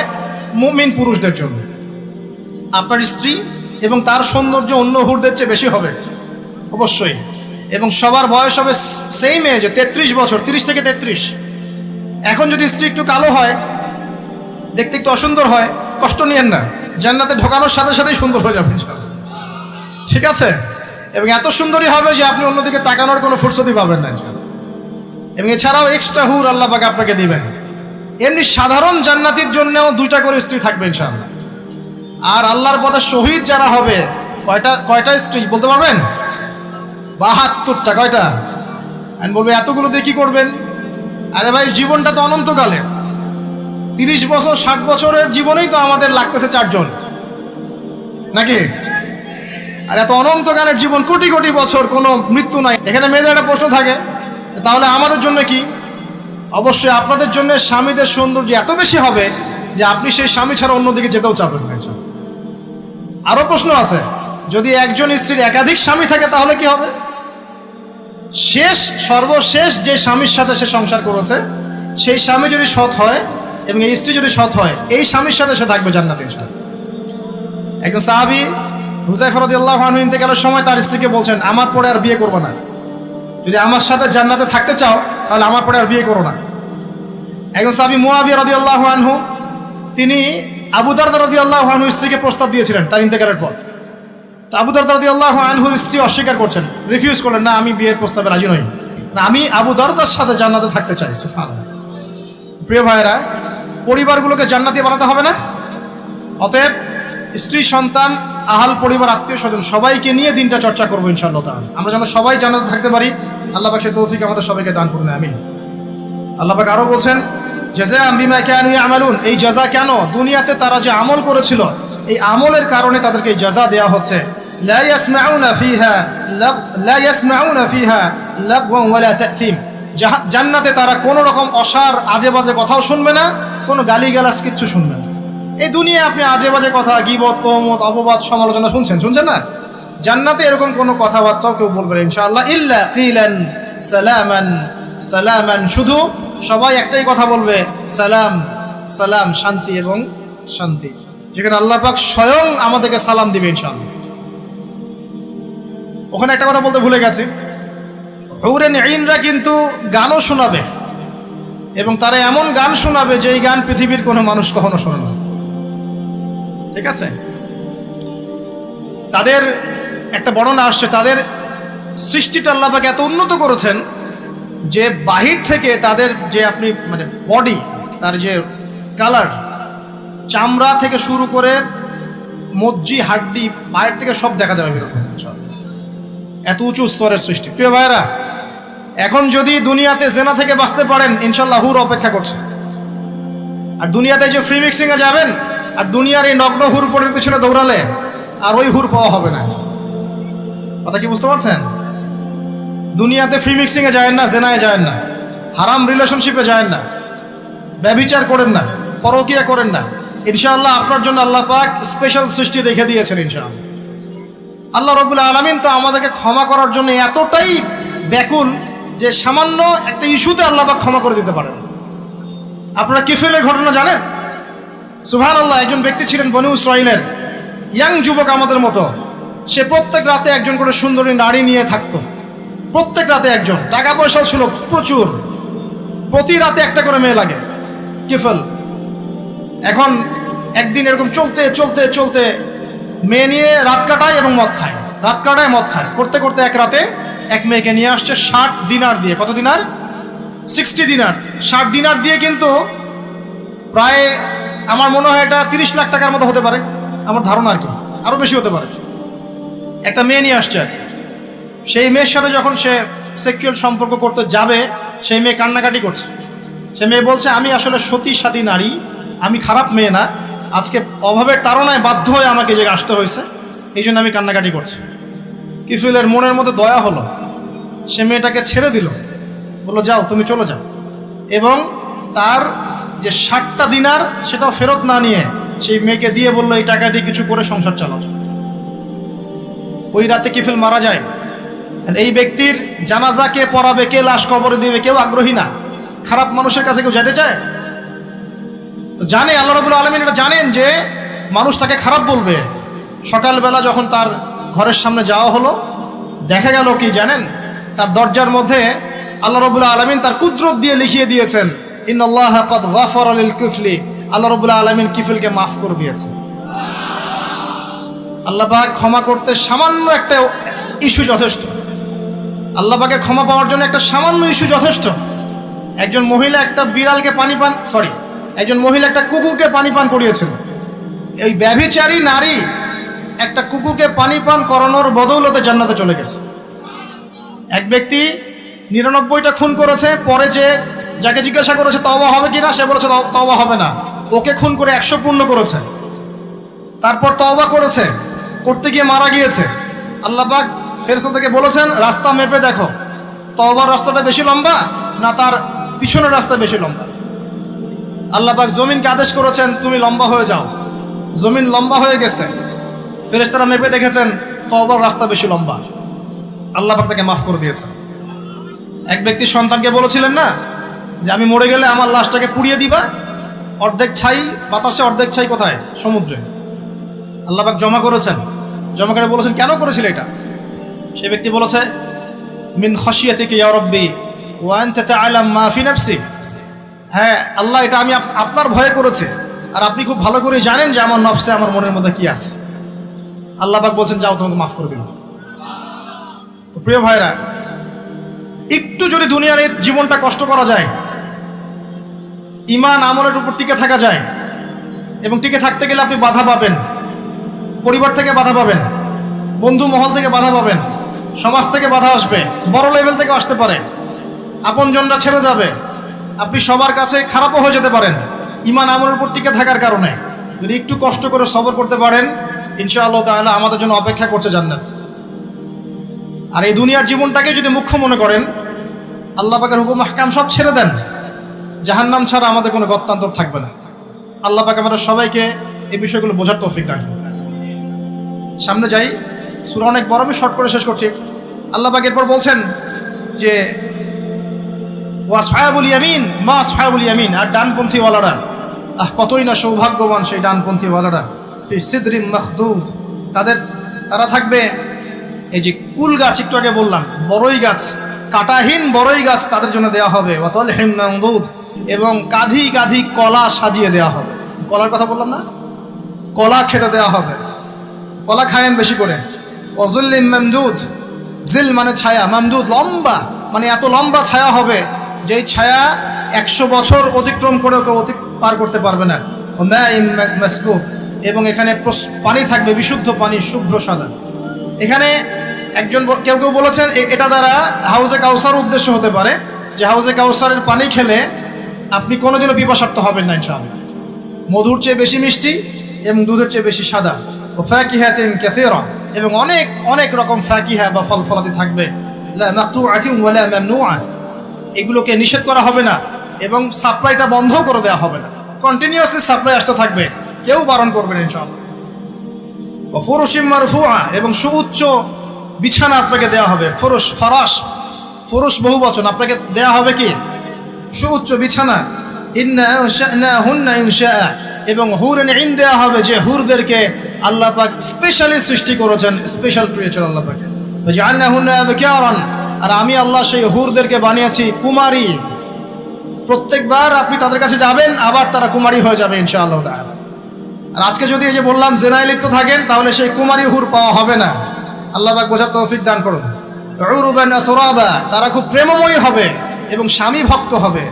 মুমিন পুরুষদের জন্য, আপনার স্ত্রী, এবং তার সৌন্দর্য অন্য হুরদের চেয়ে বেশি হবে অবশ্যই, এবং সবার বয়স হবে সেম এজে 33 বছর, 30 থেকে 33। এখন যদি স্ত্রী একটু কালো হয়, দেখতে একটু অসুন্দর হয়, কষ্ট নিয়েন না, জান্নাতে ঢোকানোর সাথে সাথেই সুন্দর হয়ে যাবে ইনশাআল্লাহ, ঠিক আছে? এবং এত সুন্দরী হবে যে আপনি অন্যদিকে তাকানোর কোনো ফুরসতই পাবেন না ইনশাআল্লাহ। এবং এছাড়াও এক্সট্রা হুর আল্লাহ পাক আপনাকে দিবেন। এমনি সাধারণ জান্নাতির জন্যও 2টা করে স্ত্রী থাকবে ইনশাআল্লাহ। আর আল্লাহর পথে শহীদ যারা হবে, কয়টা স্ত্রী বলতে পারবেন? 72টা। কয়টা? আমি বলবো এতগুলো দিয়ে কি করবেন? আরে ভাই, জীবনটা তো অনন্তকালে, 30 বছর 60 বছরের জীবনেই তো আমাদের লাগতেছে 4 জন, নাকি? আর এত অনন্তকালের জীবন, কোটি কোটি বছর, কোনো মৃত্যু নাই। এখানে মেয়েদের একটা প্রশ্ন থাকে, তাহলে আমাদের জন্য কি? অবশ্যই আপনাদের জন্য স্বামীদের সৌন্দর্য এত বেশি হবে যে আপনি সেই স্বামী ছাড়া অন্যদিকে যেতেও চাবেন না। আরো প্রশ্ন আছে, যদি একজন স্ত্রীর একাধিক স্বামী থাকে তাহলে কি হবে? সর্বশেষ যে স্বামীর সাথে সে সংসার করেছে, সেই স্বামী যদি সৎ হয় এবং এই স্ত্রী যদি সৎ হয়, এই স্বামীর সাথে সে থাকবে জান্নাতে ইনশাআল্লাহ। একজন সাহাবী হুযায়ফা রাদিয়াল্লাহু আনহু ইন্তেকালের সময় তার স্ত্রীকে বলছেন, আমার পরে আর বিয়ে করবে না, যদি আমার সাথে জান্নাতে থাকতে চাও তাহলে আমার পরে আর বিয়ে করো না। একজন সাহাবী মুআবিয়া রাদিয়াল্লাহু আনহু, তিনি আবু দারদা রাদিয়াল্লাহু আনহু স্ত্রীকে প্রস্তাব দিয়েছিলেন তার ইন্তেকালের পর। তো আবু দারদা রাদিয়াল্লাহু আনহুর স্ত্রী অস্বীকার করছেন, রিফিউজ করলেন, না আমি বিয়ের প্রস্তাবে রাজি নই, না আমি আবু দারদার সাথে জান্নাতে থাকতে চাই। সুবহানাল্লাহ। প্রিয় ভাইরা, পরিবারগুলোকে জান্নাতি বানাতে হবে না? অতএব স্ত্রী, সন্তান, আহাল পরিবার, আত্মীয় স্বজন সবাইকে নিয়ে দিনটা চর্চা করবো ইনশাআল্লাহ তাআলা। আমরা যেন সবাই জান্নাতে থাকতে পারি, আল্লাহ পাক সেই তৌফিক আমাদের সবাইকে দান করুন, আমিন। আল্লাহ পাক আরো বলছেন, জাযাআম বিমা কানু ইয়ামালুন, এই জাযা কেন? দুনিয়াতে তারা যে আমল করেছিল, এই আমলের কারণে তাদেরকে এই জাযা দেয়া হচ্ছে। লা ইয়াসমাউনা ফিহা লাগওয়ান ওয়ালা তা'সীম, জান্নাতে তারা কোনো রকম অসার আজে বাজে কথাও শুনবে না, কোনো গালিগালাজ কিচ্ছু শুনবে না। এই দুনিয়ায় আপনি আজে বাজে কথা, গীবত, তহমত, অপবাদ, সমালোচনা শুনছেন না? জান্নাতে এরকম কোনো কথাবার্তাও কেউ বলবে না ইনশাআল্লাহ। ইল্লা কিলান সালামান সালামান, শুধু সবাই একটাই কথা বলবে, সালাম সালাম, শান্তি এবং শান্তি, যেখানে আল্লাহ পাক স্বয়ং আমাদেরকে সালাম দিবে ইনশাআল্লাহ। ওখানে একটা কথা বলতে ভুলে গেছি, হুরুন আইনরা কিন্তু গানও শোনাবে, এবং তারা এমন গান শোনাবে যে এই গান পৃথিবীর কোনো মানুষ কখনো শোনে না, ঠিক আছে? তাদের একটা বর্ণনা আসছে, তাদের সৃষ্টিটা আল্লাহ পাক এত উন্নত করেছেন যে বাহির থেকে তাদের যে আপনি মানে বডি, তার যে কালার, চামড়া থেকে শুরু করে মজ্জি, হাড্ডি, বাইরে থেকে সব দেখা যাবে এরকম, এত উঁচু স্তরের সৃষ্টি। প্রিয় ভাইরা, এখন যদি দুনিয়াতে জেনা থেকে বাঁচতে পারেন, ইনশাআল্লাহ হুর অপেক্ষা করছে। আর দুনিয়াতে যে ফ্রি মিক্সিংয়ে যাবেন, আর দুনিয়ার এই নগ্ন হুরপড়ের পিছনে দৌড়ালে আর ওই হুর পাওয়া হবে না। কথা কি বুঝতে পারছেন? দুনিয়াতে ফ্রি মিক্সিংয়ে যায় না, জেনায় যায় না, হারাম রিলেশনশিপে যায় না, ব্যভিচার করেন না, পরকিয়া করেন না। ইনশাআল্লাহ আপনার জন্য আল্লাহ পাক স্পেশাল সৃষ্টি রেখে দিয়েছেন ইনশাআল্লাহ। আল্লাহ রাব্বুল আলামিন তো আমাদেরকে ক্ষমা করার জন্য এতটাই ব্যাকুল যে সামান্য একটা ইস্যুতে আল্লাহ পাক ক্ষমা করে দিতে পারেন। আপনারা কিফিলের ঘটনা জানেন? সুবহানাল্লাহ, একজন ব্যক্তি ছিলেন বনু ইসরাইলের, ইয়াং যুবক আমাদের মতো। সে প্রত্যেক রাতে একজন করে সুন্দরী নারী নিয়ে থাকতো, প্রত্যেক রাতে একজন। টাকা পয়সাও ছিল প্রচুর, প্রতি রাতে একটা করে মেয়ে লাগে, কিফল। এখন একদিন এরকম চলতে চলতে চলতে মেয়ে নিয়ে রাত কাটায় এবং মদ খায়, রাত কাটায় মদ খায়। করতে করতে এক রাতে এক মেয়েকে নিয়ে আসছে 60 দিনার দিয়ে। কত দিনার? 60 দিনার। 60 দিনার দিয়ে কিন্তু প্রায় আমার মনে হয় এটা 30 লাখ টাকার মতো হতে পারে, আমার ধারণা আর কি, আরও বেশি হতে পারে। একটা মেয়ে নিয়ে আসছে। সেই মেয়ের সাথে যখন সে সেক্সুয়াল সম্পর্ক করতে যাবে, সেই মেয়ে কান্নাকাটি করছে। সে মেয়ে বলছে, আমি আসলে সতী সাথী নারী, আমি খারাপ মেয়ে না, আজকে অভাবের তাড়নায় বাধ্য হয়ে আমাকে যে আসতে হয়েছে, এই জন্য আমি কান্নাকাটি করছি। কিফিলের মনের মধ্যে দয়া হলো, সে মেয়েটাকে ছেড়ে দিল, বললো যাও, তুমি চলে যাও। এবং তার যে 60টা দিনার সেটাও ফেরত না নিয়ে সেই মেয়েকে দিয়ে বললো, এই টাকা দিয়ে কিছু করে সংসার চালাও। ওই রাতে কিফিল মারা যায়। এই ব্যক্তির জানাজা কে পড়াবে, কে লাশ কবরে দিবে, কেউ আগ্রহী না। খারাপ মানুষের কাছে কেউ যেতে চায়? তো জানে, আল্লাহ রাব্বুল আলামিন এটা জানেন যে মানুষ তাকে খারাপ বলবে। সকালবেলা যখন তার ঘরের সামনে যাওয়া হলো, দেখা গেল কি জানেন? তার দরজার মধ্যে আল্লাহ রাব্বুল আলামিন তার কুদরত দিয়ে লিখিয়ে দিয়েছেন, ইন্নাল্লাহা ক্বাদ গাফারা লিল কিফলি। আল্লাহ রাব্বুল আলামিন কিফিলকে মাফ করে দিয়েছেন। আল্লাহ পাক ক্ষমা করতে সামান্য একটা ইস্যু যথেষ্ট। আল্লাহ পাকের ক্ষমা পাওয়ার জন্য একটা সামান্য ইস্যু যথেষ্ট। একজন মহিলা একটা বিড়ালকে একজন মহিলা একটা কুকুরকে পানি পান করিয়েছিল। এই ব্যভিচারী নারী একটা কুকুরকে পানি পান করানোর বদৌলতে জান্নাতে চলে গেছে। এক ব্যক্তি 99টা খুন করেছে, পরে যে যাকে জিজ্ঞাসা করেছে তওবা হবে কিনা, সে বলেছে তওবা হবে না। ওকে খুন করে 100 পূর্ণ করেছে, তারপর তওবা করেছে, করতে গিয়ে মারা গিয়েছে। আল্লাহ পাক ফেরেশতা থেকে বলেছেন, রাস্তা মেপে দেখো, তওবার রাস্তাটা বেশি লম্বা না তার পিছনের রাস্তা বেশি লম্বা। আল্লাহ পাক জমিনকে আদেশ করেছেন, তুমি লম্বা হয়ে যাও। জমিন লম্বা হয়ে গেছে, ফেরেশতারা মেপে দেখেছেন তওবার রাস্তা বেশি লম্বা। আল্লাহ পাক তাকে মাফ করে দিয়েছেন। এক ব্যক্তি সন্তানকে বলেছিলেন না যে আমি মরে গেলে আমার লাশটাকে পুড়িয়ে দিবা, অর্ধেক ছাই বাতাসে, অর্ধেক ছাই কোথায়? সমুদ্রে। আল্লাহ পাক জমা করেছেন, জমা করে বলেছেন, কেন করেছিল এটা? সে ব্যক্তি বলেছে, মিন খাশিয়াতিকা ইয়া রাব্বি ওয়া আনতা তা'লাম মা ফি নাফসি। হ্যাঁ আল্লাহ, এটা আমি আপনার ভয়ে করেছি, আর আপনি খুব ভালো করে জানেন যে আমার নফসে, আমার মনের মধ্যে কি আছে। আল্লাহ পাক বলছেন, যাও, তোমাকে মাফ করে দিলাম। তো প্রিয় ভাইরা, একটু যদি দুনিয়ার এই জীবনটা কষ্ট করা যায়, ঈমান আমলের উপর টিকে থাকা যায়, এবং টিকে থাকতে গেলে আপনি বাধা পাবেন, পরিবার থেকে বাধা পাবেন, বন্ধু মহল থেকে বাধা পাবেন, সমাজ থেকে বাধা আসবে, বড় লেভেল থেকে আসতে পারে, আপনজনরা ছেড়ে যাবে, আপনি সবার কাছে খারাপও হয়ে যেতে পারেন। ঈমান আমলের উপর টিকে থাকার কারণে যদি একটু কষ্ট করে সবর করতে পারেন, ইনশাআল্লাহ তাআলা আমাদের জন্য অপেক্ষা করছে জান্নাত। আর এই দুনিয়ার জীবনটাকে যদি মুখ্য মনে করেন, আল্লাহ পাকের হুকুম আহকাম সব ছেড়ে দেন, জাহান্নাম ছাড়া আমাদের কোনো গত্যান্তর থাকবে না। আল্লাহ পাক আমাদের সবাইকে এই বিষয়গুলো বোঝার তৌফিক দান করুন। সামনে যাই, সূরা অনেক বড়, আমি শর্ট করে শেষ করছি। আল্লাহ পাক এরপর বলছেন যে ওয়া আসহাবুল ইয়ামিন মা আসহাবুল ইয়ামিন, আর ডানপন্থী ওয়ালারা, কতই না সৌভাগ্যবান সেই ডানপন্থী ওয়ালারা। ফি সিদরিন মাখদুদ, তারা থাকবে এই যে কুল গাছ, একটু আগে বললাম, বড়ই গাছ, কাঁটাহীন বড়ই গাছ তাদের জন্য দেওয়া হবে। ওয়া তালহিম মামদুদ, এবং কাঁধি কাঁধি কলা সাজিয়ে দেওয়া হবে। কলার কথা বললাম না, কলা খেতে দেওয়া হবে, কলা খায়েন বেশি করে। ওয়াজুল্লিম মামদুদ, জিল মানে ছায়া, মামদুদ লম্বা, মানে এত লম্বা ছায়া হবে যেই ছায়া 100 বছর অতিক্রম করেও কেউ পার করতে পারবে না। ও মাইম মাসকুব, এবং এখানে পানি থাকবে, বিশুদ্ধ পানি, শুভ্র সাদা। এখানে কেউ বলেছেন এটা দ্বারা হাউজে কাউসার উদ্দেশ্য হতে পারে, যে হাউজে কাউসারের পানি খেলে আপনি কোনোদিনও পিপাসার্ত হবেন না ইনশাআল্লাহ। মধুর চেয়ে বেশি মিষ্টি, এবং দুধের চেয়ে বেশি সাদা। ও ফাকিহাতিন কাসীরা, এবং অনেক অনেক রকম ফাকিহা বা ফল ফলাদি থাকবে। লা মাকতুআতিন ওয়ালা মামনুআ, এগুলোকে নিষেধ করা হবে না এবং সাপ্লাইটা বন্ধ করে দেওয়া হবে না, কন্টিনিউয়াসলি সাপ্লাই আসতে থাকবে, কেউ বারণ করবে না ইনশাআল্লাহ। ও ফুরুশিম মারফুআ, এবং সুউচ্চ বিছানা আপনাকে দেওয়া হবে। ফুরুশ, ফারাশ, ফুরুশ বহু বচন, আপনাকে দেওয়া হবে কি সুউচ্চ বিছানা। ইন্না আনশানাহুন্না ইনশাআ, এবং হুরুন ইন দেওয়া হবে, যে হুরদেরকে আল্লাহ পাক স্পেশালি সৃষ্টি করেছেন, স্পেশাল ক্রিয়েচার আল্লাহ পাক। ফাজআলনাহুন্না আবকারান, আর আমি আল্লাহ সেই হুরদেরকে বানিয়েছি কুমারী। প্রত্যেকবার আপনি তাদের কাছে যাবেন, আবার তারা কুমারী হয়ে যাবে ইনশাআল্লাহ তাআলা। আর আজকে যদি এই যে বললাম জেনায় লিপ্ত থাকেন, তাহলে সেই কুমারী হুর পাওয়া হবে না। আল্লাহ পাক বোঝার তৌফিক দান করুন। উরুবান আতরাবা, তারা খুব প্রেমময়ী হবে এবং স্বামী ভক্ত হবে।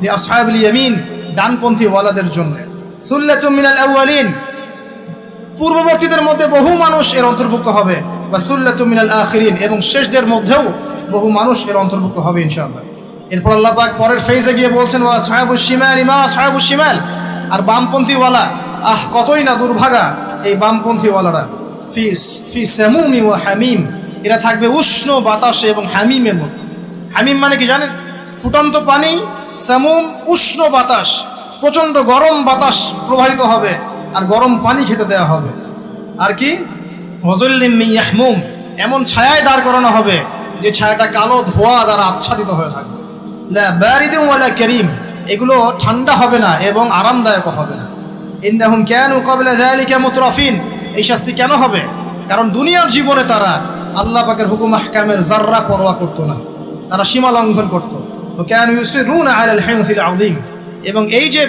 লিআসহাবিল ইয়ামিন, ডানপন্থী ওয়ালাদের জন্য। সুল্লাতুম মিনাল আউয়ালিন, পূর্ববর্তীদের মধ্যে বহু মানুষ এর অন্তর্ভুক্ত হবে। বা সুল্লাতুম মিনাল আখিরিন, এবং শেষদের মধ্যেও বহু মানুষ এর অন্তর্ভুক্ত হবে ইনশাআল্লাহ। এরপর আল্লাহ পাক পরের ফেজে গিয়ে বলছেন ওয়া আসহাবুশ শিমাল মা আসহাবুশ শিমাল, আর বামপন্থী ওয়ালা, কতই না দুর্ভাগা এই বামপন্থী ওয়ালারা। ফি সামুমি ওয়া হামিম, এরা থাকবে উষ্ণ বাতাসে এবং হামিমের মধ্যে। হামিম মানে কি জানেন? ফুটন্ত পানি। সামুম উষ্ণ বাতাস, প্রচণ্ড গরম বাতাস প্রবাহিত হবে আর গরম পানি খেতে দেওয়া হবে। আর কি ওয়াজুল্লিম মিন ইয়াহমুম, এমন ছায়ায় দাঁড় করানো হবে যে ছায়াটা কালো ধোঁয়া দ্বারা আচ্ছাদিত হয়ে থাকবে। লা বারিদিন ওয়ালা কারীম, এগুলো ঠান্ডা হবে না এবং আরামদায়ক হবে না। ইন্নাহুম কানু ক্বাবলা যালিকা মুতরাফিন, এই শাস্তি কেন হবে? কারণ দুনিয়ার জীবনে তারা আল্লাহ পাকের হুকুম আহকামের যাররা পরোয়া করতো না, তারা সীমা লঙ্ঘন করতো। ও কানু ইউসিরুনা আলাল হিনসিল আযীম, এবং এই যে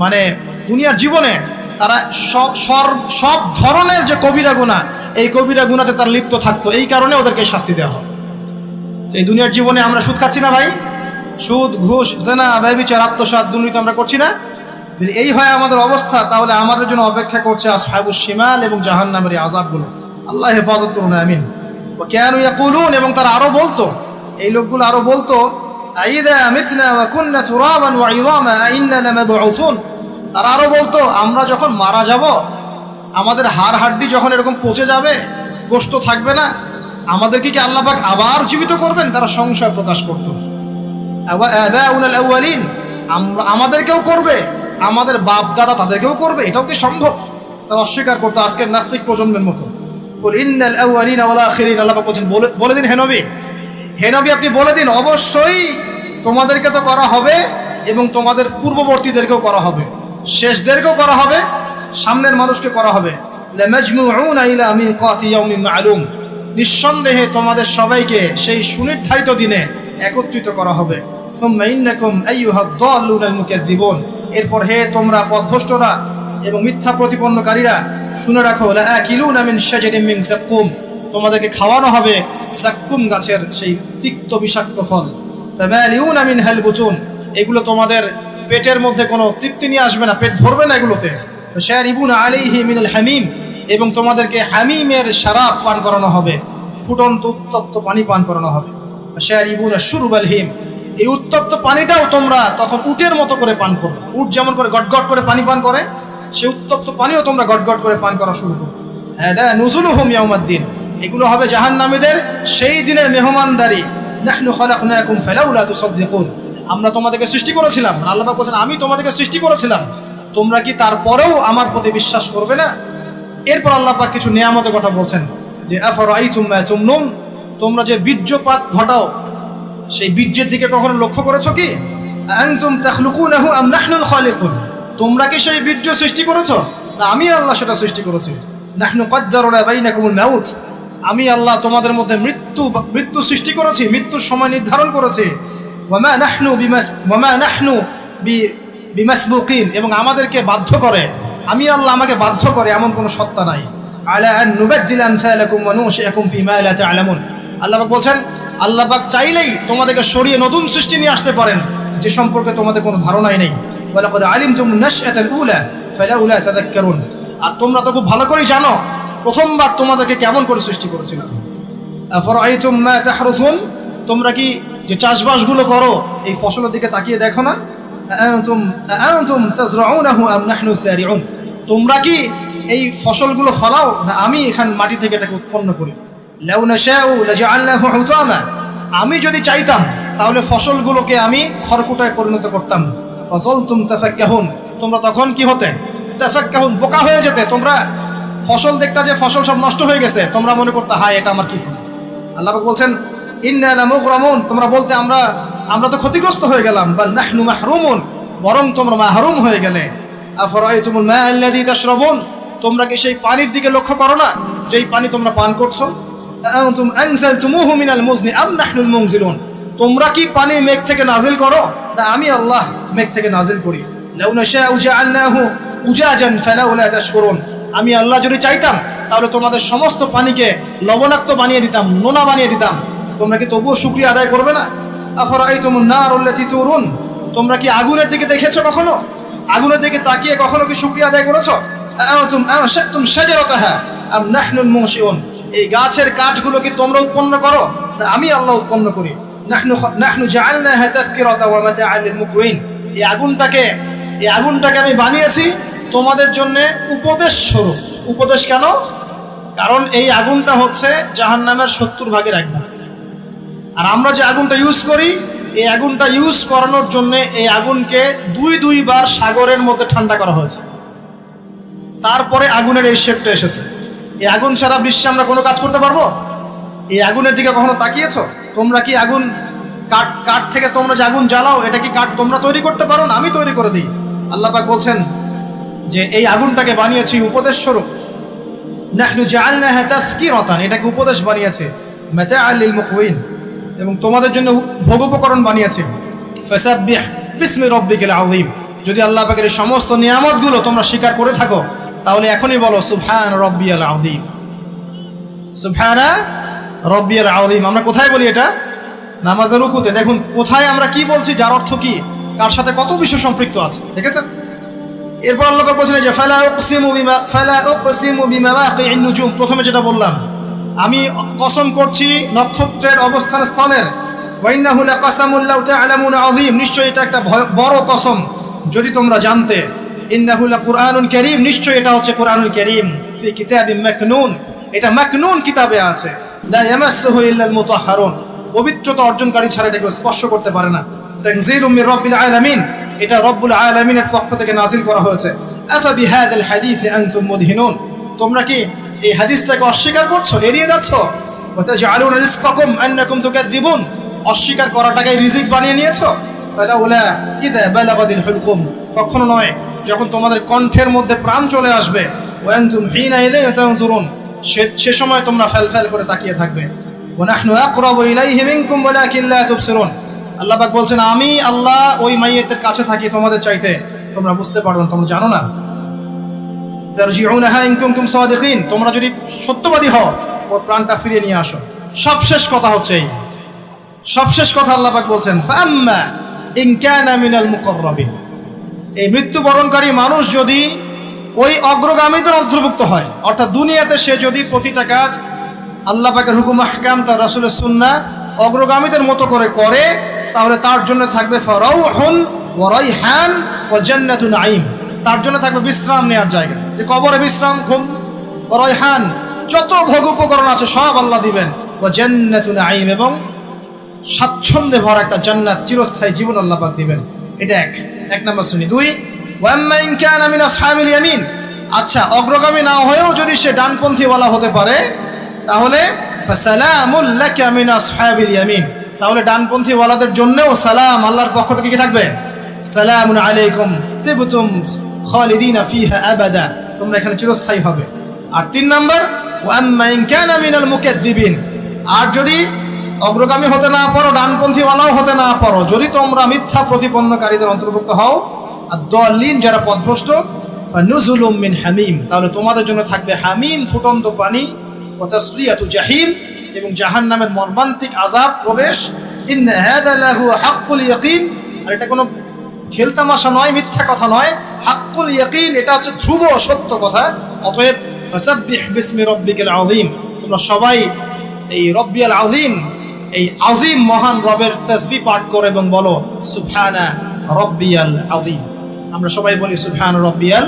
মানে দুনিয়ার জীবনে তারা সব ধরনের যে কবিরা গুনাহ, এই কবিরা গুনাহতে তারা লিপ্ত থাকতো, এই কারণে ওদেরকে শাস্তি দেওয়া হয়। এই দুনিয়ার জীবনে আমরা সুদ খাচ্ছি না ভাই? সুদ, ঘুষ, জেনা, ব্যভিচার, আত্মসাৎ, দুর্নীতি আমরা করছি না? যদি এই হয় আমাদের অবস্থা, তাহলে আমাদের জন্য অপেক্ষা করছে আসহাবুশ শিমাল এবং জাহান্নামের আযাবগুলো। আল্লাহ হেফাজত করুন, আমিন। ওয়া কানু ইয়াকুলুন, এবং তারা আরো বলতো, এই লোকগুলো আরো বলতো, আইযা মিতনা ওয়া কুননা তুরাবান ওয়া ইযামা আইন্না লামাবউসুন, তারা আরো বলতো আমরা যখন মারা যাব, আমাদের হাড় হাড্ডি যখন এরকম পচে যাবে, গোশত থাকবে না, আমাদেরকে কি আল্লাহ পাক আবার জীবিত করবেন? তারা সংশয় প্রকাশ করতো। আবাউনাল আউয়ালিন, আমাদেরকেও করবে, আমাদের বাপ দাদা তাদেরকেও করবে, এটাও কি সম্ভব? তারা অস্বীকার করতো, আজকের নাস্তিক প্রজন্মের মতো। কুল ইন্নাল আউয়ালিনা ওয়াল আখিরিন, আল্লাহ পাক বলেন বলে দিন হে নবী, হে নবী আপনি বলে দিন, অবশ্যই তোমাদেরকে তো করা হবে এবং তোমাদের পূর্ববর্তীদেরকেও করা হবে, শেষদেরকেও করা হবে, সামনের মানুষকে করা হবে। লামাজমুউনা ইলা মিকাতি ইয়াউমিন মা'লুম, নিঃসন্দেহে তোমাদের সবাইকে সেই সুনির্ধারিত দিনে একত্রিত করা হবে। সুম্মা ইন্নাকুম আইয়ুহাদ দাল্লুনাল মুকাজ্জিবুন, এরপর হে তোমরা পথভ্রষ্টরা এবং মিথ্যা প্রতিপন্নকারীরা, শুনে রাখো, লাআকিলুনা মিন শাজারিন মিন যাক্কুম, তোমাদেরকে খাওয়ানো হবে যাক্কুম গাছের সেই তিক্ত বিষাক্ত ফল। ফামালিউনা মিনহাল বুতুন, এগুলো তোমাদের পেটের মধ্যে কোনো তৃপ্তি নিয়ে আসবে না, পেট ভরবে না এগুলোতে। ফাশারিবুনা আলাইহি মিনাল হামিম, এবং তোমাদেরকে হামিমের শরাব পান করানো হবে, ফুটন্ত উত্তপ্ত পানি পান করানো হবে। ফাশারিবুনা শুরবাল হিম, এই উত্তপ্ত পানিটাও তোমরা তখন উটের মতো করে পান করবে। উট যেমন করে গটগট করে পানি পান করে, সেই উত্তপ্ত পানিও তোমরা গটগট করে পান করা শুরু করবে। হাদা নুজুলুহুম ইয়াউমাদ্দিন, এগুলো হবে জাহান্নামীদের সেই দিনের মেহমানদারি। নাহনু খালাকনাকুম ফালাউলা তুসাদ্দিকুন, আমরা তোমাদেরকে সৃষ্টি করেছিলাম, আল্লাহ পাক বলেন আমি তোমাদেরকে সৃষ্টি করেছিলাম, তোমরা কি তারপরেও আমার প্রতি বিশ্বাস করবে না? এরপর আল্লাহ পাক কিছু নিয়ামতের কথা বলছেন, যে আফরাআইতুম মা তুমনুন, তোমরা যে বীর্যপাত ঘটাও, সেই বীর্যের দিকে কখনো লক্ষ্য করেছো কি? আনতুম তাখলুকুনাহু আম নাহনুল খালিকুন, তোমরা কি সেই বীর্য সৃষ্টি করেছো না আমি আল্লাহ সেটা সৃষ্টি করেছি? নাহনু কদ্দারনা বাইনাকুমুল মাউত, আমি আল্লাহ তোমাদের মধ্যে মৃত্যু সৃষ্টি করেছি, মৃত্যুর সময় নির্ধারণ করেছি। ওয়ামা নাহনু বিমাসবুকিন, এবং আমাদেরকে বাধ্য করে, আমি আল্লাহ আমাকে বাধ্য করে এমন কোনো সত্তা নাই। আলা আন নুবাদদিল আমসালাকুম ওয়া নুশিআকুম ফিমা লা তা'লামুন, আল্লাহ পাক বলছেন আল্লাহ পাক চাইলেই তোমাদেরকে সরিয়ে নতুন সৃষ্টি নিয়ে আসতে পারেন, যে সম্পর্কে তোমাদের কোনো ধারণাই নেই। ওয়া লাকাদ আলিমতুম নাশআতাল উলা ফালাউলা তাযাক্কারুন, আর তোমরা তো খুব ভালো করেই জানো প্রথমবার তোমাদেরকে কেমন করে সৃষ্টি করেছিলাম। আফরাআইতুম মা তাহরুসুন, তোমরা কি যে চাষবাসগুলো করো এই ফসলের দিকে তাকিয়ে দেখো না? আনতুম তাজরাউনাহু আম নাহনু সারিউন, তোমরা কি এই ফসলগুলো ফলাও, না আমি এখান মাটি থেকে এটাকে উৎপন্ন করি? লাউ নাশাউ লাজআলনাহু হুতামা, আমি যদি চাইতাম তাহলে ফসলগুলোকে আমি খড়কুটায় পরিণত করতাম। ফাযালতুম তাফাক্কাহুন, তোমরা তখন কি হতে? তাফাক্কাহুন, বোকা হয়ে যেতে। তোমরা ফসল দেখতা যে ফসল সব নষ্ট হয়ে গেছে, তোমরা মনে করতে হায় এটা আমার কি? আল্লাহ পাক বলছেন ইন্না লামুগরামুন, তোমরা বলতে আমরা তো ক্ষতিগ্রস্ত হয়ে গেলাম। বাল নাহনু মাহরুমুন, বরং তোমরা মাহরুম হয়ে গেলে। আফরাআইতুমুল মা আল্লাযী তাশরাবুন, তোমরা কি সেই পানির দিকে লক্ষ্য করো না যেই পানি তোমরা পান করছো? আনতুম আনজালতুমুহু মিনাল মুজনি আম নাহনুল মুনজিলুন, তোমরা কি পানি মেঘ থেকে নাজিল করো, না আমি আল্লাহ মেঘ থেকে নাজিল করি? লাউ নাশাউ জাআলনাহু উজাজান ফালাউলা তাশকুরুন, আমি আল্লাহ যদি চাইতাম তাহলে তোমাদের সমস্ত পানিকে লবণাক্ত বানিয়ে দিতাম, নোনা বানিয়ে দিতাম, তোমরা কি তবুও শুকরিয়া আদায় করবে না? আফরাআইতুমুন নারুল্লাতী তুরুন, তোমরা কি আগুনের দিকে দেখেছো কখনো? আগুনের দিকে তাকিয়ে কখনো কি শুকরিয়া আদায় করেছো? আনতুম আনশাতুম শাজারাতাহা আম নাহনুল মুনশিউন, এই গাছের কাঠগুলো কি তোমরা উৎপন্ন করো, না আমি আল্লাহ উৎপন্ন করি? নাহনু জাআলনাহা তাযকিরাতাও ওয়া মাতাআন লিল মুকওয়িন, এই আগুনটাকে আমি বানিয়েছি তোমাদের জন্য উপদেশ স্বরূপ। উপদেশ কেন? কারণ এই আগুনটা হচ্ছে জাহান্নামের 70 ভাগের 1 ভাগ। আর আমরা যে আগুনটা ইউজ করি, এই আগুনটা ইউজ করানোর জন্য এই আগুনকে দুই বার সাগরের মধ্যে ঠান্ডা করা হয়েছে, তারপরে আগুনের এই শেপটা এসেছে। এই আগুন ছাড়া বিশ্বে আমরা কোনো কাজ করতে পারবো? এই আগুনের দিকে কখনো তাকিয়েছো? তোমরা কি আগুন কাঠ থেকে তোমরা যে আগুন জ্বালাও, এটা কি কাঠ তোমরা তৈরি করতে পারো না? আমি তৈরি করে দিই। আল্লাহ পাক বলছেন যে এই আগুনটাকে বানিয়েছি উপদেশ স্বরূপ। নাহনু জাআলনাহা তাযকিরাতান, এটাকে উপদেশ বানিয়েছে। মাতাআন লিল মুকওয়িন, এবং তোমাদের জন্য ভোগোপকরণ বানিয়েছে। ফাসাব্বিহ বিসমি রাব্বিকাল আযীম, যদি আল্লাহ পাকের সমস্ত নিয়ামতগুলো তোমরা স্বীকার করে থাকো তাহলে এখনই বলো সুবহান রাব্বিয়াল আযীম, সুবহানা রাব্বিয়াল আযীম। আমরা কোথায় বলি এটা? নামাজের রুকুতে। দেখুন কোথায় আমরা কি বলছি, যার অর্থ কি, কার সাথে কত বিষয় সম্পৃক্ত আছে, দেখেছেন? এরপর আল্লাহ পাক বলেছেন যে ফালা উকসিমু বিমাওয়াকি'ন নুজুম, প্রথমে যেটা বললাম, আমি কসম করছি নক্ষত্রের অবস্থান স্থলের। ওয়া ইন্নাহু লাকাসামুন লাউ তা'লামুনা আযীম, নিশ্চয়ই এটা একটা বড় কসম যদি তোমরা জানতে। ইন্নাহু লাকুরআনুন কারীম, নিশ্চয়ই এটা হচ্ছে কুরআনুল কারীম। ফি কিতাবিম মাকনুন, এটা মাকনুন কিতাবে আছে। লা ইয়ামাসসুহু ইল্লাল মুতাহহারুন, পবিত্রতা অর্জনকারী ছাড়া এটাকে স্পর্শ করতে পারে না। তানজিলুম মির রাব্বিল আলামিন, এটা রব্বুল আলামিনের পক্ষ থেকে নাজিল করা হয়েছে। আফা বিহাযাল হাদীসি আনতুম মুদহিনুন, তোমরা কি এই হাদিসটাকে অস্বীকার করছো, এড়িয়ে যাচ্ছ? ওয়া তাজআলুনা রিজকাকুম আন্নাকুম তুকাযযিবুন, অস্বীকার করাটাকে রিজিক বানিয়ে নিয়েছো। ফালাউলা ইযা বালাগাতিল হুলকুম, কখনো নয় যখন তোমাদের কণ্ঠের মধ্যে প্রাণ চলে আসবে। ওয়া আনতুম হিনা ইযা তানজুরুন, সে সময় তোমরা ফেলফেল করে তাকিয়ে থাকবে। ওয়া নাহনু আকরাবু ইলাইহি মিনকুম ওয়ালাকিন লা তুবসিরুন, আল্লাহ পাক বলছেন আমি আল্লাহ ওই মাইয়েতের কাছে থাকি তোমাদের চাইতে, তোমরা বুঝতে পারো না, তোমরা জানো না। তারজিউনাহা ইন কুনতুম সাদিকিন, তোমরা যদি সত্যবাদী হও ওর প্রাণটা ফিরিয়ে নিয়ে আসো। সবশেষ কথা হচ্ছে এই, সবশেষ কথা আল্লাহ পাক বলছেন ফাআম্মা ইন কানা মিনাল মুকাররাবিন, এই মৃত্যুবরণকারী মানুষ যদি ওই অগ্রগামীদের অন্তর্ভুক্ত হয়, অর্থাৎ দুনিয়াতে সে যদি প্রতিটা কাজ আল্লাহ পাকের হুকুম আহকাম, তার রাসূলের সুন্নাহ অগ্রগামীদের মতো করে, তাহলে তার জন্য থাকবে ফারাউহুন ওয়া রাইহান ওয়া জান্নাতুন নাঈম, তার জন্য থাকবে বিশ্রাম নেওয়ার জায়গা, যে কবরে বিশ্রাম, ঘুম, রাইহান, যত ভোগ উপকরণ আছে সব আল্লাহ দিবেন। ওয়া জান্নাতুন নাঈম, এবং স্বাচ্ছন্দ্যে ভরা একটা জান্নাত, চিরস্থায়ী জীবন আল্লাহ পাক দিবেন। এটা এক নম্বর শ্রেণী। 2, ওয়া আম্মা ইন কানা মিন আসহাবিল ইয়ামিন, আচ্ছা অগ্রগামী না হয়েও যদি সে ডানপন্থী ওয়ালা হতে পারে তাহলে ফাসালামুল লাকা মিন আসহাবিল ইয়ামিন, তাহলে ডানপন্থী ওয়ালাদের জন্যও সালাম আল্লাহর পক্ষ থেকে কি থাকবে? সালামুন আলাইকুম তিবতুম খালিদিনা ফিহা আবাদা, তোমরা এখানে চিরস্থায়ী হবে। আর 3 নম্বর ওয়া আম্মা ইন কানা মিনাল মুকাদ্দিবিন, আর যদি অগ্রগামী হতে না পারো, ডানপন্থী ওয়ালাও হতে না পারো, যদি তোমরা মিথ্যা প্রতিপন্নকারীদের অন্তর্ভুক্ত হও, আর দাল্লিন যারা পথভ্রষ্ট, ফানুজুলুম মিন হামিম, তাহলে তোমাদের জন্য থাকবে হামিম, ফুটন্ত পানি, ওয়া তাসলিয়াতু জাহিম, এবং জাহান্নামের মর্মান্তিক আযাব, প্রবেশ। ইন্না হাযা লাহু হাক্কুল ইয়াকিন, আর এটা কোনো খেলতামাশা নয়, মিথ্যা কথা নয়, হাক্কুল ইয়াকিন, এটা হচ্ছে ধ্রুব সত্য কথা। অতএব ফাসাব্বিহ বিসমি রাব্বিকাল আযীম, তোমরা সবাই এই রব্বিয়াল আযীম, এই আযীম মহান রবের তাসবিহ পাঠ করো এবং বলো সুবহানা রাব্বিয়াল আযীম। আমরা সবাই বলি সুবহান রাব্বিয়াল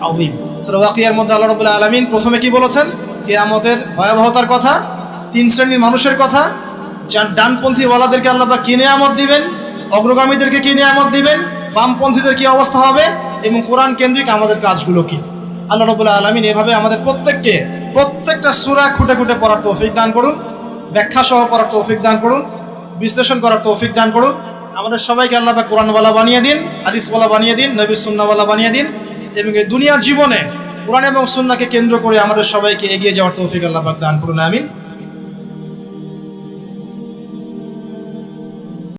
আযীম। সূরা ওয়াকিয়ার মধ্যে আল্লাহ রাব্বুল আলামিন প্রথমে কি বলেছেন? কিয়ামতের ভয়াবহতার কথা, তিন শ্রেণীর মানুষের কথা, ডানপন্থী ওয়ালাদেরকে আল্লাহ পাক কি নিয়ামত দিবেন, অগ্রগামীদেরকে কি নিয়ামত দিবেন, বামপন্থীদের কি অবস্থা হবে, এবং কোরআন কেন্দ্রিক আমাদের কাজগুলো কি। আল্লাহ রাব্বুল আলামিন এভাবে আমাদের প্রত্যেককে প্রত্যেকটা সূরা খুঁটে খুঁটে পড়ার তৌফিক দান করুন, ব্যাখ্যা সহ পড়ার তৌফিক দান করুন, বিশ্লেষণ করার তৌফিক দান করুন। আমাদের সবাইকে আল্লাহ পাক কোরআনওয়ালা বানিয়ে দিন, হাদিসওয়ালা বানিয়ে দিন, নবীর সুন্নাহওয়ালা বানিয়ে দিন, এবং এই দুনিয়ার জীবনে কোরআন এবং সুন্নাহকে কেন্দ্র করে আমাদের সবাইকে এগিয়ে যাওয়ার তৌফিক আল্লাহ পাক দান করুন। আমিন।